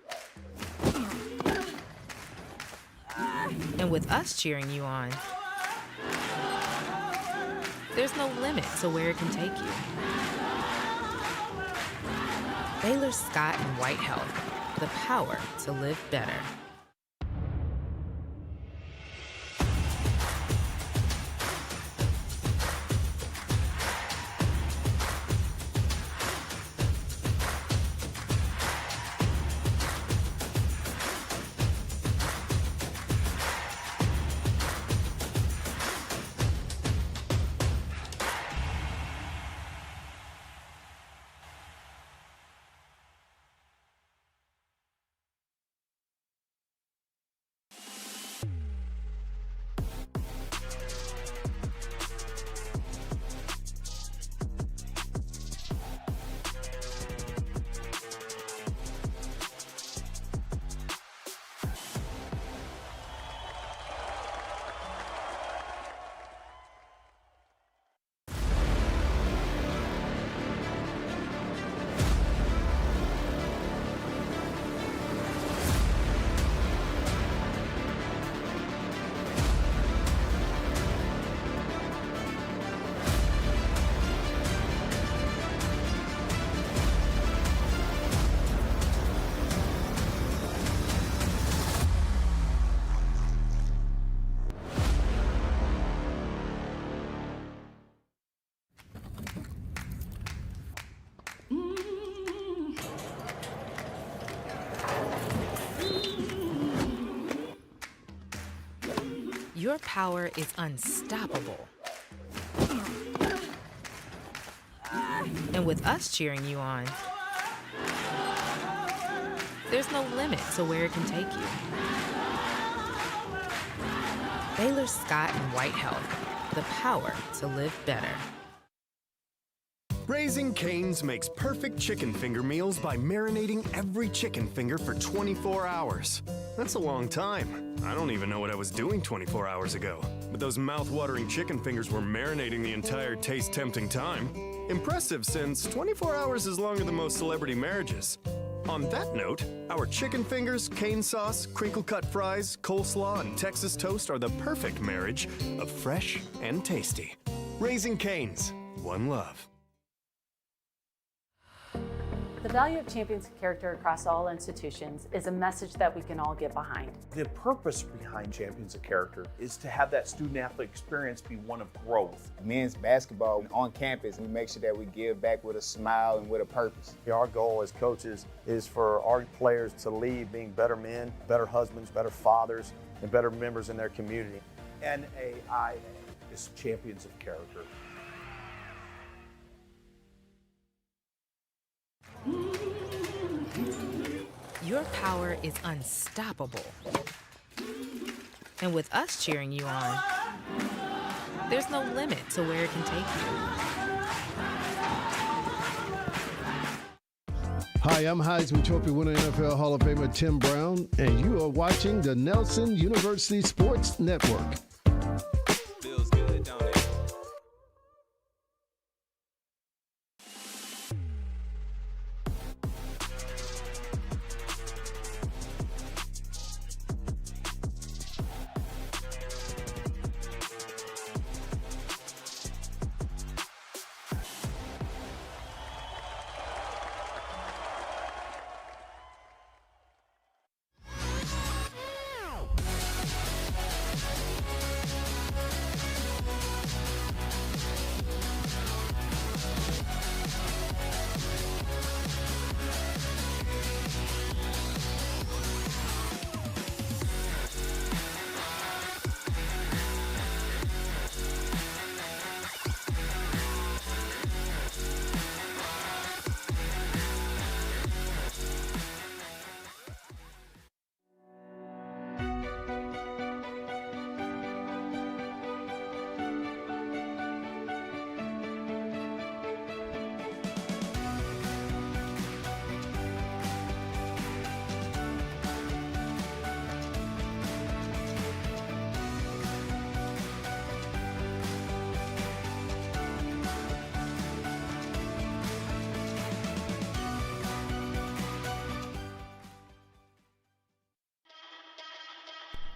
And with us cheering you on, there's no limit to where it can take you. Baylor Scott and White Health, the power to live better. Your power is unstoppable. And with us cheering you on, there's no limit to where it can take you. Baylor Scott and White Health, the power to live better. Raising Cane's makes perfect chicken finger meals by marinating every chicken finger for 24 hours. That's a long time. I don't even know what I was doing 24 hours ago. But those mouth-watering chicken fingers were marinating the entire taste-tempting time. Impressive, since 24 hours is longer than most celebrity marriages. On that note, our chicken fingers, cane sauce, crinkle-cut fries, coleslaw, and Texas toast are the perfect marriage of fresh and tasty. Raising Cane's, one love. The value of champions character across all institutions is a message that we can all get behind. The purpose behind Champions of Character is to have that student-athlete experience be one of growth. Men's basketball on campus, we make sure that we give back with a smile and with a purpose. Our goal as coaches is for our players to leave being better men, better husbands, better fathers, and better members in their community. NAIA is Champions of Character. Your power is unstoppable. And with us cheering you on, there's no limit to where it can take you. Hi, I'm Heisman Trophy winner NFL Hall of Famer Tim Brown, and you are watching the Nelson University Sports Network. Feels good, don't it?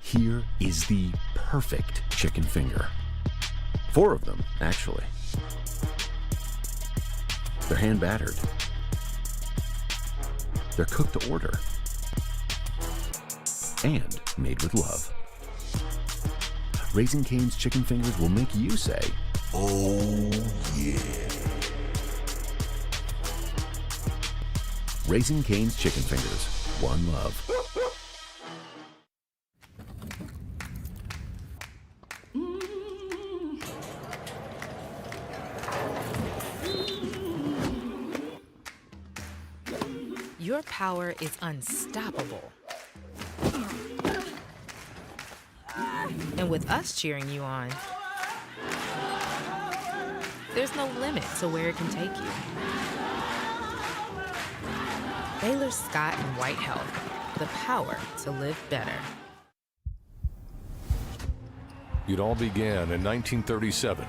Here is the perfect chicken finger. 4 of them, actually. They're hand battered. They're cooked to order. And made with love. Raising Cane's chicken fingers will make you say, "Oh yeah." Raising Cane's chicken fingers, one love. Your power is unstoppable. And with us cheering you on, there's no limit to where it can take you. Baylor Scott and White Health, the power to live better. It all began in 1937.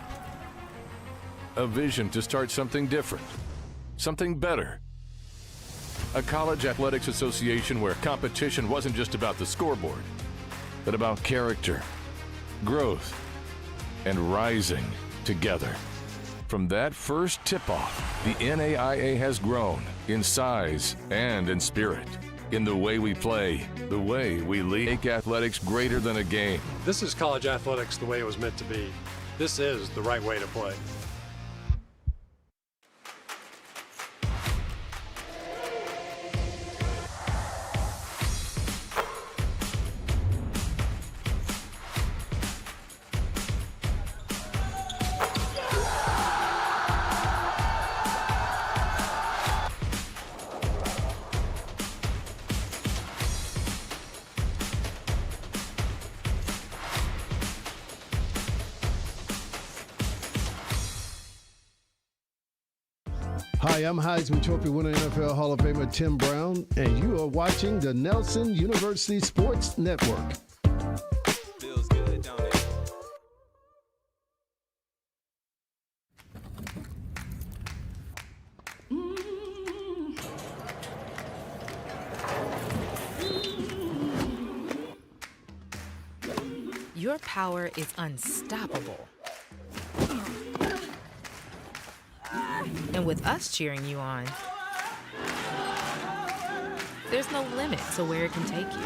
A vision to start something different, something better. A college athletics association where competition wasn't just about the scoreboard, but about character, growth, and rising together. From that first tip-off, the NAIA has grown in size and in spirit, in the way we play, the way we lead. Make athletics greater than a game. This is college athletics the way it was meant to be. This is the right way to play. Hi, I'm Heisman Trophy winner NFL Hall of Famer Tim Brown, and you are watching the Nelson University Sports Network. Feels good, don't it? Your power is unstoppable. And with us cheering you on, there's no limit to where it can take you.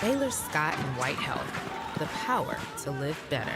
Baylor Scott and White Health, the power to live better.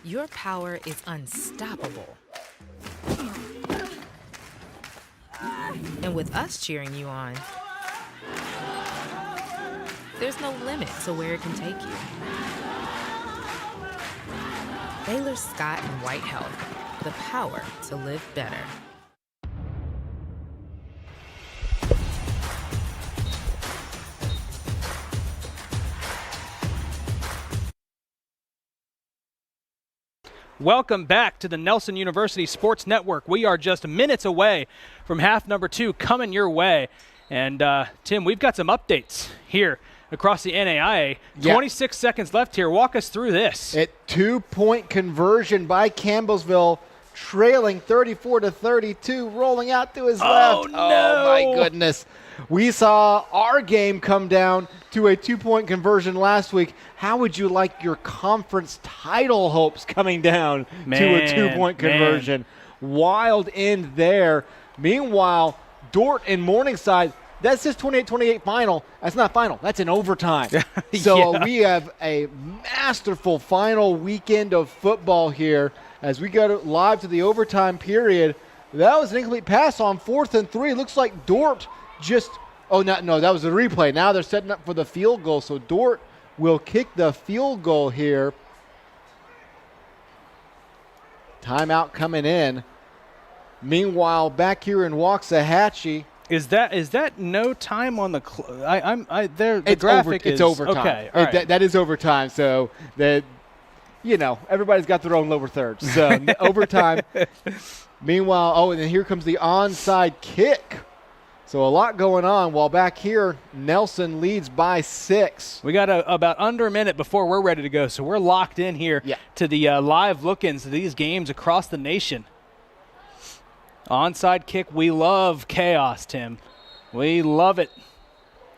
Your power is unstoppable. And with us cheering you on, there's no limit to where it can take you. Baylor Scott and White Health, the power to live better. Welcome back to the Nelson University Sports Network. We are just minutes away from half number 2 coming your way. And, Tim, we've got some updates here across the NAIA. 26 seconds left here. Walk us through this. A 2-point conversion by Campbellsville, trailing 34-32, rolling out to his left. No. Oh, my goodness. We saw our game come down to a 2-point conversion last week. How would you like your conference title hopes coming down to a 2-point conversion? Wild end there. Meanwhile, Dort and Morningside, that's just 28-28 final. That's not final. That's an overtime. So we have a masterful final weekend of football here as we go live to the overtime period. That was an incomplete pass on 4th and 3. Looks like Dort just – no, that was the replay. Now they're setting up for the field goal. So Dort will kick the field goal here. Timeout coming in. Meanwhile, back here in Waxahachie. Is that no time on the the it's graphic it's is overtime. Okay, all right. That is overtime. So that everybody's got their own lower thirds. So overtime. Meanwhile, and then here comes the onside kick. So a lot going on. While back here, Nelson leads by 6. We got about under a minute before we're ready to go. So we're locked in here to the live look-ins to these games across the nation. Onside kick, we love chaos, Tim. We love it.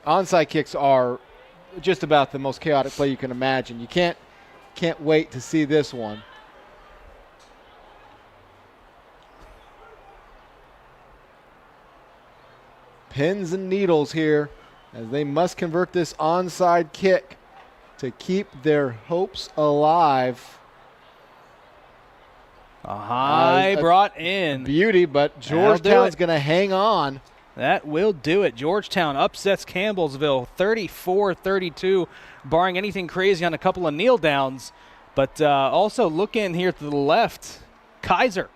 Onside kicks are just about the most chaotic play you can imagine. You can't wait to see this one. Pins and needles here as they must convert this onside kick to keep their hopes alive. A high brought in. Beauty, but Georgetown's going to hang on. That will do it. Georgetown upsets Campbellsville 34-32, barring anything crazy on a couple of kneel downs. But also look in here to the left. Kaiser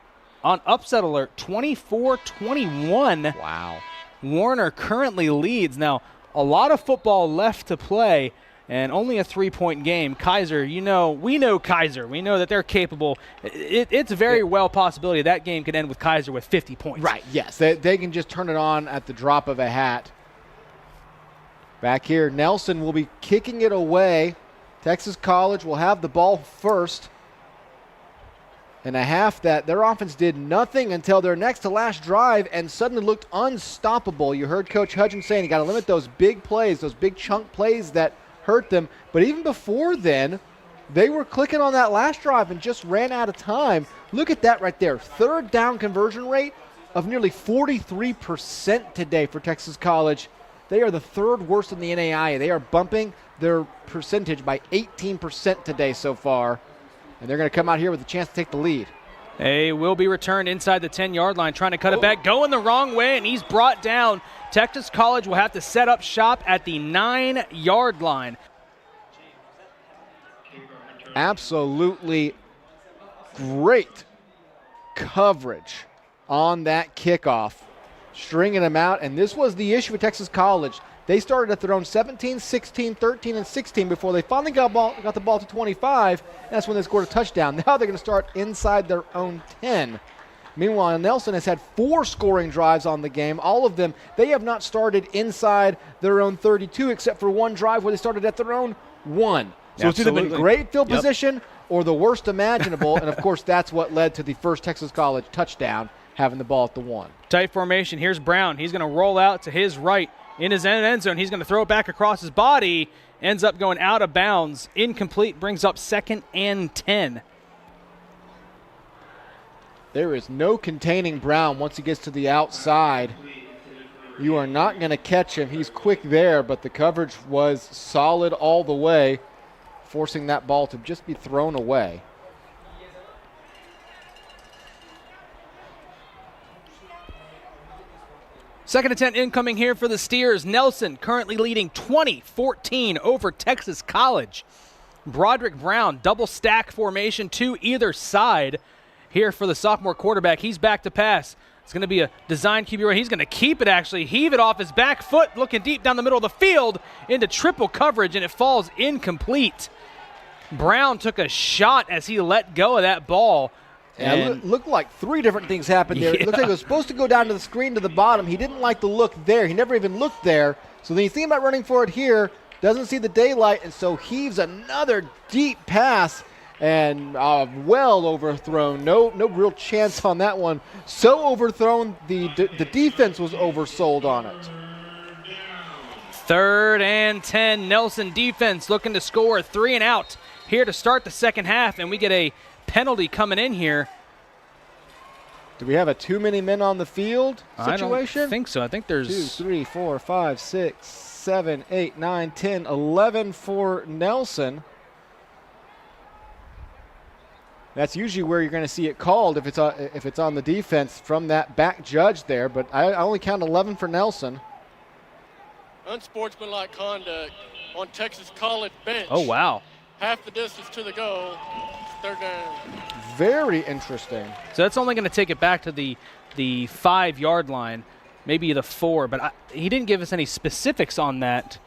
on upset alert, 24-21. Wow. Warner currently leads. Now, a lot of football left to play and only a 3-point game. Kaiser, we know Kaiser. We know that they're capable. It's a very well possibility that game could end with Kaiser with 50 points. Right, yes. They can just turn it on at the drop of a hat. Back here, Nelson will be kicking it away. Texas College will have the ball first. In a half that their offense did nothing until their next to last drive and suddenly looked unstoppable. You heard Coach Hudgens saying you got to limit those big plays, those big chunk plays that hurt them. But even before then, they were clicking on that last drive and just ran out of time. Look at that right there. 3rd down conversion rate, of nearly 43% today for Texas College. They are the third worst in the NAIA. They are bumping their percentage by 18% today so far, and they're going to come out here with a chance to take the lead. They will be returned inside the 10-yard line, trying to cut it back, going the wrong way, and he's brought down. Texas College will have to set up shop at the 9-yard line. Absolutely great coverage on that kickoff, stringing them out, and this was the issue with Texas College. They started at their own 17, 16, 13, and 16 before they finally got the ball to 25, and that's when they scored a touchdown. Now they're going to start inside their own 10. Meanwhile, Nelson has had 4 scoring drives on the game. All of them, they have not started inside their own 32 except for one drive where they started at their own 1. So It's either been great field position or the worst imaginable, and of course that's what led to the first Texas College touchdown, having the ball at the 1. Tight formation. Here's Brown. He's going to roll out to his right in his end zone. He's going to throw it back across his body. Ends up going out of bounds. Incomplete. Brings up 2nd and 10. There is no containing Brown once he gets to the outside. You are not going to catch him. He's quick there, but the coverage was solid all the way, forcing that ball to just be thrown away. Second and 10 incoming here for the Steers. Nelson currently leading 20-14 over Texas College. Broderick Brown, double stack formation to either side here for the sophomore quarterback. He's back to pass. It's going to be a design QB right. He's going to keep it, actually, heave it off his back foot, looking deep down the middle of the field into triple coverage, and it falls incomplete. Brown took a shot as he let go of that ball. Yeah, it looked like 3 different things happened there. It looked like it was supposed to go down to the screen to the bottom. He didn't like the look there. He never even looked there. So then you think about running for it here, doesn't see the daylight, and so heaves another deep pass, and well overthrown. No real chance on that one. So overthrown, the defense was oversold on it. 3rd and 10. Nelson defense looking to score 3 and out here to start the second half, and we get a penalty coming in here. Do we have a too many men on the field situation? I don't think so. I think there's 2, 3, 4, 5, 6, 7, 8, 9, 10, 11 for Nelson. That's usually where you're going to see it called if it's on the defense from that back judge there, but I only count 11 for Nelson. Unsportsmanlike conduct on Texas College bench. Oh, wow. Half the distance to the goal. 3rd down. Very interesting. So that's only going to take it back to the 5-yard line, maybe the 4, but he didn't give us any specifics on that.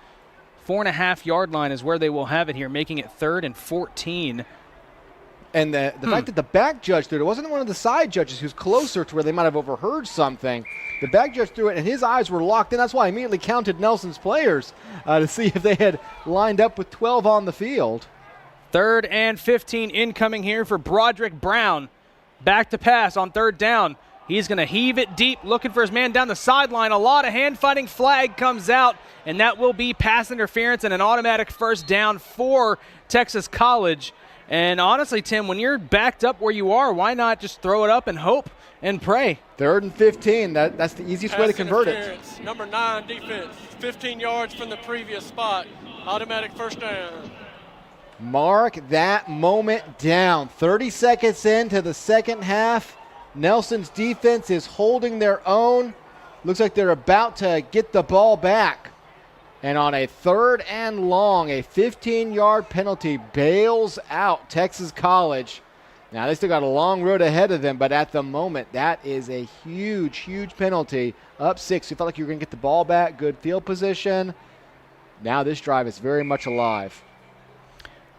4.5-yard line is where they will have it here, making it 3rd and 14. And the fact that the back judge threw it, wasn't one of the side judges who's closer to where they might have overheard something. The back judge threw it, and his eyes were locked in. That's why I immediately counted Nelson's players to see if they had lined up with 12 on the field. 3rd and 15 incoming here for Broderick Brown. Back to pass on 3rd down. He's going to heave it deep, looking for his man down the sideline. A lot of hand-fighting. Flag comes out, and that will be pass interference and an automatic 1st down for Texas College. And honestly, Tim, when you're backed up where you are, why not just throw it up and hope and pray? 3rd and 15. That's the easiest way to convert it. Number 9 defense, 15 yards from the previous spot. Automatic 1st down. Mark that moment down. 30 seconds into the second half. Nelson's defense is holding their own. Looks like they're about to get the ball back. And on a 3rd and long, a 15-yard penalty bails out Texas College. Now, they still got a long road ahead of them, but at the moment, that is a huge, huge penalty. Up 6, you felt like you were going to get the ball back. Good field position. Now this drive is very much alive.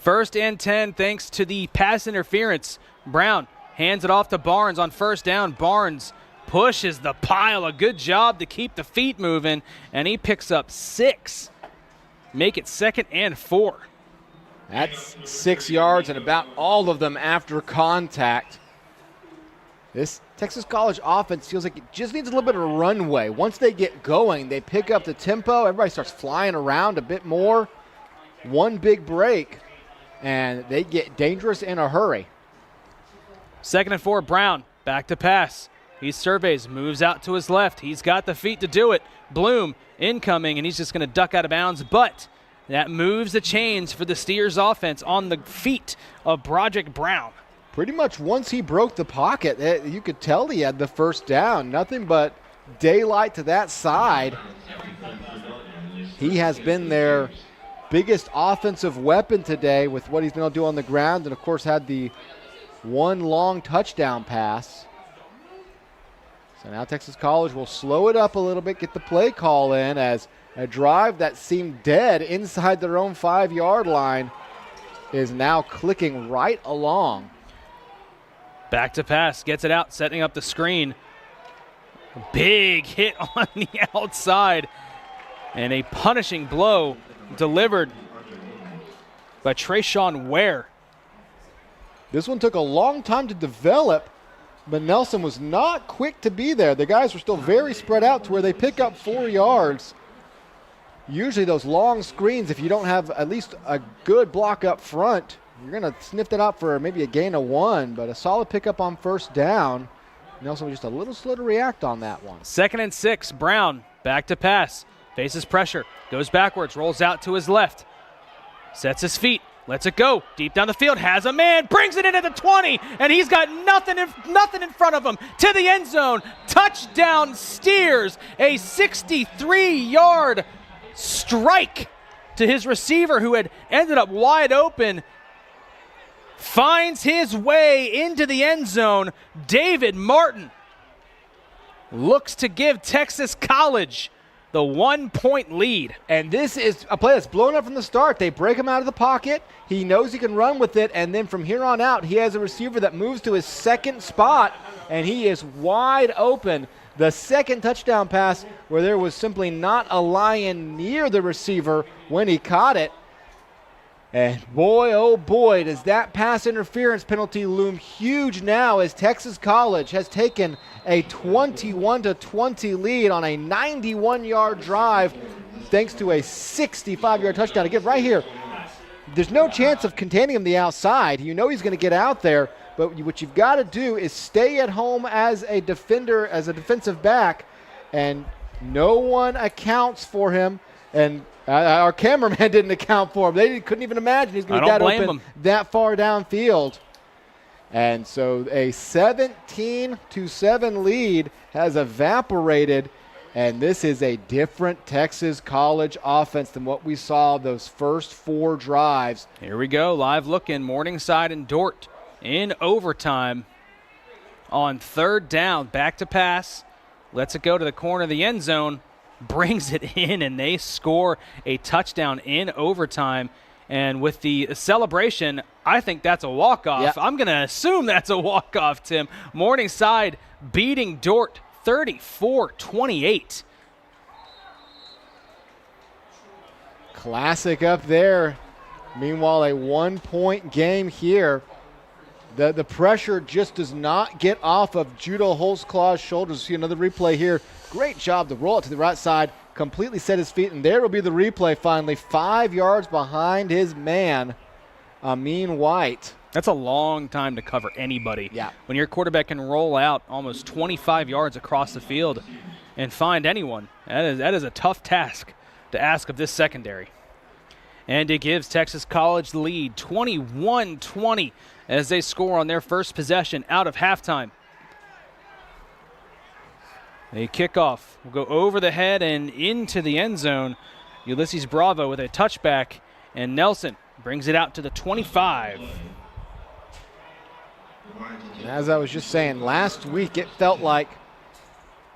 1st and 10 thanks to the pass interference. Brown hands it off to Barnes on 1st down. Barnes pushes the pile. A good job to keep the feet moving, and he picks up 6. Make it 2nd and 4. That's 6 yards, and about all of them after contact. This Texas College offense feels like it just needs a little bit of a runway. Once they get going, they pick up the tempo. Everybody starts flying around a bit more. One big break, and they get dangerous in a hurry. 2nd and 4, Brown back to pass. He surveys, moves out to his left. He's got the feet to do it. Bloom incoming, and he's just going to duck out of bounds. But that moves the chains for the Steers offense on the feet of Broderick Brown. Pretty much once he broke the pocket, you could tell he had the first down. Nothing but daylight to that side. He has been their biggest offensive weapon today with what he's been able to do on the ground, and of course had the one long touchdown pass. So now Texas College will slow it up a little bit, get the play call in as a drive that seemed dead inside their own 5-yard line is now clicking right along. Back to pass, gets it out, setting up the screen. Big hit on the outside, and a punishing blow delivered by Trayshawn Ware. This one took a long time to develop, but Nelson was not quick to be there. The guys were still very spread out to where they pick up 4 yards. Usually those long screens, if you don't have at least a good block up front, you're going to sniff that out for maybe a gain of 1, but a solid pickup on first down. Nelson was just a little slow to react on that one. 2nd and 6, Brown back to pass, faces pressure, goes backwards, rolls out to his left, sets his feet, lets it go, deep down the field, has a man, brings it in at the 20, and he's got nothing in front of him, to the end zone, touchdown Steers, a 63-yard strike to his receiver who had ended up wide open, finds his way into the end zone. David Martin looks to give Texas College the 1-point lead. And this is a play that's blown up from the start. They break him out of the pocket. He knows he can run with it, and then from here on out, he has a receiver that moves to his second spot, and he is wide open. The second touchdown pass where there was simply not a lion near the receiver when he caught it. And boy, oh boy, does that pass interference penalty loom huge now as Texas College has taken a 21-20 lead on a 91-yard drive thanks to a 65-yard touchdown. Again, right here, there's no chance of containing him the outside. You know he's going to get out there, but what you've got to do is stay at home as a defender, as a defensive back, and no one accounts for him. And our cameraman didn't account for him. They couldn't even imagine he's going to get open that far downfield. And so a 17-7 lead has evaporated, and this is a different Texas College offense than what we saw those first 4 drives. Here we go, live look in Morningside and Dort in overtime on 3rd down. Back to pass, lets it go to the corner of the end zone, brings it in, and they score a touchdown in overtime. And with the celebration, I think that's a walk-off. Yep. I'm going to assume that's a walk-off, Tim. Morningside beating Dort 34-28. Classic up there. Meanwhile, a 1-point game here. The pressure just does not get off of Judo Holtzclaw's shoulders. See another replay here. Great job to roll it to the right side, completely set his feet, and there will be the replay finally. 5 yards behind his man, Amin White. That's a long time to cover anybody. Yeah. When your quarterback can roll out almost 25 yards across the field and find anyone, that is a tough task to ask of this secondary. And it gives Texas College the lead, 21-20, as they score on their first possession out of halftime. A kickoff will go over the head and into the end zone. Ulysses Bravo with a touchback, and Nelson brings it out to the 25. As I was just saying, last week it felt like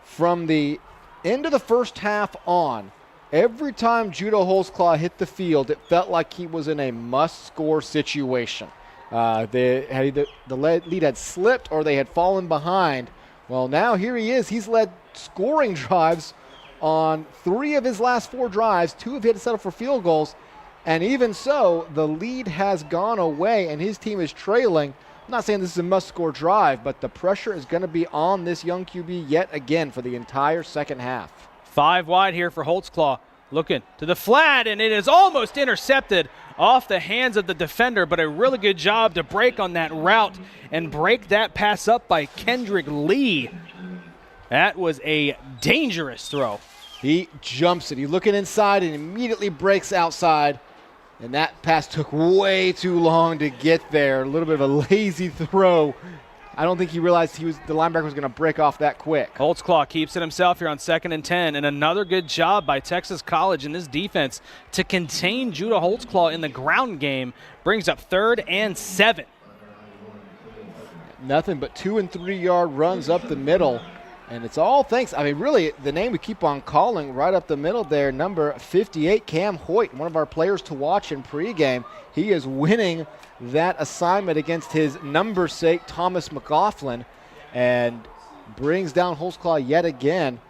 from the end of the first half on, every time Judo Holtzclaw hit the field, it felt like he was in a must-score situation. The lead had slipped or they had fallen behind. Well, now here he is. He's led scoring drives on 3 of his last 4 drives. 2 have had to settle for field goals. And even so, the lead has gone away and his team is trailing. I'm not saying this is a must-score drive, but the pressure is going to be on this young QB yet again for the entire second half. 5 wide here for Holtzclaw. Looking to the flat, and it is almost intercepted off the hands of the defender, but a really good job to break on that route and break that pass up by Kendrick Lee. That was a dangerous throw. He jumps it. He's looking inside and immediately breaks outside. And that pass took way too long to get there. A little bit of a lazy throw. I don't think he realized the linebacker was going to break off that quick. Holtzclaw keeps it himself here on 2nd and 10. And another good job by Texas College in this defense to contain Judah Holtzclaw in the ground game. Brings up 3rd and 7. Nothing but 2 and 3 yard runs up the middle. And it's all thanks, really, the name we keep on calling right up the middle there, number 58, Cam Hoyt, one of our players to watch in pregame. He is winning that assignment against his namesake, Thomas McLaughlin, and brings down Holtzclaw yet again.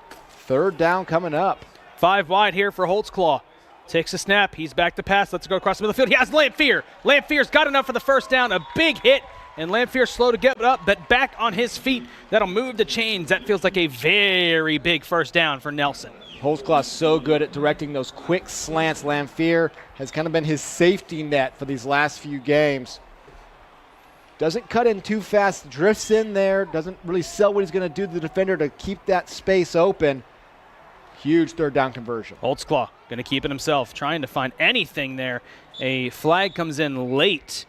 3rd down coming up. 5 wide here for Holtzclaw. Takes a snap. He's back to pass. Let's go across the middle of the field. He has Lamphere. Lamphere's got enough for the 1st down. A big hit. And Lamphere slow to get up, but back on his feet. That'll move the chains. That feels like a very big 1st down for Nelson. Holtzclaw so good at directing those quick slants. Lamphere has kind of been his safety net for these last few games. Doesn't cut in too fast, drifts in there, doesn't really sell what he's going to do to the defender to keep that space open. Huge 3rd down conversion. Holtzclaw going to keep it himself, trying to find anything there. A flag comes in late.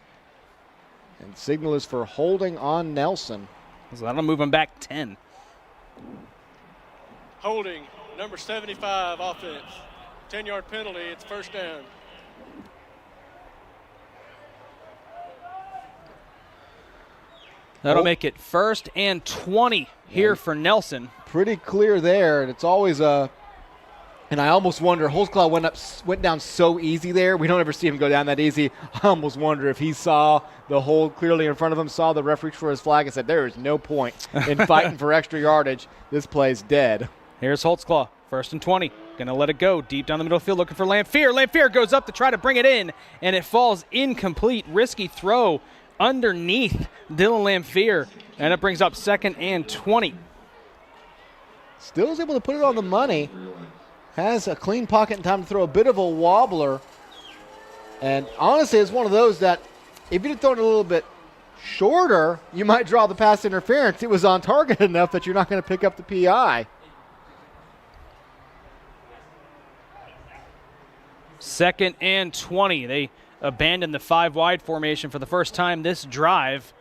And signal is for holding on Nelson. So that'll move him back 10. Holding, number 75, offense. 10-yard penalty, it's 1st down. That'll make it 1st and 20 here for Nelson. Pretty clear there, and it's always and I almost wonder, Holtzclaw went down so easy there. We don't ever see him go down that easy. I almost wonder if he saw the hold clearly in front of him, saw the ref reach for his flag and said, there is no point in fighting for extra yardage. This play's dead. Here's Holtzclaw, 1st and 20. Gonna let it go deep down the middle field looking for Lamphere. Lamphere goes up to try to bring it in, and it falls incomplete. Risky throw underneath Dylan Lamphere, and it brings up 2nd and 20. Still is able to put it on the money. Has a clean pocket and time to throw a bit of a wobbler. And honestly, it's one of those that if you'd thrown it a little bit shorter, you might draw the pass interference. It was on target enough that you're not going to pick up the PI. 2nd and 20. They abandoned the 5 wide formation for the first time this drive.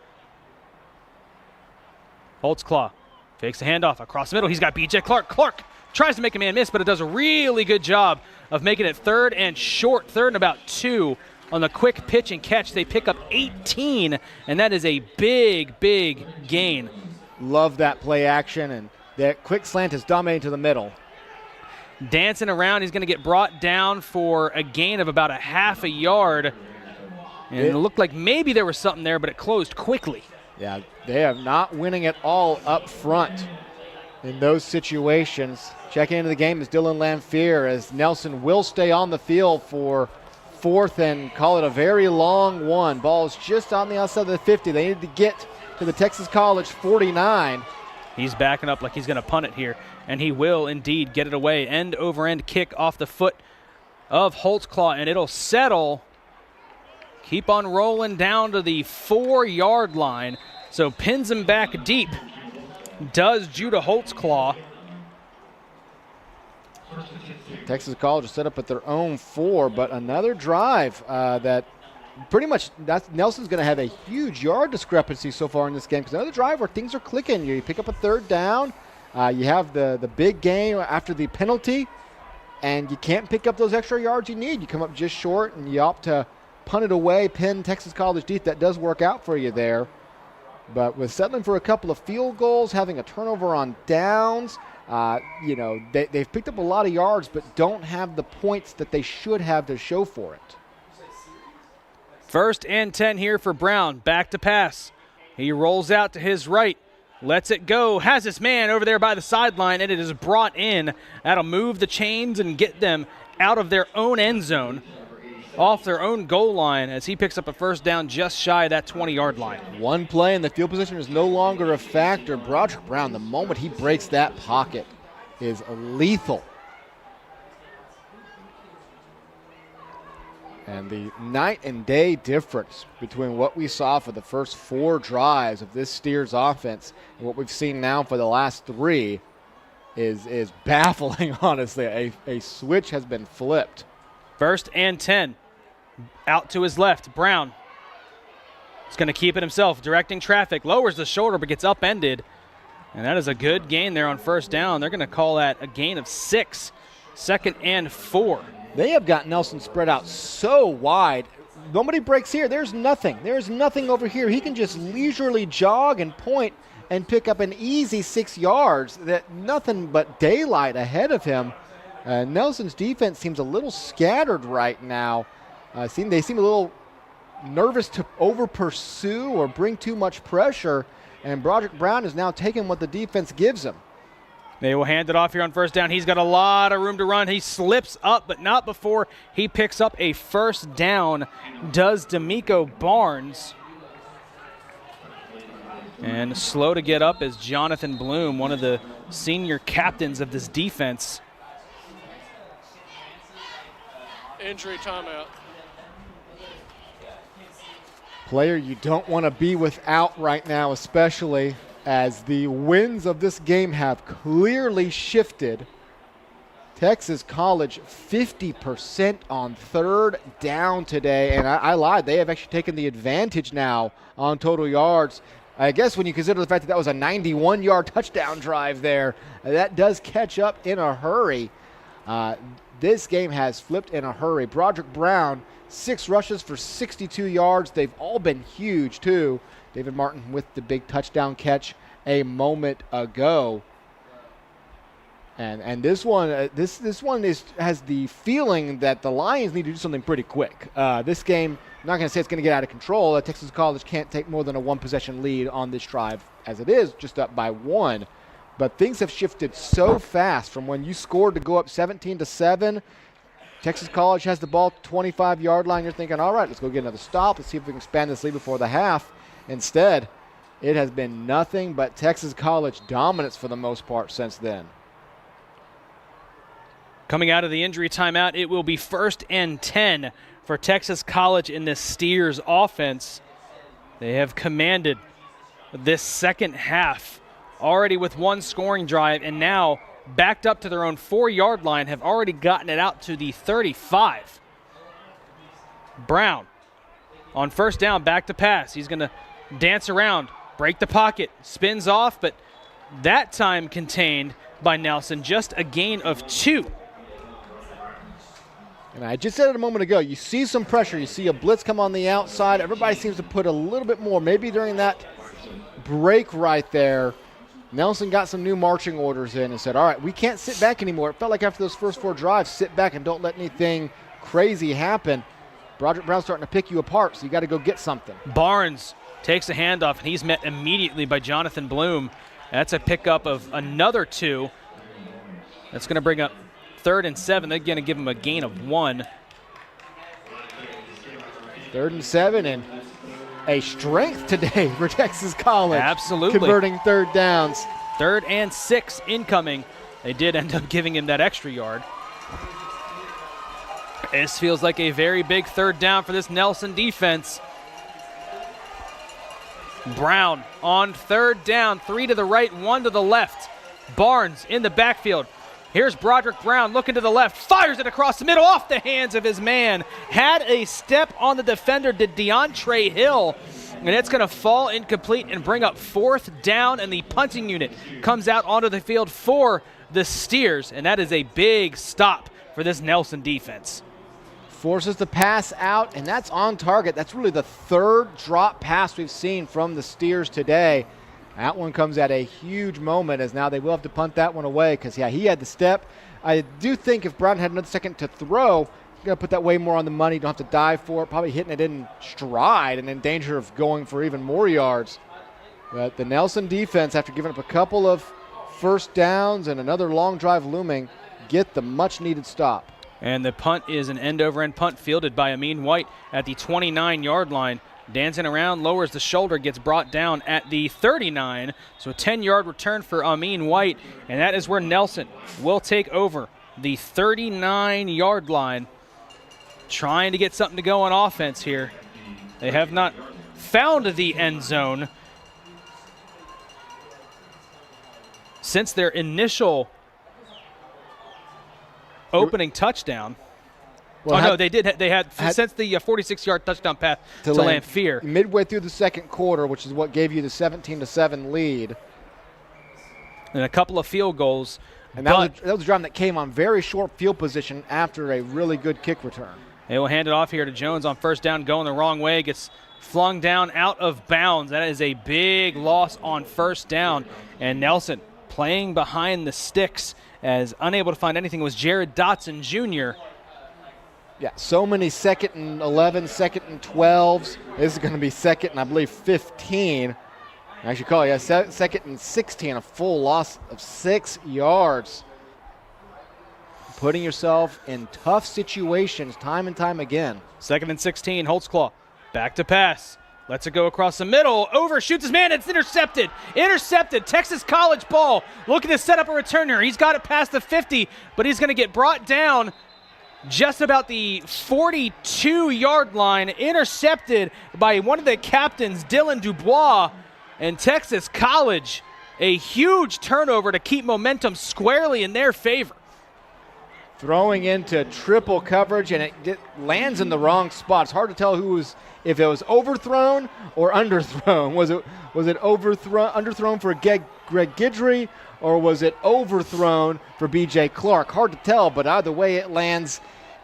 Holtzclaw fakes the handoff across the middle. He's got B.J. Clark. Clark tries to make a man miss, but it does a really good job of making it 3rd and short, 3rd and about 2 on the quick pitch and catch. They pick up 18, and that is a big, big gain. Love that play action, and that quick slant is dominating to the middle. Dancing around, he's going to get brought down for a gain of about a half a yard. And it looked like maybe there was something there, but it closed quickly. Yeah, they are not winning at all up front in those situations. Checking into the game is Dylan Lamphere, as Nelson will stay on the field for 4th and call it a very long one. Ball's just on the outside of the 50. They needed to get to the Texas College 49. He's backing up like he's going to punt it here, and he will indeed get it away. End over end kick off the foot of Holtzclaw, and it'll settle. Keep on rolling down to the 4-yard line. So pins him back deep. Does Judah Holtzclaw. Texas College is set up at their own 4, but another drive that pretty much Nelson's going to have a huge yard discrepancy so far in this game, because another drive where things are clicking. You pick up a 3rd down, you have the big gain after the penalty, and you can't pick up those extra yards you need. You come up just short, and you opt to punt it away, pin Texas College deep. That does work out for you there. But with settling for a couple of field goals, having a turnover on downs, they've picked up a lot of yards, but don't have the points that they should have to show for it. 1st and 10 here for Brown. Back to pass. He rolls out to his right. Lets it go. Has his man over there by the sideline, and it is brought in. That'll move the chains and get them out of their own end zone, off their own goal line, as he picks up a 1st down just shy of that 20-yard line. One play and the field position is no longer a factor. Broderick Brown, the moment he breaks that pocket, is lethal. And the night and day difference between what we saw for the first 4 drives of this Steers offense and what we've seen now for the last 3 is baffling, honestly. A switch has been flipped. 1st and 10. Out to his left. Brown is going to keep it himself, directing traffic. Lowers the shoulder but gets upended. And that is a good gain there on 1st down. They're going to call that a gain of 6. 2nd and 4. They have got Nelson spread out so wide. Nobody breaks here. There's nothing. There's nothing over here. He can just leisurely jog and point and pick up an easy 6 yards. That nothing but daylight ahead of him. Nelson's defense seems a little scattered right now. They seem a little nervous to over pursue or bring too much pressure. And Broderick Brown is now taking what the defense gives him. They will hand it off here on 1st down. He's got a lot of room to run. He slips up, but not before he picks up a 1st down, does D'Amico Barnes. And slow to get up is Jonathan Bloom, one of the senior captains of this defense. Injury timeout. Player you don't want to be without right now, especially as the winds of this game have clearly shifted. Texas College 50% on 3rd down today, and I lied. They have actually taken the advantage now on total yards. I guess when you consider the fact that was a 91-yard touchdown drive there, that does catch up in a hurry. This game has flipped in a hurry. Broderick Brown, 6 rushes for 62 yards. They've all been huge, too. David Martin with the big touchdown catch a moment ago. And this one, this one has the feeling that the Lions need to do something pretty quick. This game, I'm not going to say it's going to get out of control. Texas College can't take more than a 1-possession lead on this drive as it is, just up by 1. But things have shifted so fast from when you scored to go up 17-7. Texas College has the ball 25-yard line. You're thinking, all right, let's go get another stop. Let's see if we can expand this lead before the half. Instead, it has been nothing but Texas College dominance for the most part since then. Coming out of the injury timeout, it will be 1st and 10 for Texas College in this Steers offense. They have commanded this second half already with 1 scoring drive, and now backed up to their own 4-yard line, have already gotten it out to the 35. Brown on 1st down, back to pass. He's going to dance around, break the pocket, spins off, but that time contained by Nelson, just a gain of 2. And I just said it a moment ago, you see some pressure. You see a blitz come on the outside. Everybody seems to put a little bit more. Maybe during that break right there, Nelson got some new marching orders in and said, all right, we can't sit back anymore. It felt like after those first 4 drives, sit back and don't let anything crazy happen. Broderick Brown's starting to pick you apart, so you got to go get something. Barnes takes a handoff, and he's met immediately by Jonathan Bloom. That's a pickup of another 2. That's going to bring up 3rd and 7. They're going to give him a gain of 1. 3rd and 7, and a strength today for Texas College. Absolutely. Converting 3rd downs. 3rd and 6 incoming. They did end up giving him that extra yard. This feels like a very big 3rd down for this Nelson defense. Brown on 3rd down, 3 to the right, 1 to the left. Barnes in the backfield. Here's Broderick Brown looking to the left, fires it across the middle off the hands of his man. Had a step on the defender, did DeAndre Hill, and it's going to fall incomplete and bring up 4th down, and the punting unit comes out onto the field for the Steers, and that is a big stop for this Nelson defense. Forces the pass out, and that's on target. That's really the 3rd drop pass we've seen from the Steers today. That one comes at a huge moment, as now they will have to punt that one away because, yeah, he had the step. I do think if Brown had another second to throw, he's going to put that way more on the money. Don't have to dive for it. Probably hitting it in stride and in danger of going for even more yards. But the Nelson defense, after giving up a couple of 1st downs and another long drive looming, get the much-needed stop. And the punt is an end-over-end punt fielded by Amin White at the 29-yard line. Dancing around, lowers the shoulder, gets brought down at the 39. So a 10-yard return for Amin White, and that is where Nelson will take over the 39-yard line, trying to get something to go on offense here. They have not found the end zone since their initial opening touchdown. Well, no, they did. They had since the 46-yard touchdown pass to Lanphier. Midway through the second quarter, which is what gave you the 17-7 lead. And a couple of field goals. And that was a drive that came on very short field position after a really good kick return. They will hand it off here to Jones on first down, going the wrong way. Gets flung down out of bounds. That is a big loss on first down. And Nelson playing behind the sticks as unable to find anything was Jared Dotson Jr. Yeah, so many 2nd and 11, 2nd and 12s. This is going to be 2nd and I believe 15. Actually, call it 2nd and 16, a full loss of 6 yards. Putting yourself in tough situations time and time again. 2nd and 16, Holtzclaw back to pass. Lets it go across the middle, overshoots his man, it's intercepted. Intercepted, Texas College ball. Looking to set up a return here. He's got it past the 50, but he's going to get brought down just about the 42-yard line, intercepted by one of the captains, Dylan Dubois. And Texas College, a huge turnover to keep momentum squarely in their favor. Throwing into triple coverage, and it lands in the wrong spot. It's hard to tell if it was overthrown or underthrown. Was it underthrown for Greg Guidry, or was it overthrown for B.J. Clark? Hard to tell, but either way it lands,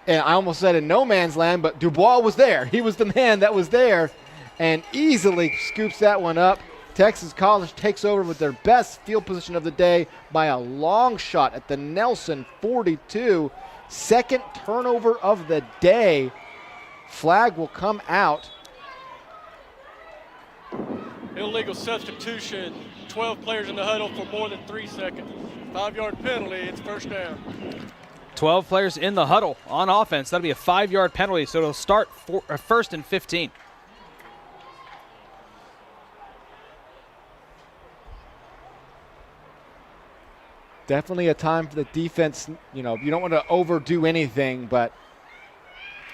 and I almost said in no man's land, but Dubois was there. He was the man that was there and easily scoops that one up. Texas College takes over with their best field position of the day by a long shot at the Nelson 42. Second turnover of the day. Flag will come out. Illegal substitution. 12 players in the huddle for more than 3 seconds. 5-yard penalty. It's first down. 12 players in the huddle on offense. That'll be a 5-yard penalty, so it'll start first and 15. Definitely a time for the defense. You don't want to overdo anything, but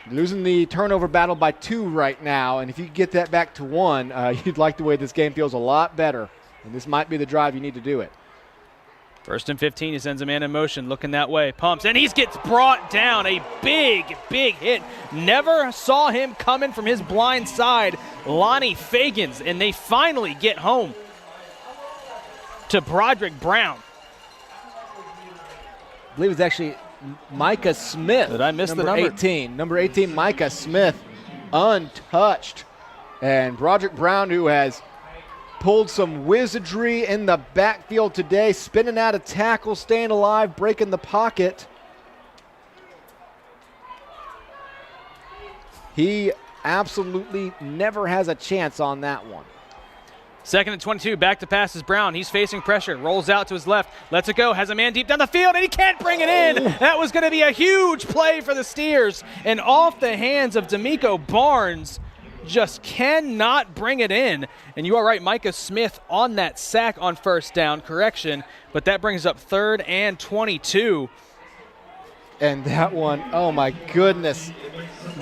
losing the turnover battle by 2 right now, and if you get that back to 1, you'd like the way this game feels a lot better, and this might be the drive you need to do it. First and 15, he sends a man in motion, looking that way, pumps, and he gets brought down. A big, big hit. Never saw him coming from his blind side, Lonnie Fagans, and they finally get home to Broderick Brown. I believe it's actually Micah Smith. Did I miss the number? 18. Number 18, Micah Smith, untouched. And Broderick Brown, who has pulled some wizardry in the backfield today, spinning out of tackle, staying alive, breaking the pocket. He absolutely never has a chance on that one. 2nd and 22, back to pass is Brown. He's facing pressure, rolls out to his left, lets it go, has a man deep down the field, and he can't bring it in. That was going to be a huge play for the Steers, and off the hands of D'Amico Barnes, just cannot bring it in. And you are right, Micah Smith on that sack on first down, correction, but that brings up 3rd and 22. And that one, oh my goodness,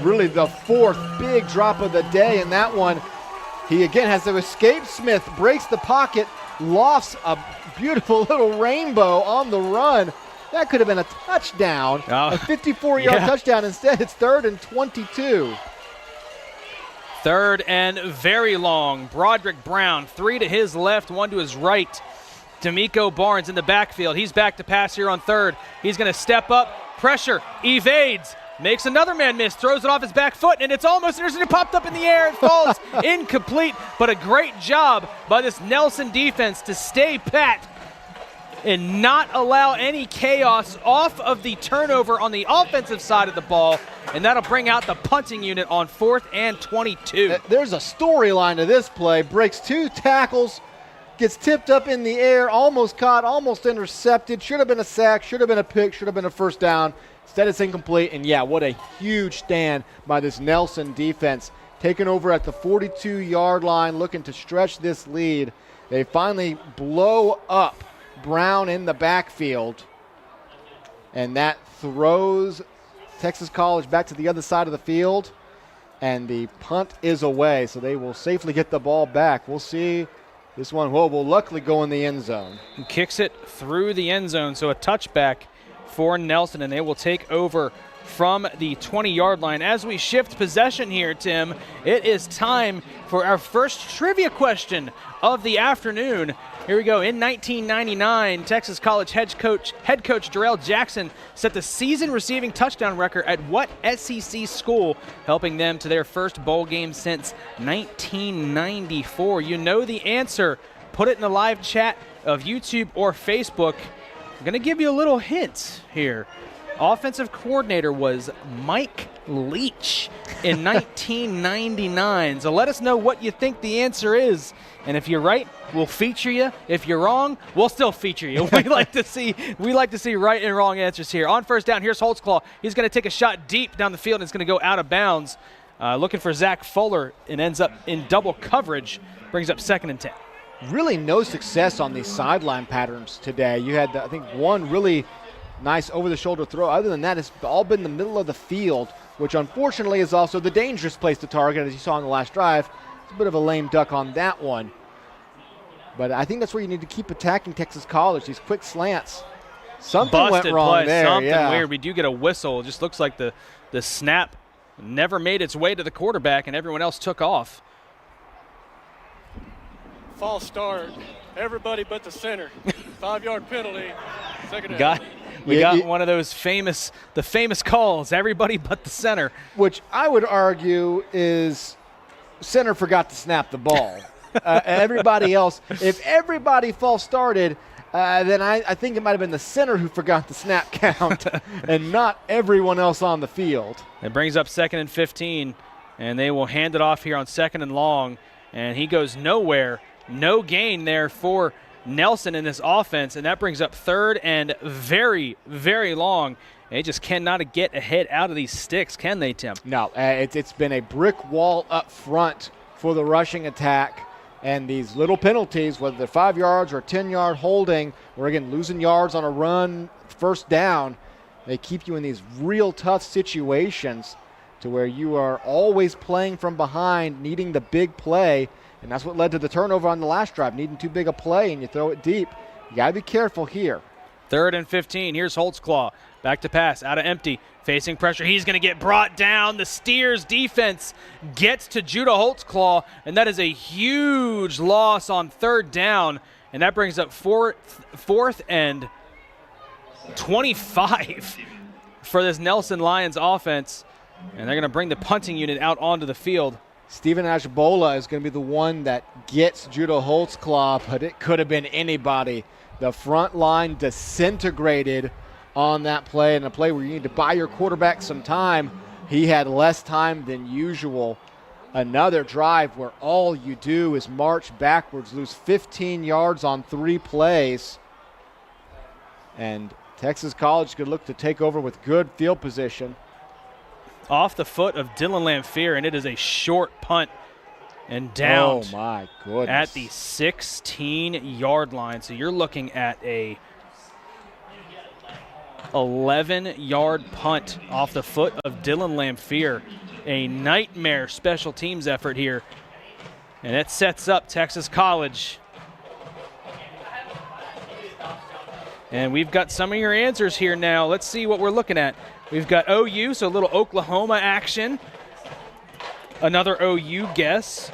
really the 4th big drop of the day, and that one, he again has to escape. Smith breaks the pocket, lofts a beautiful little rainbow on the run. That could have been a touchdown, a 54-yard touchdown. Instead, it's 3rd and 22. 3rd and very long. Broderick Brown, 3 to his left, 1 to his right. D'Amico Barnes in the backfield. He's back to pass here on 3rd. He's going to step up, pressure, evades. Makes another man miss, throws it off his back foot, and it's almost intercepted. It popped up in the air. It falls incomplete, but a great job by this Nelson defense to stay pat and not allow any chaos off of the turnover on the offensive side of the ball, and that'll bring out the punting unit on 4th and 22. There's a storyline to this play. Breaks 2 tackles, gets tipped up in the air, almost caught, almost intercepted. Should have been a sack, should have been a pick, should have been a first down. Instead, it's incomplete, and yeah, what a huge stand by this Nelson defense. Taking over at the 42-yard line, looking to stretch this lead. They finally blow up Brown in the backfield, and that throws Texas College back to the other side of the field, and the punt is away, so they will safely get the ball back. We'll see. This one will luckily go in the end zone. He kicks it through the end zone, so a touchback for Nelson, and they will take over from the 20-yard line. As we shift possession here, Tim, it is time for our first trivia question of the afternoon. Here we go. In 1999, Texas College head coach Darrell Jackson set the season receiving touchdown record at what SEC school, helping them to their first bowl game since 1994? You know the answer. Put it in the live chat of YouTube or Facebook. I'm going to give you a little hint here. Offensive coordinator was Mike Leach in 1999. So let us know what you think the answer is. And if you're right, we'll feature you. If you're wrong, we'll still feature you. We like to see right and wrong answers here. On first down, here's Holtzclaw. He's going to take a shot deep down the field, and it's going to go out of bounds. Looking for Zach Fuller, and ends up in double coverage. Brings up 2nd and 10. Really no success on these sideline patterns today. You had, I think, one really nice over-the-shoulder throw. Other than that, it's all been the middle of the field, which unfortunately is also the dangerous place to target, as you saw on the last drive. It's a bit of a lame duck on that one. But I think that's where you need to keep attacking Texas College, these quick slants. Something Busted went wrong play, there. something yeah. weird. We do get a whistle. It just looks like the snap never made its way to the quarterback, and everyone else took off. False start. Everybody but the center. 5-yard penalty. Second down. We got one of those famous calls, everybody but the center. Which I would argue is center forgot to snap the ball. Everybody else, if everybody false started, then I think it might have been the center who forgot the snap count and not everyone else on the field. It brings up 2nd and 15, and they will hand it off here on 2nd and long, and he goes nowhere. No gain there for Nelson in this offense, and that brings up 3rd and very, very long. They just cannot get a head out of these sticks, can they, Tim? No, it's been a brick wall up front for the rushing attack. And these little penalties, whether they're 5 yards or 10-yard holding, or again losing yards on a run, first down, they keep you in these real tough situations to where you are always playing from behind, needing the big play. And that's what led to the turnover on the last drive, needing too big a play, and you throw it deep. You got to be careful here. 3rd and 15. Here's Holtzclaw. Back to pass, out of empty, facing pressure. He's going to get brought down. The Steers defense gets to Judah Holtzclaw, and that is a huge loss on 3rd down. And that brings up 4th and 25 for this Nelson Lions offense. And they're going to bring the punting unit out onto the field. Stephen Ashbola is going to be the one that gets Judah Holtzclaw, but it could have been anybody. The front line disintegrated on that play, and a play where you need to buy your quarterback some time. He had less time than usual. Another drive where all you do is march backwards, lose 15 yards on 3 plays. And Texas College could look to take over with good field position. Off the foot of Dylan Lamphere, and it is a short punt and down. Oh, my goodness. At the 16-yard line. So you're looking at a 11-yard punt off the foot of Dylan Lamphere. A nightmare special teams effort here. And it sets up Texas College. And we've got some of your answers here now. Let's see what we're looking at. We've got OU, so a little Oklahoma action. Another OU guess.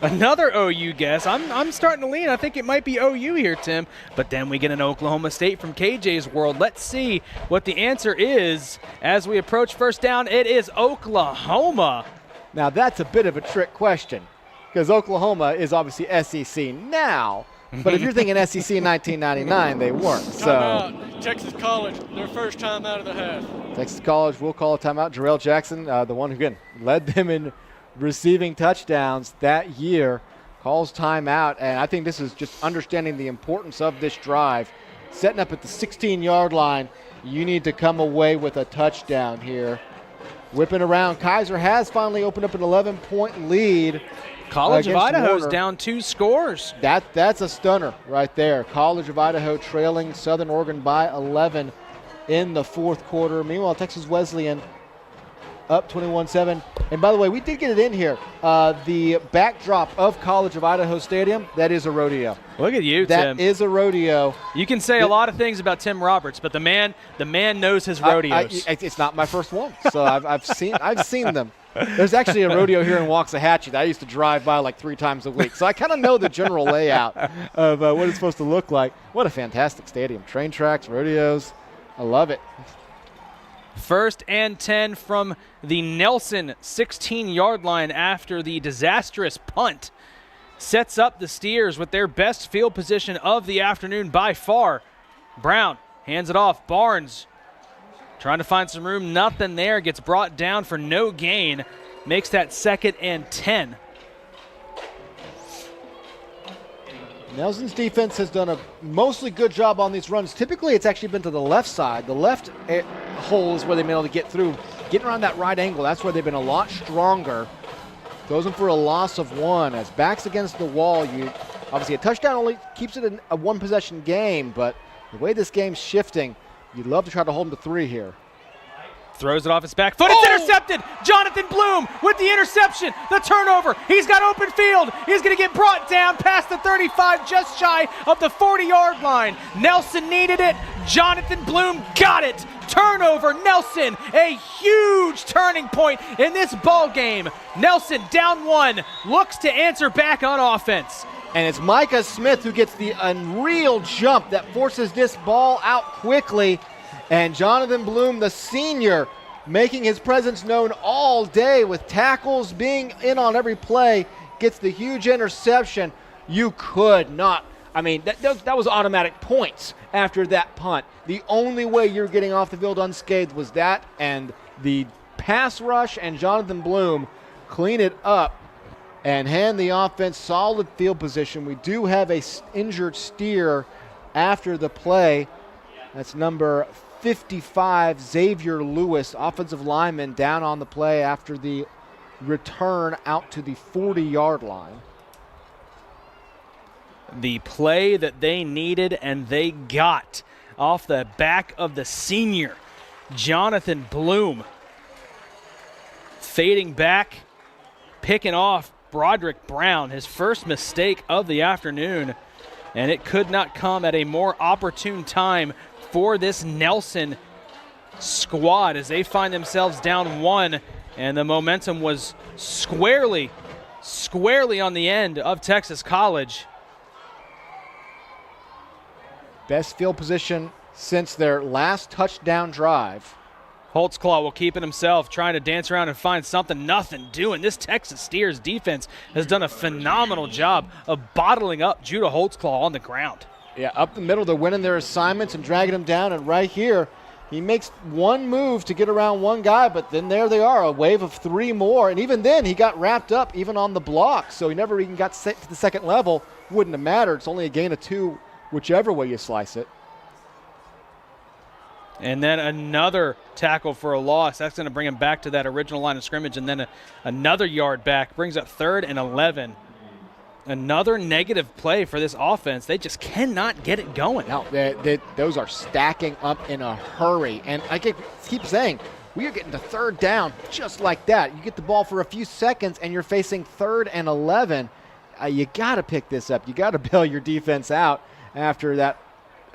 Another OU guess. I'm starting to lean. I think it might be OU here, Tim. But then we get an Oklahoma State from KJ's world. Let's see what the answer is as we approach first down. It is Oklahoma. Now, that's a bit of a trick question because Oklahoma is obviously SEC now. But if you're thinking SEC in 1999, they weren't. Timeout. Texas College, their first time out of the half. Texas College will call a timeout. Darrell Jackson, the one who, again, led them in receiving touchdowns that year, calls timeout. And I think this is just understanding the importance of this drive. Setting up at the 16-yard line, you need to come away with a touchdown here. Whipping around. Kaiser has finally opened up an 11-point lead. College of Idaho's down 2 scores. That's a stunner right there. College of Idaho trailing Southern Oregon by 11 in the fourth quarter. Meanwhile, Texas Wesleyan up 21-7. And by the way, we did get it in here. The backdrop of College of Idaho Stadium, that is a rodeo. Look at you, Tim. That is a rodeo. You can say a lot of things about Tim Roberts, but the man knows his rodeos. It's not my first one, so I've seen them. There's actually a rodeo here in Waxahachie that I used to drive by like 3 times a week, so I kind of know the general layout of what it's supposed to look like. What a fantastic stadium. Train tracks, rodeos. I love it. 1st and 10 from the Nelson 16-yard line after the disastrous punt. Sets up the Steers with their best field position of the afternoon by far. Brown hands it off. Barnes trying to find some room. Nothing there. Gets brought down for no gain. Makes that 2nd and 10. Nelson's defense has done a mostly good job on these runs. Typically, it's actually been to the left side. The left hole is where they've been able to get through. Getting around that right angle, that's where they've been a lot stronger. Throws them for a loss of 1. As backs against the wall, obviously a touchdown only keeps it a 1-possession game, but the way this game's shifting, you'd love to try to hold them to 3 here. Throws it off his back foot. It's intercepted. Jonathan Bloom with the interception. The turnover. He's got open field. He's going to get brought down past the 35, just shy of the 40-yard line. Nelson needed it. Jonathan Bloom got it. Turnover. Nelson, a huge turning point in this ball game. Nelson down 1, looks to answer back on offense. And it's Micah Smith who gets the unreal jump that forces this ball out quickly. And Jonathan Bloom, the senior, making his presence known all day with tackles, being in on every play, gets the huge interception. You could not. I mean, that was automatic points after that punt. The only way you're getting off the field unscathed was that, and the pass rush and Jonathan Bloom clean it up and hand the offense solid field position. We do have a injured Steer after the play. That's number 55, Xavier Lewis, offensive lineman, down on the play after the return out to the 40-yard line. The play that they needed and they got off the back of the senior, Jonathan Bloom. Fading back, picking off Broderick Brown, his first mistake of the afternoon, and it could not come at a more opportune time for this Nelson squad as they find themselves down 1, and the momentum was squarely on the end of Texas College. Best field position since their last touchdown drive. Holtzclaw will keep it himself, trying to dance around and find something. Nothing doing. This Texas Steers defense has done a phenomenal job of bottling up Judah Holtzclaw on the ground. Yeah, up the middle, they're winning their assignments and dragging him down. And right here, he makes one move to get around one guy, but then there they are, a wave of 3 more. And even then, he got wrapped up even on the block, so he never even got set to the second level. Wouldn't have mattered. It's only a gain of 2, whichever way you slice it. And then another tackle for a loss. That's going to bring him back to that original line of scrimmage, and then another yard back. Brings up 3rd and 11. Another negative play for this offense. They just cannot get it going. No, those are stacking up in a hurry. And I keep saying, we are getting to 3rd down just like that. You get the ball for a few seconds, and you're facing 3rd and 11. You got to pick this up. You got to bail your defense out after that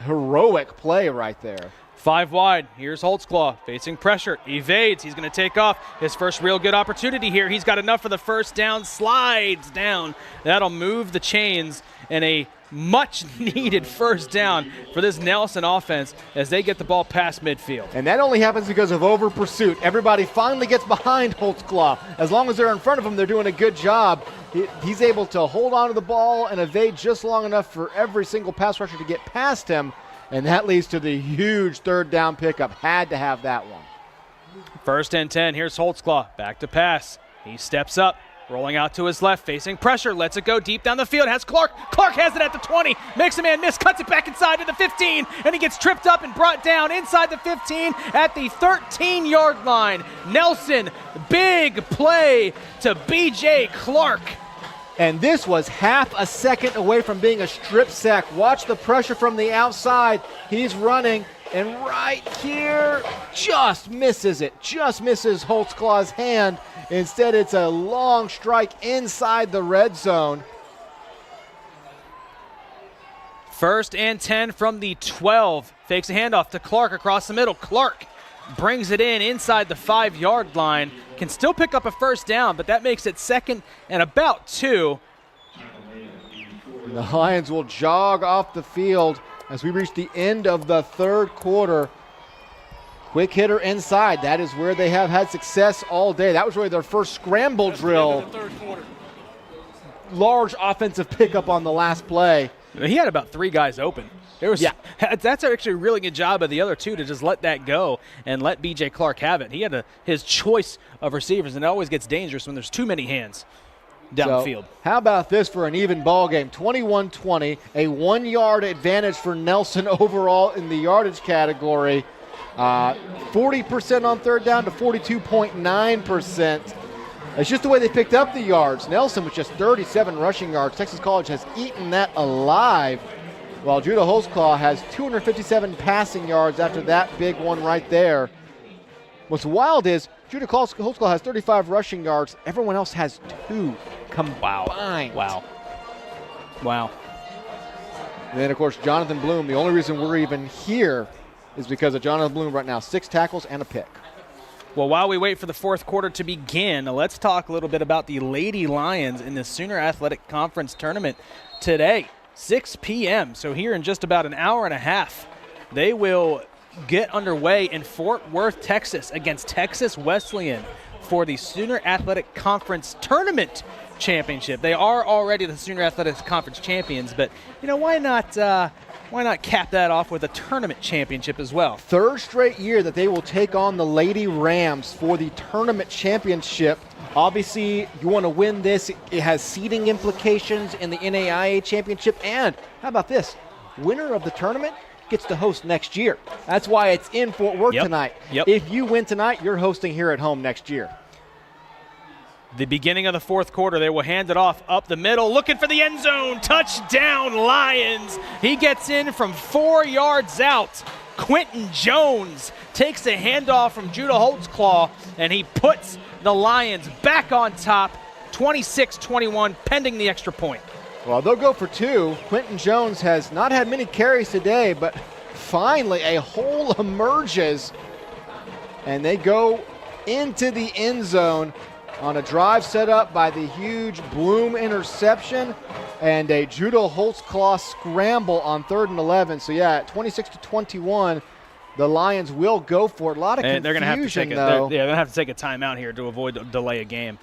heroic play right there. 5 wide. Here's Holtzclaw facing pressure. Evades. He's going to take off. His first real good opportunity here. He's got enough for the first down. Slides down. That'll move the chains in a much-needed first down for this Nelson offense as they get the ball past midfield. And that only happens because of over pursuit. Everybody finally gets behind Holtzclaw. As long as they're in front of him, they're doing a good job. He's able to hold on to the ball and evade just long enough for every single pass rusher to get past him. And that leads to the huge 3rd down pickup. Had to have that one. 1st and 10. Here's Holtzclaw. Back to pass. He steps up. Rolling out to his left. Facing pressure. Lets it go deep down the field. Has Clark. Clark has it at the 20. Makes a man miss. Cuts it back inside to the 15. And he gets tripped up and brought down inside the 15 at the 13-yard line. Nelson, big play to B.J. Clark. And this was half a second away from being a strip sack. Watch the pressure from the outside. He's running. And right here, just misses it. Just misses Holtzclaw's hand. Instead, it's a long strike inside the red zone. 1st and 10 from the 12. Fakes a handoff to Clark across the middle. Clark brings it in inside the 5-yard line. Can still pick up a first down, but that makes it 2nd and about 2. The Lions will jog off the field as we reach the end of the 3rd quarter. Quick hitter inside. That is where they have had success all day. That was really their first scramble drill. Large offensive pickup on the last play. He had about 3 guys open. That's actually a really good job of the other 2 to just let that go and let B.J. Clark have it. He had his choice of receivers, and it always gets dangerous when there's too many hands down the field. How about this for an even ball game? 21-20, a 1-yard advantage for Nelson overall in the yardage category. 40% on 3rd down to 42.9%. It's just the way they picked up the yards. Nelson with just 37 rushing yards. Texas College has eaten that alive, while Judah Holtzclaw has 257 passing yards after that big one right there. What's wild is Judah Holtzclaw has 35 rushing yards. Everyone else has 2 combined. Wow. And then, of course, Jonathan Bloom. The only reason we're even here is because of Jonathan Bloom right now. 6 tackles and a pick. Well, while we wait for the 4th quarter to begin, let's talk a little bit about the Lady Lions in the Sooner Athletic Conference Tournament today, 6 p.m. So here in just about an hour and a half, they will get underway in Fort Worth, Texas against Texas Wesleyan for the Sooner Athletic Conference Tournament Championship. They are already the Sooner Athletics Conference champions, but why not cap that off with a tournament championship as well? 3rd straight year that they will take on the Lady Rams for the tournament championship. Obviously, you want to win this. It has seeding implications in the NAIA championship. And how about this? Winner of the tournament gets to host next year. That's why it's in Fort Worth tonight. If you win tonight, you're hosting here at home next year. The beginning of the 4th quarter, they will hand it off up the middle, looking for the end zone. Touchdown, Lions. He gets in from 4 yards out. Quentin Jones takes a handoff from Judah Holtzclaw, and he puts the Lions back on top, 26-21, pending the extra point. Well, they'll go for 2. Quentin Jones has not had many carries today, but finally a hole emerges, and they go into the end zone on a drive set up by the huge Bloom interception and a Judah Holtzclaw scramble on 3rd and 11. So, at 26-21, the Lions will go for it. A lot of confusion, they're gonna have to take though. They're going to have to take a timeout here to avoid delay a game.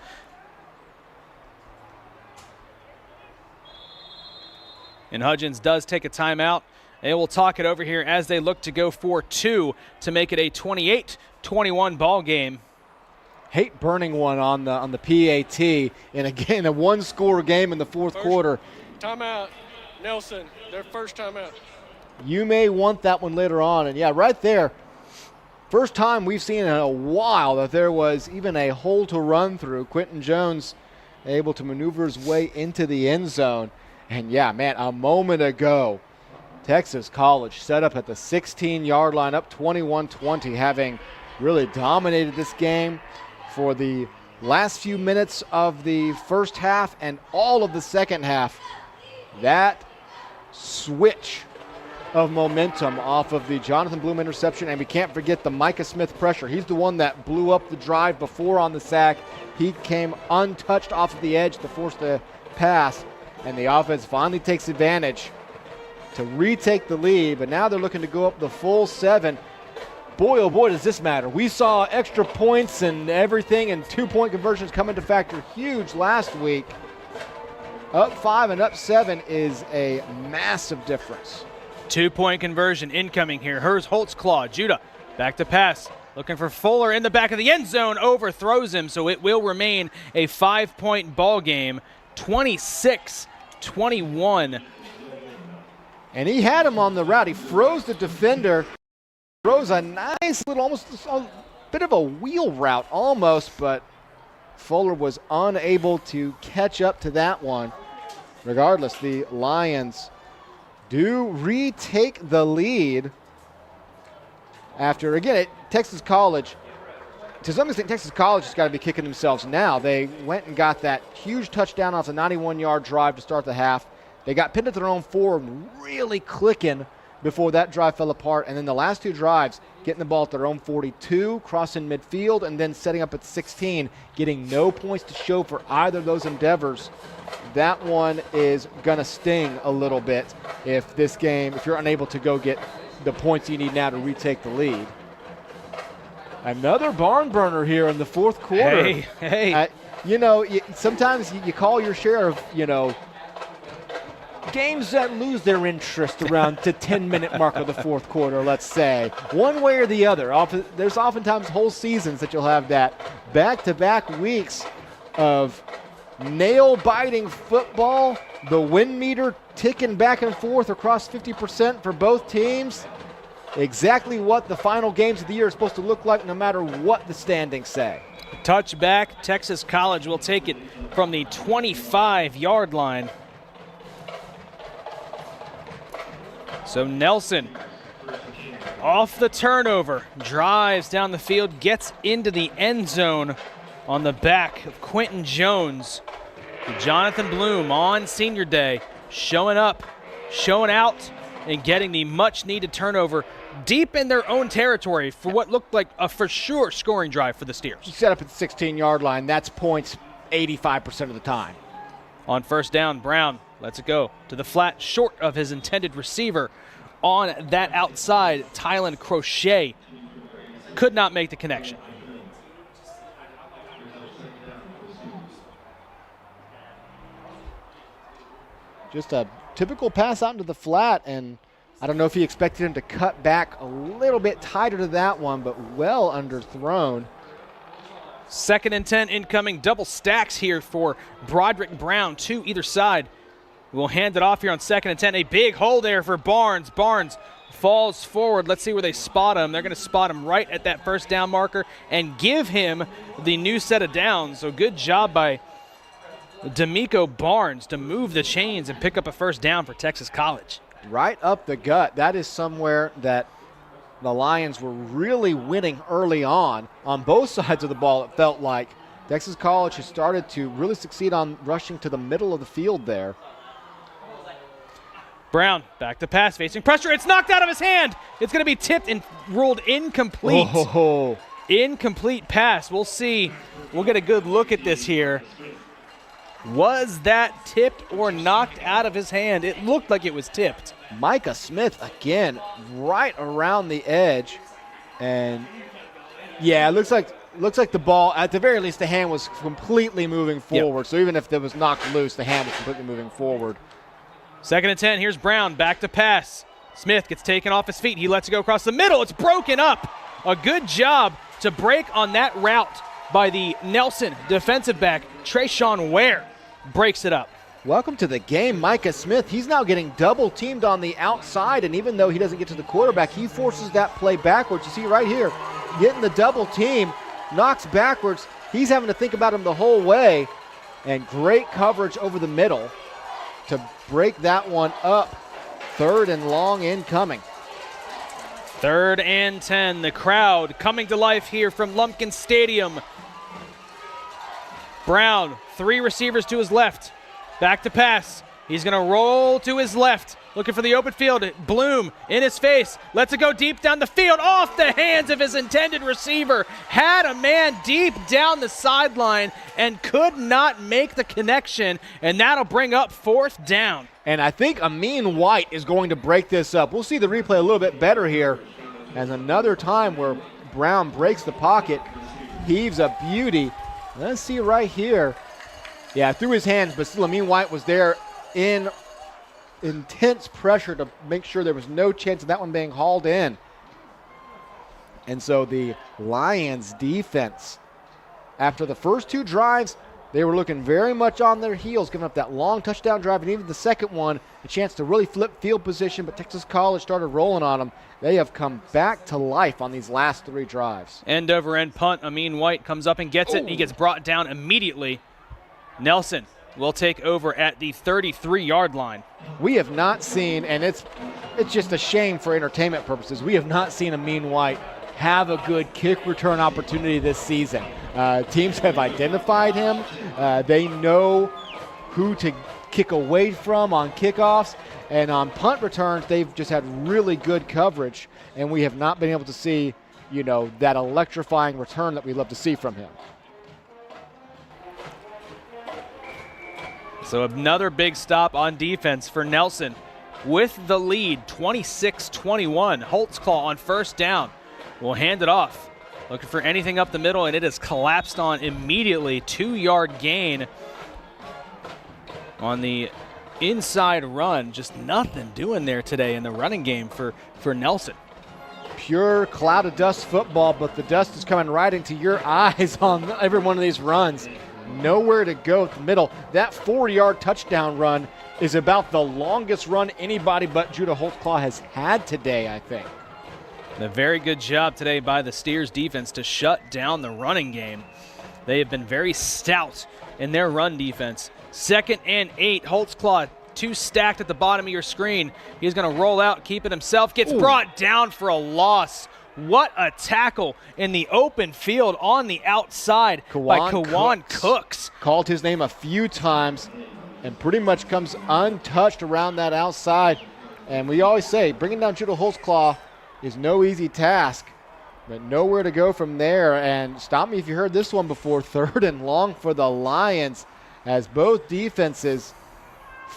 And Hudgens does take a timeout. They will talk it over here as they look to go for 2 to make it a 28-21 ball game. Hate burning one on the PAT in a 1-score game in the 4th quarter. Timeout, Nelson, their first timeout. You may want that one later on. And right there, first time we've seen in a while that there was even a hole to run through. Quentin Jones able to maneuver his way into the end zone. And a moment ago, Texas College set up at the 16-yard line, up 21-20, having really dominated this game for the last few minutes of the first half and all of the second half. That switch of momentum off of the Jonathan Bloom interception, and we can't forget the Micah Smith pressure. He's the one that blew up the drive before on the sack. He came untouched off of the edge to force the pass, and the offense finally takes advantage to retake the lead, but now they're looking to go up the full 7. Boy, oh boy, does this matter. We saw extra points and everything, and 2-point conversions come into factor huge last week. Up 5 and up 7 is a massive difference. 2-point conversion incoming here. Here's Holtzclaw. Judah back to pass. Looking for Fuller in the back of the end zone. Overthrows him, so it will remain a 5-point ball game. 26-21. And he had him on the route. He froze the defender. Throws a nice little, almost a bit of a wheel route almost, but Fuller was unable to catch up to that one. Regardless, the Lions do retake the lead after, again, Texas College, to some extent, Texas College has got to be kicking themselves now. They went and got that huge touchdown off a 91-yard drive to start the half. They got pinned at their own 4, really clicking before that drive fell apart. And then the last 2 drives, getting the ball at their own 42, crossing midfield, and then setting up at 16, getting no points to show for either of those endeavors. That one is going to sting a little bit if you're unable to go get the points you need now to retake the lead. Another barn burner here in the fourth quarter. Hey. Sometimes you call your share of, games that lose their interest around the 10-minute mark of the fourth quarter, let's say. One way or the other. There's oftentimes whole seasons that you'll have that back-to-back weeks of nail-biting football, the win meter ticking back and forth across 50% for both teams. Exactly what the final games of the year are supposed to look like no matter what the standings say. Touchback, Texas College will take it from the 25-yard line. So Nelson, off the turnover, drives down the field, gets into the end zone on the back of Quentin Jones. Jonathan Bloom on senior day, showing up, showing out, and getting the much-needed turnover deep in their own territory for what looked like a for sure scoring drive for the Steers. You set up at the 16-yard line. That's points 85% of the time. On first down, Brown lets it go to the flat, short of his intended receiver. On that outside, Tylen Crochet could not make the connection. Just a typical pass out into the flat, and I don't know if he expected him to cut back a little bit tighter to that one, but well underthrown. 2nd and 10 incoming, double stacks here for Broderick Brown, 2 either side. We'll hand it off here on 2nd and 10. A big hole there for Barnes. Barnes falls forward. Let's see where they spot him. They're going to spot him right at that first down marker and give him the new set of downs. So good job by D'Amico Barnes to move the chains and pick up a first down for Texas College. Right up the gut. That is somewhere that the Lions were really winning early on both sides of the ball, it felt like. Texas College has started to really succeed on rushing to the middle of the field there. Brown back to pass, facing pressure. It's knocked out of his hand. It's going to be tipped and ruled incomplete. Oh. Incomplete pass. We'll see. We'll get a good look at this here. Was that tipped or knocked out of his hand? It looked like it was tipped. Micah Smith, again, right around the edge. And, yeah, it looks like the ball, at the very least, the hand was completely moving forward. Yep. So even if it was knocked loose, the hand was completely moving forward. 2nd and 10, here's Brown, back to pass. Smith gets taken off his feet. He lets it go across the middle. It's broken up. A good job to break on that route by the Nelson defensive back, Trayshawn Ware. Breaks it up. Welcome to the game, Micah Smith. He's now getting double teamed on the outside, and even though he doesn't get to the quarterback, he forces that play backwards. You see right here, getting the double team, knocks backwards. He's having to think about him the whole way, and great coverage over the middle to break that one up. 3rd and long incoming. 3rd and 10. The crowd coming to life here from Lumpkin Stadium. Brown, 3 receivers to his left. Back to pass. He's going to roll to his left. Looking for the open field. Bloom in his face. Lets it go deep down the field. Off the hands of his intended receiver. Had a man deep down the sideline and could not make the connection. And that'll bring up 4th down. And I think Amin White is going to break this up. We'll see the replay a little bit better here. As another time where Brown breaks the pocket. Heaves a beauty. Let's see right here. Yeah, through his hands, but still Amin White was there in intense pressure to make sure there was no chance of that one being hauled in. And so the Lions defense, after the first 2 drives, they were looking very much on their heels, giving up that long touchdown drive, and even the second one, a chance to really flip field position, but Texas College started rolling on them. They have come back to life on these last 3 drives. End over end punt. Amin White comes up and gets it. He gets brought down immediately. Nelson will take over at the 33-yard line. We have not seen, and it's it's just a shame for entertainment purposes. We have not seen Amin White have a good kick return opportunity this season. Teams have identified him. They know who to kick away from on kickoffs, and on punt returns, they've just had really good coverage, and we have not been able to see, that electrifying return that we love to see from him. So another big stop on defense for Nelson with the lead, 26-21. Holtzclaw on first down will hand it off. Looking for anything up the middle, and it has collapsed on immediately. 2-yard gain on the inside run. Just nothing doing there today in the running game for Nelson. Pure cloud of dust football, but the dust is coming right into your eyes on every one of these runs. Nowhere to go at the middle. That 4-yard touchdown run is about the longest run anybody but Judah Holtzclaw has had today, I think. A very good job today by the Steers defense to shut down the running game. They have been very stout in their run defense. 2nd and 8. Holtzclaw, 2 stacked at the bottom of your screen. He's going to roll out, keep it himself. Gets brought down for a loss. What a tackle in the open field on the outside by Kawan Cooks. Called his name a few times and pretty much comes untouched around that outside. And we always say bringing down Judah Holtzclaw is no easy task, but nowhere to go from there. And stop me if you heard this one before. 3rd and long for the Lions as both defenses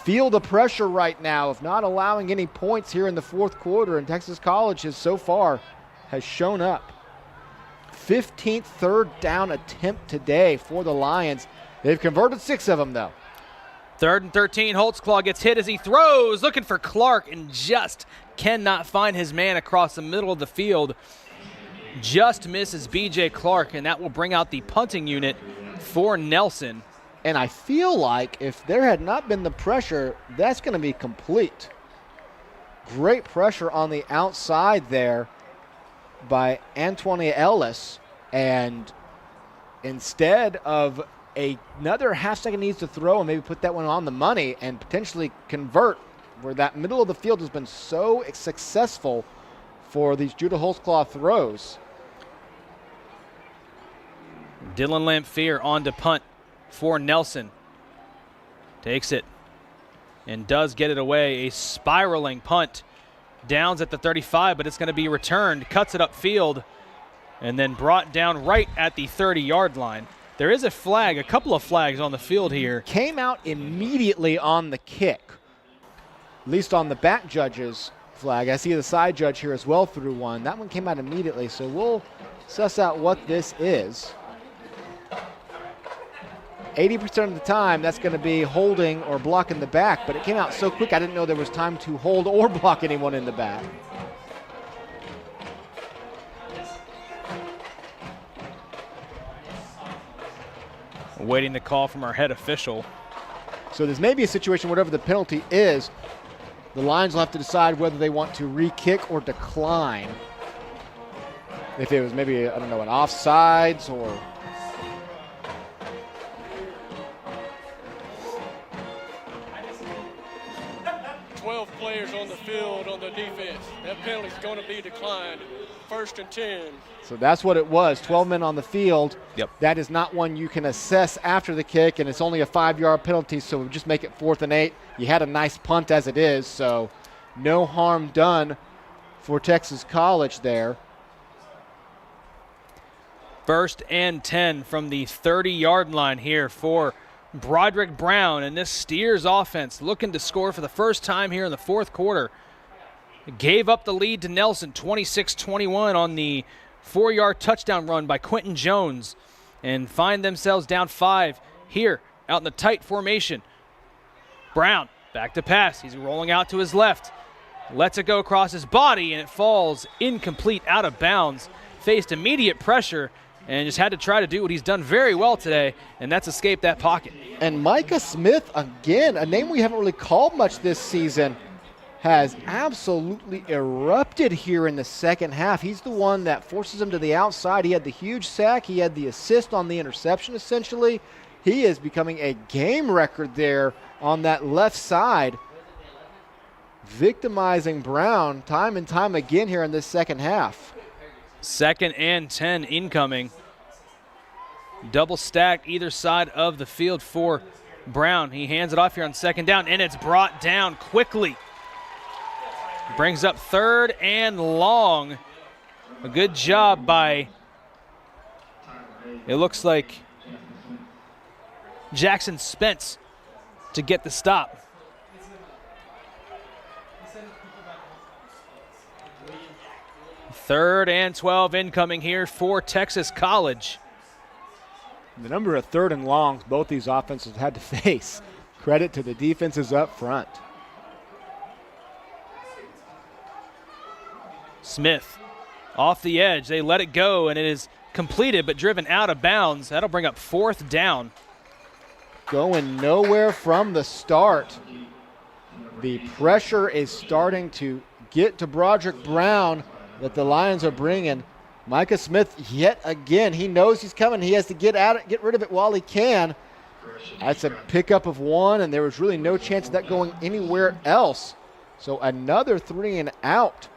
feel the pressure right now of not allowing any points here in the 4th quarter. And Texas College has so far shown up. 15th 3rd down attempt today for the Lions. They've converted 6 of them, though. 3rd and 13. Holtzclaw gets hit as he throws, looking for Clark, and just cannot find his man across the middle of the field. Just misses B.J. Clark, and that will bring out the punting unit for Nelson. And I feel like if there had not been the pressure, that's going to be complete. Great pressure on the outside there by Antoine Ellis, and instead of another half second needs to throw and maybe put that one on the money and potentially convert, where that middle of the field has been so successful for these Judah Holtzclaw throws. Dylan Lamphere on to punt for Nelson. Takes it and does get it away. A spiraling punt. Downs at the 35, but it's going to be returned. Cuts it upfield and then brought down right at the 30-yard line. There is a flag, a couple of flags on the field here. Came out immediately on the kick, at least on the back judge's flag. I see the side judge here as well threw one. That one came out immediately, so we'll suss out what this is. 80% of the time, that's going to be holding or blocking the back, but it came out so quick I didn't know there was time to hold or block anyone in the back. Waiting the call from our head official. So there's maybe a situation, whatever the penalty is, the Lions will have to decide whether they want to re-kick or decline. If it was maybe, I don't know, an offsides or... Players on the field on the defense. That penalty is going to be declined. 1st and 10. So that's what it was. 12 men on the field. Yep. That is not one you can assess after the kick, and it's only a 5-yard penalty, so just make it 4th and 8. You had a nice punt as it is, so no harm done for Texas College there. 1st and 10 from the 30-yard line here for Broderick Brown, and this Steers offense looking to score for the first time here in the 4th quarter. Gave up the lead to Nelson, 26-21 on the 4-yard touchdown run by Quentin Jones, and find themselves down 5 here out in the tight formation. Brown back to pass. He's rolling out to his left. Lets it go across his body, and it falls incomplete, out of bounds. Faced immediate pressure and just had to try to do what he's done very well today, and that's escape that pocket. And Micah Smith, again, a name we haven't really called much this season, has absolutely erupted here in the second half. He's the one that forces him to the outside. He had the huge sack. He had the assist on the interception, essentially. He is becoming a game record there on that left side. victimizing Brown time and time again here in this second half. 2nd and 10 incoming. Double stacked either side of the field for Brown. He hands it off here on 2nd down, and it's brought down quickly. Brings up 3rd and long. A good job by, it looks like, Jackson Spence to get the stop. Third and 12 incoming here for Texas College. The number of 3rd and longs both these offenses had to face. Credit to the defenses up front. Smith off the edge. They let it go, and it is completed but driven out of bounds. That'll bring up 4th down. Going nowhere from the start. The pressure is starting to get to Broderick Brown that the Lions are bringing. Micah Smith yet again. He knows he's coming. He has to get rid of it while he can. That's a pickup of 1, and there was really no chance of that going anywhere else. So another 3 and out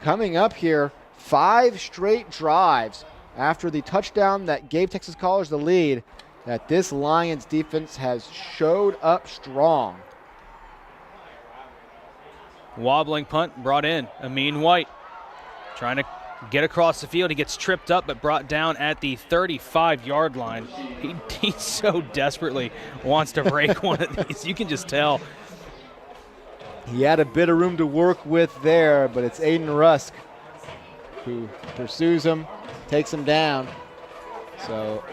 coming up here. 5 straight drives after the touchdown that gave Texas College the lead, that this Lions defense has showed up strong. Wobbling punt brought in. Amin White trying to get across the field. He gets tripped up but brought down at the 35-yard line. He so desperately wants to break one of these. You can just tell. He had a bit of room to work with there, but it's Aiden Rusk who pursues him, takes him down. So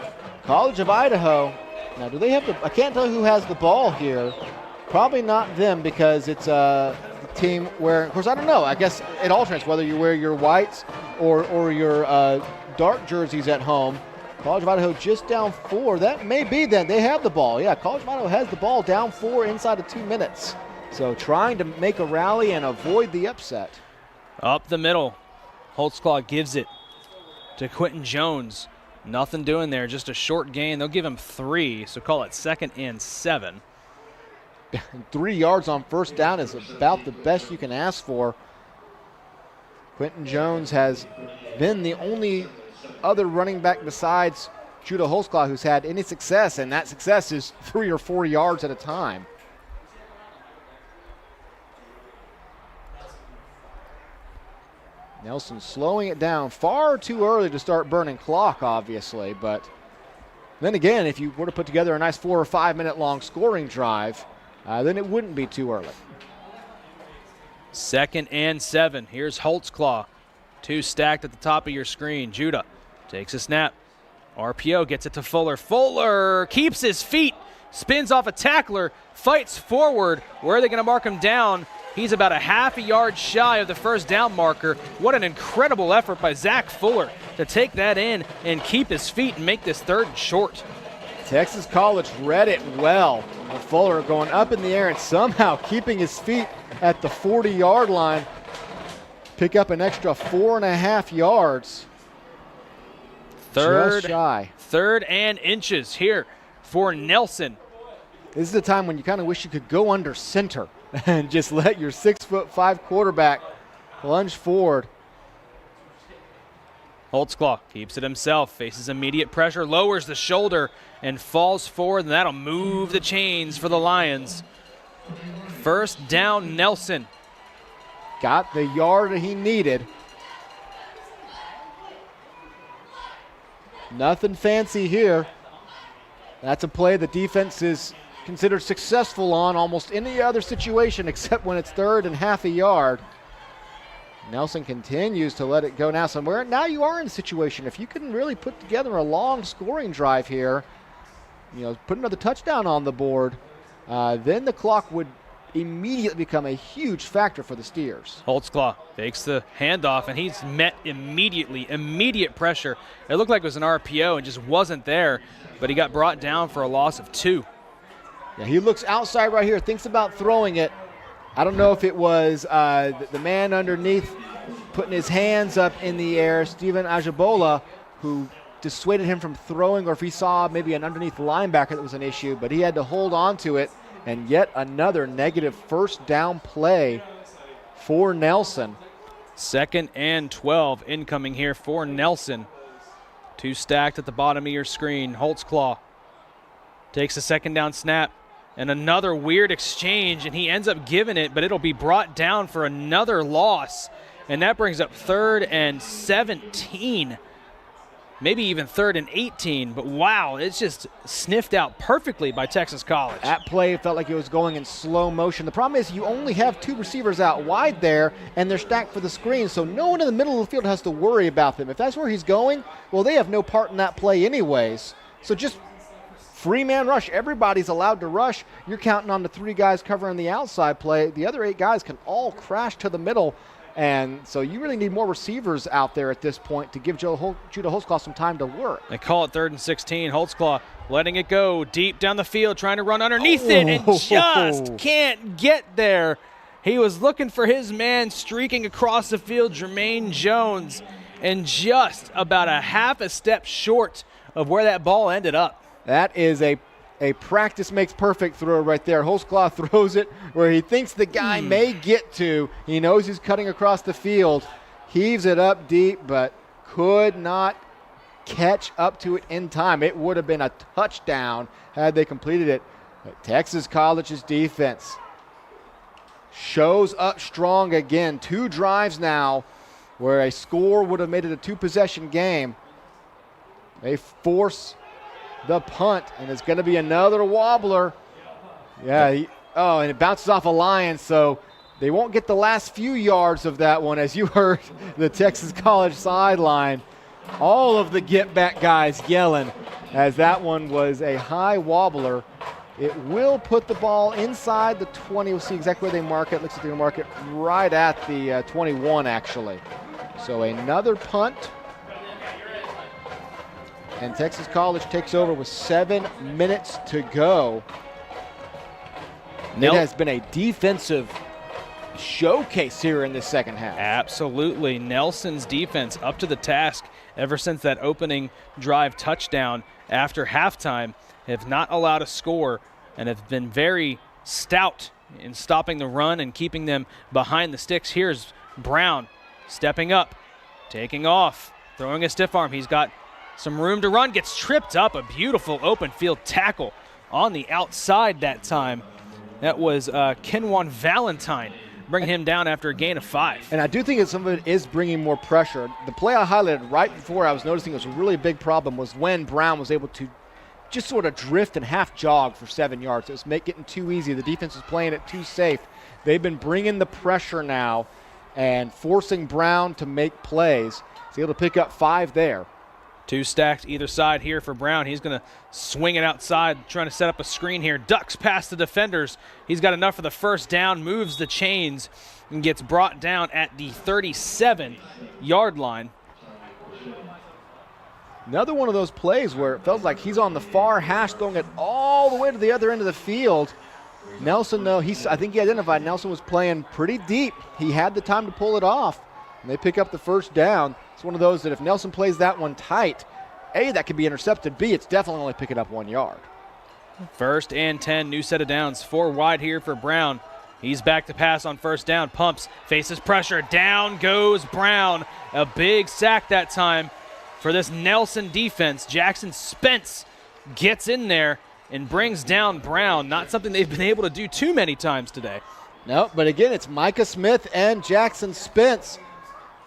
College of Idaho, now do they have I can't tell who has the ball here. Probably not them, because it's a team where, of course, I don't know. I guess it alternates whether you wear your whites or your dark jerseys at home. College of Idaho just down 4. That may be then. They have the ball. Yeah, College of Idaho has the ball down 4 inside of 2 minutes. So trying to make a rally and avoid the upset. Up the middle. Holtzclaw gives it to Quentin Jones. Nothing doing there, just a short gain. They'll give him 3, so call it 2nd and 7. 3 yards on 1st down is about the best you can ask for. Quentin Jones has been the only other running back besides Judah Holtzclaw who's had any success, and that success is 3 or 4 yards at a time. Nelson slowing it down far too early to start burning clock, obviously, but then again, if you were to put together a nice 4 or 5 minute long scoring drive, then it wouldn't be too early. 2nd and 7. Here's Holtzclaw. 2 stacked at the top of your screen. Judah takes a snap. RPO gets it to Fuller. Fuller keeps his feet, spins off a tackler, fights forward. Where are they going to mark him down? He's about a half a yard shy of the 1st down marker. What an incredible effort by Zach Fuller to take that in and keep his feet and make this 3rd and short. Texas College read it well. Fuller going up in the air and somehow keeping his feet at the 40-yard line. Pick up an extra 4.5 yards. Just shy. 3rd and inches here for Nelson. This is the time when you kind of wish you could go under center and just let your 6'5" quarterback lunge forward. Holtzclaw keeps it himself, faces immediate pressure, lowers the shoulder, and falls forward, and that'll move the chains for the Lions. 1st down, Nelson. Got the yard he needed. Nothing fancy here. That's a play the defense is considered successful on almost any other situation except when it's 3rd and half a yard. Nelson continues to let it go now somewhere. Now you are in a situation, if you can really put together a long scoring drive here, put another touchdown on the board, then the clock would immediately become a huge factor for the Steers. Holtzclaw takes the handoff, and he's met immediate pressure. It looked like it was an RPO and just wasn't there, but he got brought down for a loss of 2. Yeah, he looks outside right here, thinks about throwing it. I don't know if it was the man underneath putting his hands up in the air, Steven Ajabola, who dissuaded him from throwing, or if he saw maybe an underneath linebacker that was an issue, but he had to hold on to it And yet another negative first down play for Nelson. 2nd and 12 incoming here for Nelson. 2 stacked at the bottom of your screen. Holtzclaw takes a 2nd down snap and another weird exchange, and he ends up giving it, but it'll be brought down for another loss. And that brings up 3rd and 17. Maybe even 3rd and 18, but wow, it's just sniffed out perfectly by Texas College. That play felt like it was going in slow motion. The problem is you only have 2 receivers out wide there, and they're stacked for the screen, so no one in the middle of the field has to worry about them. If that's where he's going, well, they have no part in that play anyways. So just free man rush. Everybody's allowed to rush. You're counting on the 3 guys covering the outside play. The other 8 guys can all crash to the middle. And so you really need more receivers out there at this point to give Judah Holtzclaw some time to work. They call it 3rd and 16. Holtzclaw letting it go deep down the field, trying to run underneath it, and just can't get there. He was looking for his man streaking across the field, Jermaine Jones, and just about a half a step short of where that ball ended up. That is a practice makes perfect throw right there. Holtzclaw throws it where he thinks the guy may get to. He knows he's cutting across the field, heaves it up deep, but could not catch up to it in time. It would have been a touchdown had they completed it. But Texas College's defense shows up strong again. 2 drives now where a score would have made it a 2-possession game. They force the punt, and it's going to be another wobbler. Yeah, and it bounces off a Lion, so they won't get the last few yards of that one, as you heard the Texas College sideline. All of the get-back guys yelling as that one was a high wobbler. It will put the ball inside the 20. We'll see exactly where they mark it. Looks like they're going to mark it right at the 21, actually. So another punt. And Texas College takes over with 7 minutes to go. It has been a defensive showcase here in the second half. Absolutely. Nelson's defense up to the task ever since that opening drive touchdown after halftime. Have not allowed a score and have been very stout in stopping the run and keeping them behind the sticks. Here's Brown stepping up, taking off, throwing a stiff arm. He's got some room to run, gets tripped up. A beautiful open field tackle on the outside that time. That was Kenwan Valentine, bringing him down after a gain of 5. And I do think that some of it is bringing more pressure. The play I highlighted right before I was noticing it was a really big problem was when Brown was able to just sort of drift and half jog for 7 yards. It was getting too easy. The defense was playing it too safe. They've been bringing the pressure now and forcing Brown to make plays. He's able to pick up 5 there. 2 stacked either side here for Brown. He's going to swing it outside, trying to set up a screen here. Ducks past the defenders. He's got enough for the first down, moves the chains, and gets brought down at the 37-yard line. Another one of those plays where it feels like he's on the far hash, throwing it all the way to the other end of the field. Nelson, though, I think he identified Nelson was playing pretty deep. He had the time to pull it off, and they pick up the first down. It's one of those that if Nelson plays that one tight, A, that could be intercepted. B, it's definitely only picking up 1 yard. 1st and 10, new set of downs. 4 wide here for Brown. He's back to pass on first down. Pumps, faces pressure. Down goes Brown. A big sack that time for this Nelson defense. Jackson Spence gets in there and brings down Brown. Not something they've been able to do too many times today. No, but again, it's Micah Smith and Jackson Spence.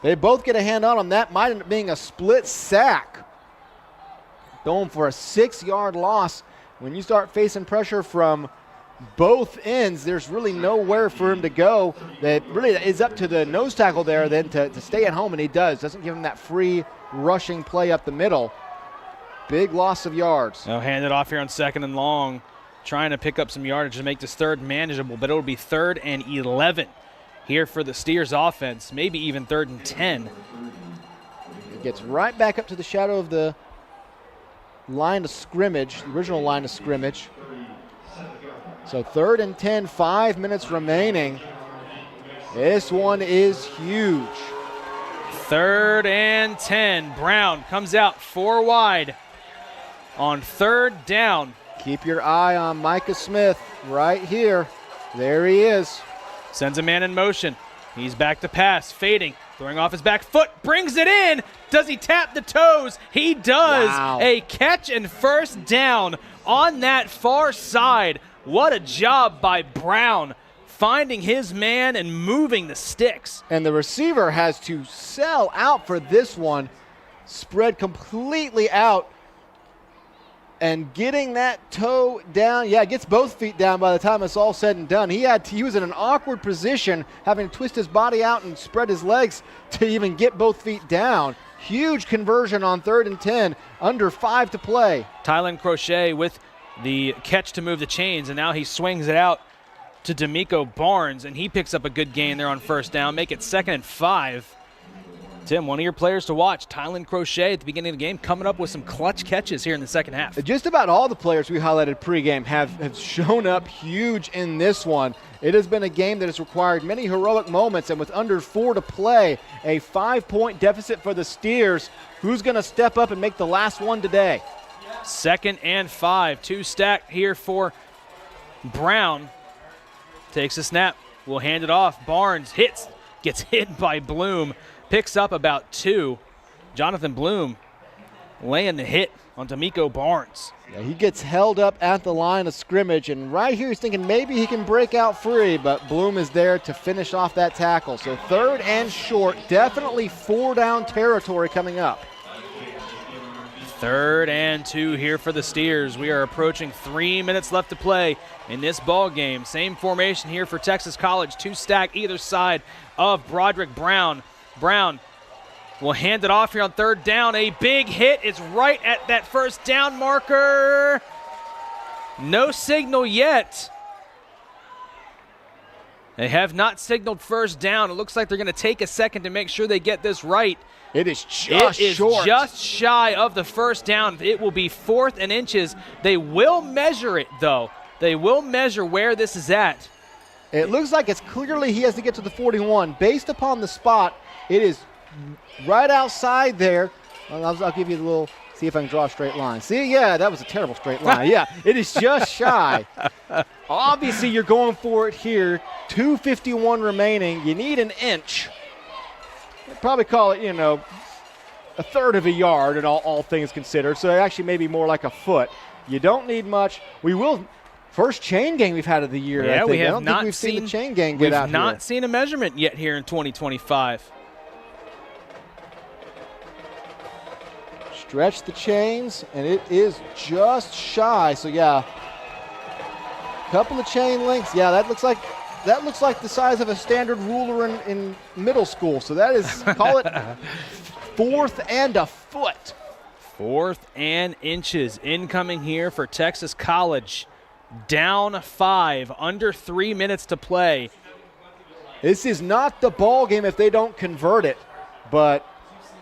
They both get a hand on him. That might end up being a split sack. Going for a 6-yard loss. When you start facing pressure from both ends, there's really nowhere for him to go. That really is up to the nose tackle there then to stay at home, and he does. Doesn't give him that free rushing play up the middle. Big loss of yards. They'll hand it off here on 2nd and long, trying to pick up some yardage to make this 3rd manageable, but it'll be 3rd and 11 here for the Steers offense, maybe even 3rd and 10. It gets right back up to the shadow of the line of scrimmage, the original line of scrimmage. So 3rd and 10, 5 minutes remaining. This one is huge. 3rd and 10. Brown comes out 4 wide on 3rd down Keep your eye on Micah Smith right here. There he is. Sends a man in motion. He's back to pass, fading, throwing off his back foot, brings it in. Does he tap the toes? He does. Wow. A catch and first down on that far side. What a job by Brown, finding his man and moving the sticks. And the receiver has to sell out for this one. Spread completely out. And getting that toe down, gets both feet down by the time it's all said and done. He was in an awkward position, having to twist his body out and spread his legs to even get both feet down. Huge conversion on 3rd and 10, under 5 to play. Tylen Crochet with the catch to move the chains, and now he swings it out to D'Amico Barnes, and he picks up a good gain there on first down, make it 2nd and 5. Tim, one of your players to watch, Tylen Crochet at the beginning of the game, coming up with some clutch catches here in the second half. Just about all the players we highlighted pregame have shown up huge in this one. It has been a game that has required many heroic moments, and with under 4 to play, a 5-point deficit for the Steers. Who's going to step up and make the last one today? 2nd and 5, 2 stack here for Brown. Takes a snap, will hand it off. Barnes gets hit by Bloom. Picks up about 2. Jonathan Bloom laying the hit on D'Amico Barnes. Yeah, he gets held up at the line of scrimmage, and right here he's thinking maybe he can break out free, but Bloom is there to finish off that tackle. So 3rd and short, definitely 4-down territory coming up. 3rd and 2 here for the Steers. We are approaching 3 minutes left to play in this ball game. Same formation here for Texas College, 2 stack either side of Broderick Brown. Brown will hand it off here on 3rd down. A big hit is right at that first down marker. No signal yet. They have not signaled first down. It looks like they're going to take a second to make sure they get this right. It is just short. Just shy of the first down. It will be 4th and inches. They will measure it, though. They will measure where this is at. It looks like it's clearly he has to get to the 41. Based upon the spot, it is right outside there. I'll give you a little, see if I can draw a straight line. See, yeah, that was a terrible straight line. Yeah, it is just shy. Obviously, you're going for it here. 2:51 remaining. You need an inch. I'd probably call it, a 1/3 of a yard in all things considered. So actually maybe more like a foot. You don't need much. We will. First chain gang we've had of the year. Yeah, I we have I don't not think we've seen the chain gang We've get out not here. seen a measurement yet here in 2025. Stretch the chains, and it is just shy. So yeah, couple of chain links. Yeah, that looks like the size of a standard ruler in middle school. So that is, call it 4th and a foot. 4th and inches incoming here for Texas College. Down 5, under 3 minutes to play. This is not the ball game if they don't convert it, but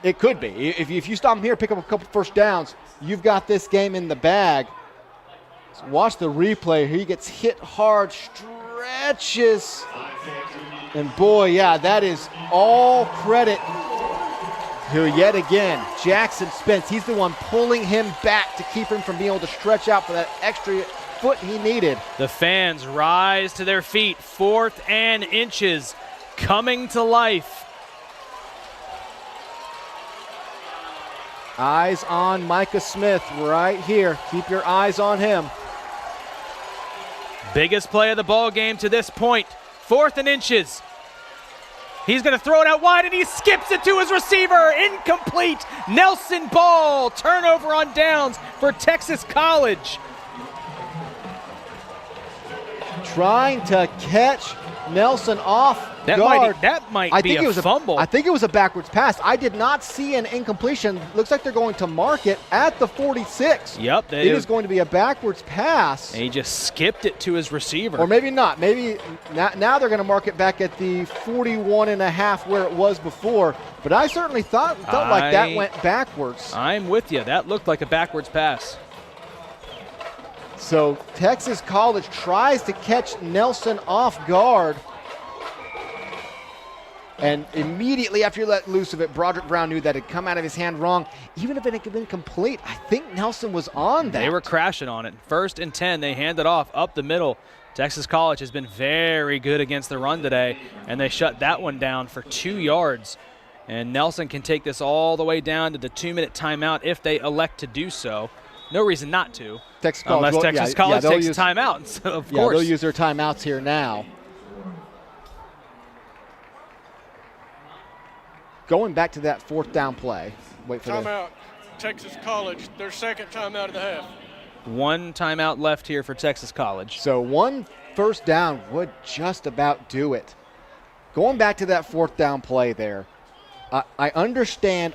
it could be. If you stop them here, pick up a couple first downs, you've got this game in the bag. So watch the replay. He gets hit hard, stretches, and boy, yeah, that is all credit to yet again Jackson Spence. He's the one pulling him back to keep him from being able to stretch out for that extra foot he needed. The fans rise to their feet. 4th and inches coming to life. Eyes on Micah Smith right here. Keep your eyes on him. Biggest play of the ball game to this point. 4th and inches. He's going to throw it out wide, and he skips it to his receiver. Incomplete. Nelson Ball. Turnover on downs for Texas College. Trying to catch Nelson off guard. That might be a fumble. I think it was a backwards pass. I did not see an incompletion. Looks like they're going to mark it at the 46. Yep. It is going to be a backwards pass. And he just skipped it to his receiver. Or maybe not. Maybe now they're going to mark it back at the 41.5 where it was before. But I certainly felt like that went backwards. I'm with you. That looked like a backwards pass. So Texas College tries to catch Nelson off guard. And immediately after you let loose of it, Broderick Brown knew that had come out of his hand wrong. Even if it had been complete, I think Nelson was on that. They were crashing on it. 1st and 10, they hand it off up the middle. Texas College has been very good against the run today, and they shut that one down for 2 yards. And Nelson can take this all the way down to the 2-minute timeout if they elect to do so. No reason not to, unless Texas College takes a timeout. So of course. They'll use their timeouts here now. Going back to that 4th down play. Wait for Timeout. Texas College, their 2nd timeout of the half. 1 timeout left here for Texas College. So 1 first down would just about do it. Going back to that 4th down play there, I understand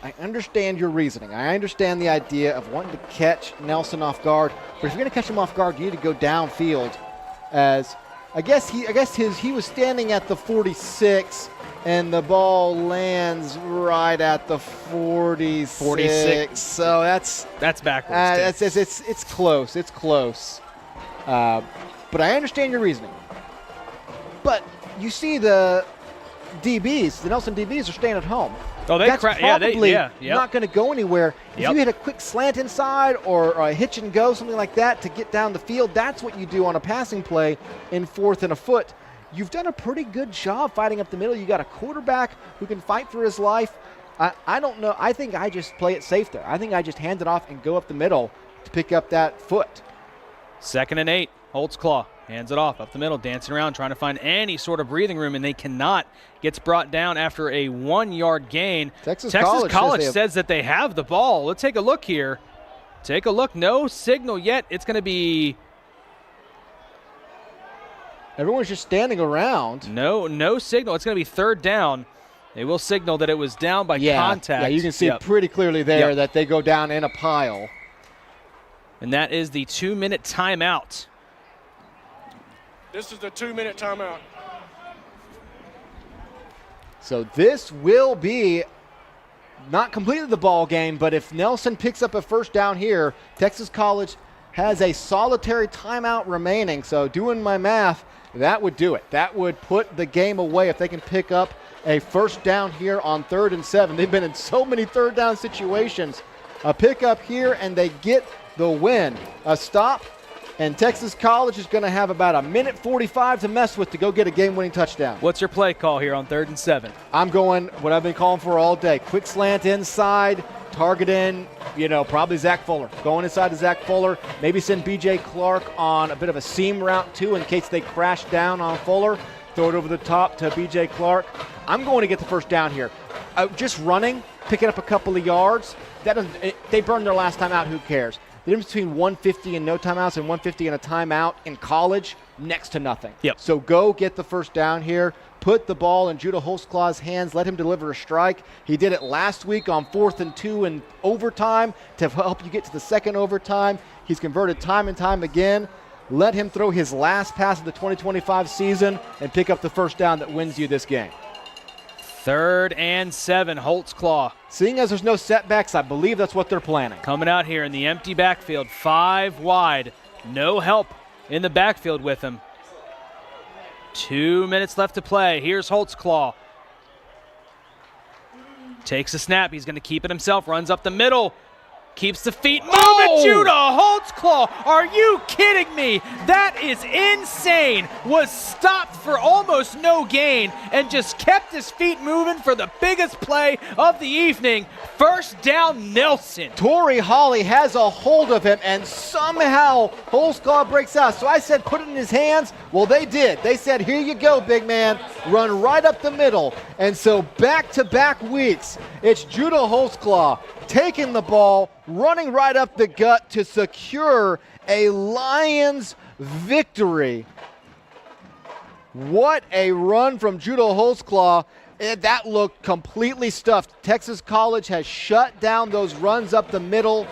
your reasoning. I understand the idea of wanting to catch Nelson off guard, but if you're going to catch him off guard, you need to go downfield. As I guess he was standing at the 46, and the ball lands right at the 46. So that's backwards. It's close. It's close. But I understand your reasoning. But you see the DBs, the Nelson DBs are staying at home. Oh, That's probably yep. not going to go anywhere. If you hit a quick slant inside or a hitch and go, something like that to get down the field, that's what you do on a passing play in 4th and a foot. You've done a pretty good job fighting up the middle. You got a quarterback who can fight for his life. I don't know. I think I just play it safe there. I think I just hand it off and go up the middle to pick up that foot. 2nd and 8. Holtzclaw hands it off up the middle, dancing around, trying to find any sort of breathing room, and they cannot. Gets brought down after a 1-yard gain. Texas College says that they have the ball. Let's take a look here. Take a look. No signal yet. It's going to be... Everyone's just standing around. No signal. It's going to be 3rd down. They will signal that it was down by contact. Yeah, you can see pretty clearly there that they go down in a pile. And that is the 2-minute timeout. This is the 2-minute timeout. So this will be not completely the ball game, but if Nelson picks up a first down here, Texas College has a solitary timeout remaining. So doing my math, that would do it. That would put the game away if they can pick up a first down here on 3rd and 7. They've been in so many 3rd down situations. A pickup here, and they get the win. A stop, and Texas College is going to have about 1:45 to mess with to go get a game-winning touchdown. What's your play call here on 3rd and 7? I'm going what I've been calling for all day. Quick slant inside, targeting, probably Zach Fuller. Going inside to Zach Fuller. Maybe send B.J. Clark on a bit of a seam route, too, in case they crash down on Fuller. Throw it over the top to B.J. Clark. I'm going to get the first down here. Just running, picking up a couple of yards. They burned their last time out. Who cares? The difference between 150 and no timeouts and 150 and a timeout in college, next to nothing. So go get the first down here. Put the ball in Judah Holtzclaw's hands. Let him deliver a strike. He did it last week on 4th and 2 in overtime to help you get to the 2nd overtime. He's converted time and time again. Let him throw his last pass of the 2025 season and pick up the first down that wins you this game. 3rd and 7, Holtzclaw. Seeing as there's no setbacks, I believe that's what they're planning. Coming out here in the empty backfield, 5 wide. No help in the backfield with him. 2 minutes left to play. Here's Holtzclaw. Takes a snap. He's going to keep it himself. Runs up the middle. Keeps the feet moving. Judah Holtzclaw. Are you kidding me? That is insane. Was stopped for almost no gain and just kept his feet moving for the biggest play of the evening. First down, Nelson. Torrey Hawley has a hold of him, and somehow Holtzclaw breaks out. So I said put it in his hands. Well, they did. They said, here you go, big man. Run right up the middle. And so back-to-back weeks, it's Judah Holtzclaw taking the ball, running right up the gut to secure a Lions victory. What a run from Judah Holtzclaw. That looked completely stuffed. Texas College has shut down those runs up the middle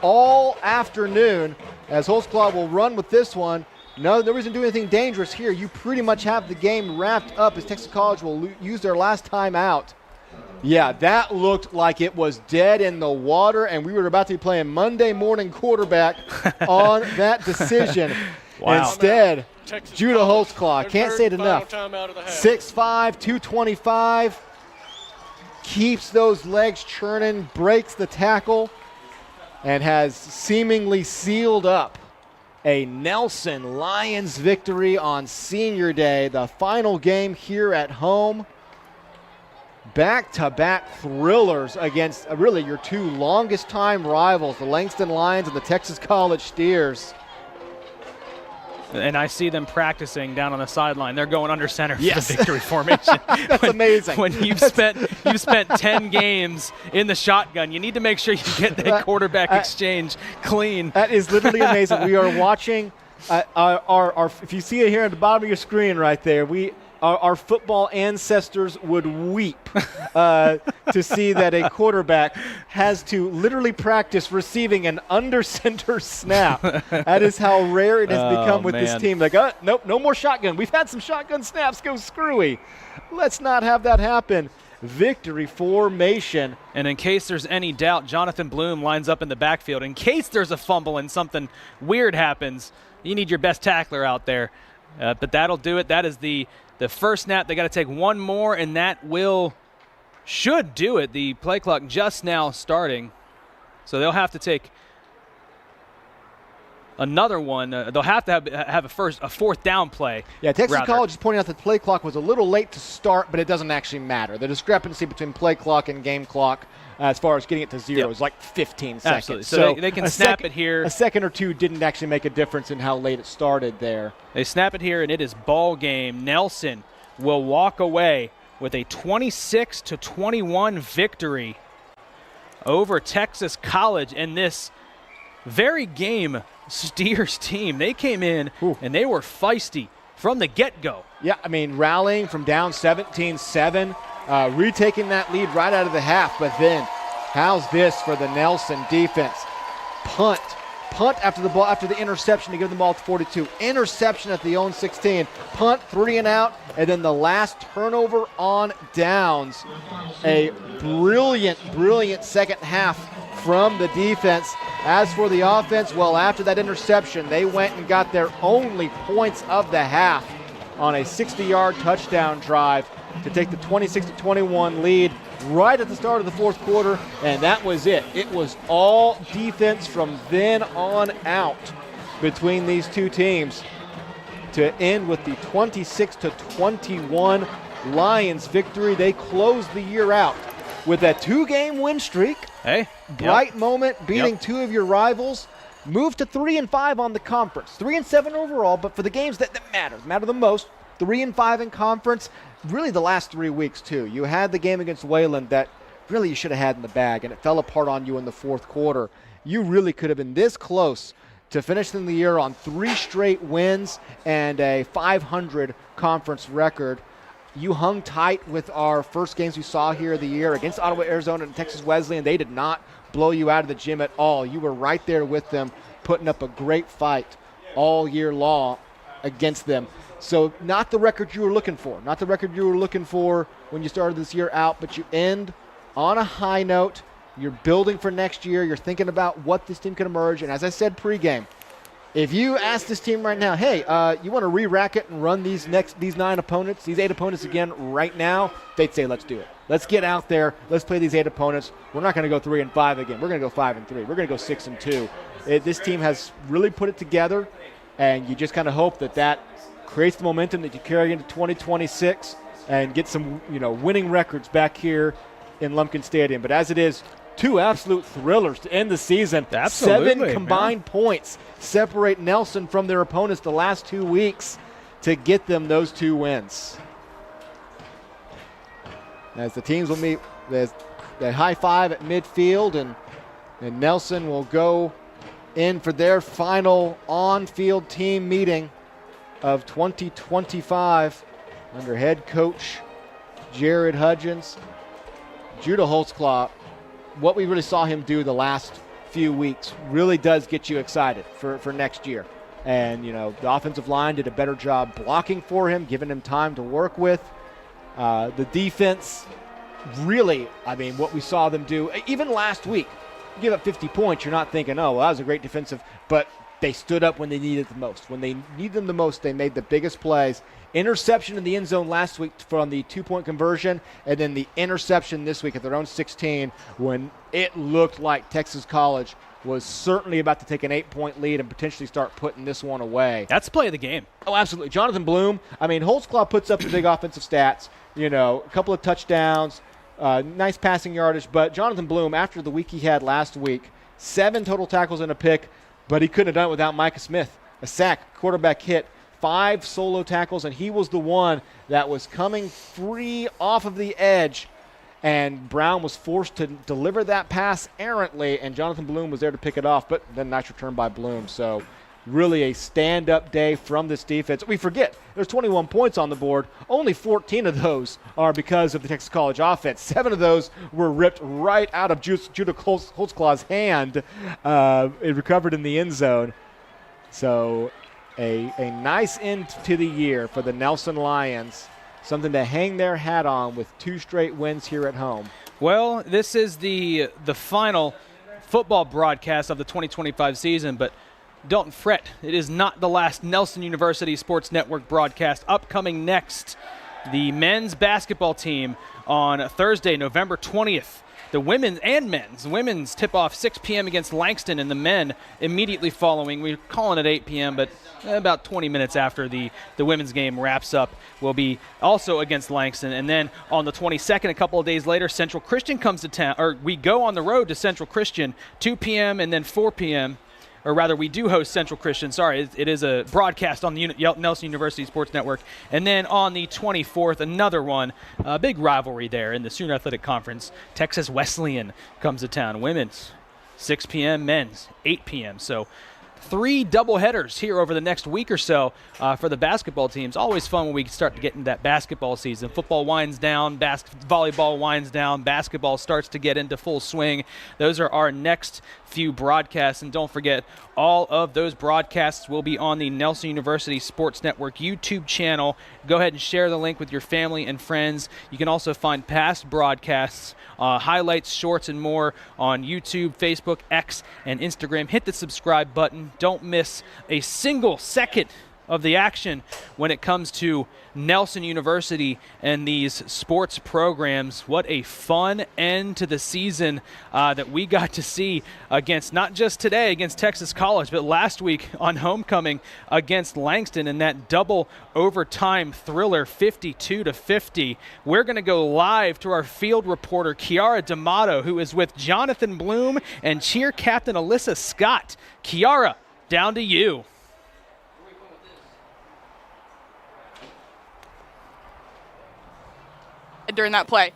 all afternoon, as Holtzclaw will run with this one. No reason to do anything dangerous here. You pretty much have the game wrapped up as Texas College will use their last time out. Yeah, that looked like it was dead in the water, and we were about to be playing Monday morning quarterback on that decision. Wow. Instead, Judah Holtzclaw, can't say it enough. 6'5", 225. keeps those legs churning, breaks the tackle, and has seemingly sealed up a Nelson Lions victory on Senior Day, the final game here at home. Back-to-back thrillers against really your two longest-time rivals, the Langston Lions and the Texas College Steers. And I see them practicing down on the sideline. They're going under center for Yes. the victory formation. That's amazing. When you've spent 10 games in the shotgun, you need to make sure you get that quarterback exchange clean. That is literally amazing. We are watching our if you see it here at the bottom of your screen right there, our football ancestors would weep to see that a quarterback has to literally practice receiving an under center snap. That is how rare it has become with this team. Like, nope, no more shotgun. We've had some shotgun snaps go screwy. Let's not have that happen. Victory formation. And in case there's any doubt, Jonathan Bloom lines up in the backfield. In case there's a fumble and something weird happens, you need your best tackler out there. But that'll do it. That is the first snap. They got to take one more, and that should do it. The play clock just now starting. So they'll have to take another one. They'll have to have a fourth down play. Yeah, Texas rather. College is pointing out that the play clock was a little late to start, but it doesn't actually matter. The discrepancy between play clock and game clock as far as getting it to zero is like 15 seconds. Absolutely. So they can snap it here. A second or two didn't actually make a difference in how late it started there. They snap it here, and it is ball game. Nelson will walk away with a 26-21 victory over Texas College. And this very game Steers team, they came in and they were feisty from the get-go. Yeah, I mean, rallying from down 17-7, retaking that lead right out of the half. But then, how's this for the Nelson defense? Punt after the interception to give the ball to 42. Interception at the own 16. Punt, 3 and out, and then the last turnover on downs. A brilliant second half from the defense. As for the offense, well, after that interception, they went and got their only points of the half on a 60-yard touchdown drive to take the 26-21 lead right at the start of the fourth quarter, and that was it. It was all defense from then on out between these two teams to end with the 26-21 Lions victory. They closed the year out with a 2-game win streak. Hey, bright moment, beating two of your rivals. Moved to 3-5 on the conference. 3-7 overall, but for the games that matter the most, 3-5 in conference. Really the last 3 weeks, too. You had the game against Wayland that really you should have had in the bag, and it fell apart on you in the fourth quarter. You really could have been this close to finishing the year on 3 straight wins and a 500 conference record. You hung tight with our first games we saw here of the year against Ottawa, Arizona, and Texas Wesleyan. They did not blow you out of the gym at all. You were right there with them, putting up a great fight all year long against them. So not the record you were looking for. Not the record you were looking for when you started this year out, but you end on a high note. You're building for next year. You're thinking about what this team can emerge. And as I said pregame, if you ask this team right now, hey, you want to re-rack it and run these 8 opponents again right now, they'd say, let's do it. Let's get out there. Let's play these 8 opponents. We're not going to go 3-5 again. We're going to go 5-3. We're going to go 6-2. This team has really put it together, and you just kind of hope that creates the momentum that you carry into 2026 and get some, winning records back here in Lumpkin Stadium. But as it is, 2 absolute thrillers to end the season. Absolutely, 7 combined points separate Nelson from their opponents the last 2 weeks to get them those 2 wins. As the teams will meet, there's the high five at midfield, and Nelson will go in for their final on-field team meeting of 2025 under head coach Jared Hudgens. Judah Holtzclaw, what we really saw him do the last few weeks really does get you excited for next year. And, the offensive line did a better job blocking for him, giving him time to work with. The defense, really, what we saw them do, even last week, give up 50 points, you're not thinking, oh, well, that was a great defensive. But they stood up when they needed it the most. When they needed them the most, they made the biggest plays. Interception in the end zone last week from the 2-point conversion, and then the interception this week at their own 16 when it looked like Texas College was certainly about to take an 8-point lead and potentially start putting this one away. That's play of the game. Oh, absolutely. Jonathan Bloom, I mean, Holtzclaw puts up the big offensive stats, a couple of touchdowns, nice passing yardage, but Jonathan Bloom, after the week he had last week, 7 total tackles and a pick, but he couldn't have done it without Micah Smith. A sack, quarterback hit, 5 solo tackles, and he was the one that was coming free off of the edge, and Brown was forced to deliver that pass errantly, and Jonathan Bloom was there to pick it off, but then nice return by Bloom. So really a stand-up day from this defense. We forget there's 21 points on the board. Only 14 of those are because of the Texas College offense. 7 of those were ripped right out of Judah Holtzclaw's hand. It recovered in the end zone. So a nice end to the year for the Nelson Lions. Something to hang their hat on with 2 straight wins here at home. Well, this is the final football broadcast of the 2025 season, but don't fret. It is not the last Nelson University Sports Network broadcast. Upcoming next, the men's basketball team on Thursday, November 20th. The women and men's. Women's tip-off 6 p.m. against Langston, and the men immediately following. We're calling it 8 p.m., but about 20 minutes after the women's game wraps up, will be also against Langston. And then on the 22nd, a couple of days later, Central Christian comes to town, or we go on the road to Central Christian, 2 p.m. and then 4 p.m., or rather we do host Central Christian. Sorry, it is a broadcast on the Nelson University Sports Network. And then on the 24th, another one, a big rivalry there in the Sooner Athletic Conference. Texas Wesleyan comes to town. Women's, 6 p.m., men's, 8 p.m. So 3 doubleheaders here over the next week or so for the basketball teams. Always fun when we start to get into that basketball season. Football winds down, volleyball winds down, basketball starts to get into full swing. Those are our next few broadcasts, and don't forget, all of those broadcasts will be on the Nelson University Sports Network YouTube channel. Go ahead and share the link with your family and friends. You can also find past broadcasts, highlights, shorts, and more on YouTube, Facebook, X, and Instagram. Hit the subscribe button. Don't miss a single second of the action when it comes to Nelson University and these sports programs. What a fun end to the season that we got to see against, not just today against Texas College, but last week on homecoming against Langston in that double overtime thriller, 52-50. We're going to go live to our field reporter, Kiara D'Amato, who is with Jonathan Bloom and cheer captain Alyssa Scott. Kiara, down to you. During that play?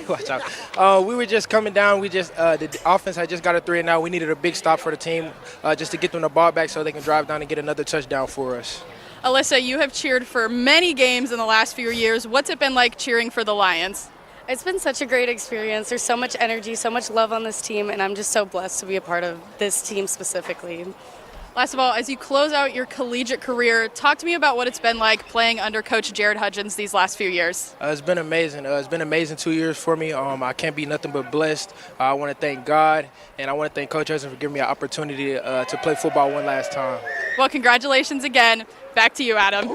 Watch out. We were just coming down. We just the offense had just got a 3 and out. We needed a big stop for the team just to get them the ball back so they can drive down and get another touchdown for us. Alyssa, you have cheered for many games in the last few years. What's it been like cheering for the Lions? It's been such a great experience. There's so much energy, so much love on this team, and I'm just so blessed to be a part of this team specifically. Last of all, as you close out your collegiate career, talk to me about what it's been like playing under Coach Jared Hudgens these last few years. It's been amazing. It's been amazing 2 years for me. I can't be nothing but blessed. I want to thank God, and I want to thank Coach Hudgens for giving me an opportunity to play football one last time. Well, congratulations again. Back to you, Adam.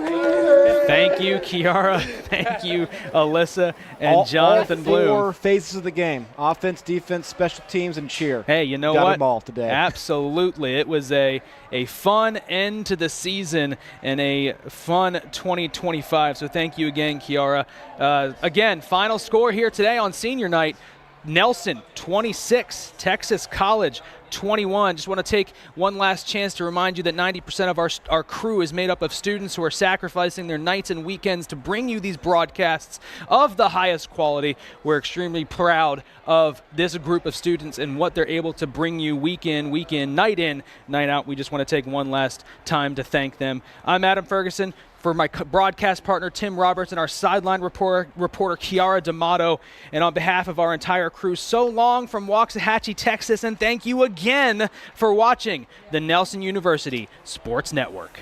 Thank you, Kiara. Thank you, Alyssa and Jonathan Bloom. All 4 phases of the game: offense, defense, special teams, and cheer. Hey, you know Got what? them all today. Absolutely. It was a fun end to the season and a fun 2025. So thank you again, Kiara. Again, final score here today on senior night. Nelson 26, Texas College 21. Just want to take one last chance to remind you that 90% of our crew is made up of students who are sacrificing their nights and weekends to bring you these broadcasts of the highest quality. We're extremely proud of this group of students and what they're able to bring you week in, night out. We just want to take one last time to thank them. I'm Adam Ferguson. For my broadcast partner, Tim Roberts, and our sideline reporter Kiara D'Amato. And on behalf of our entire crew, so long from Waxahachie, Texas, and thank you again for watching the Nelson University Sports Network.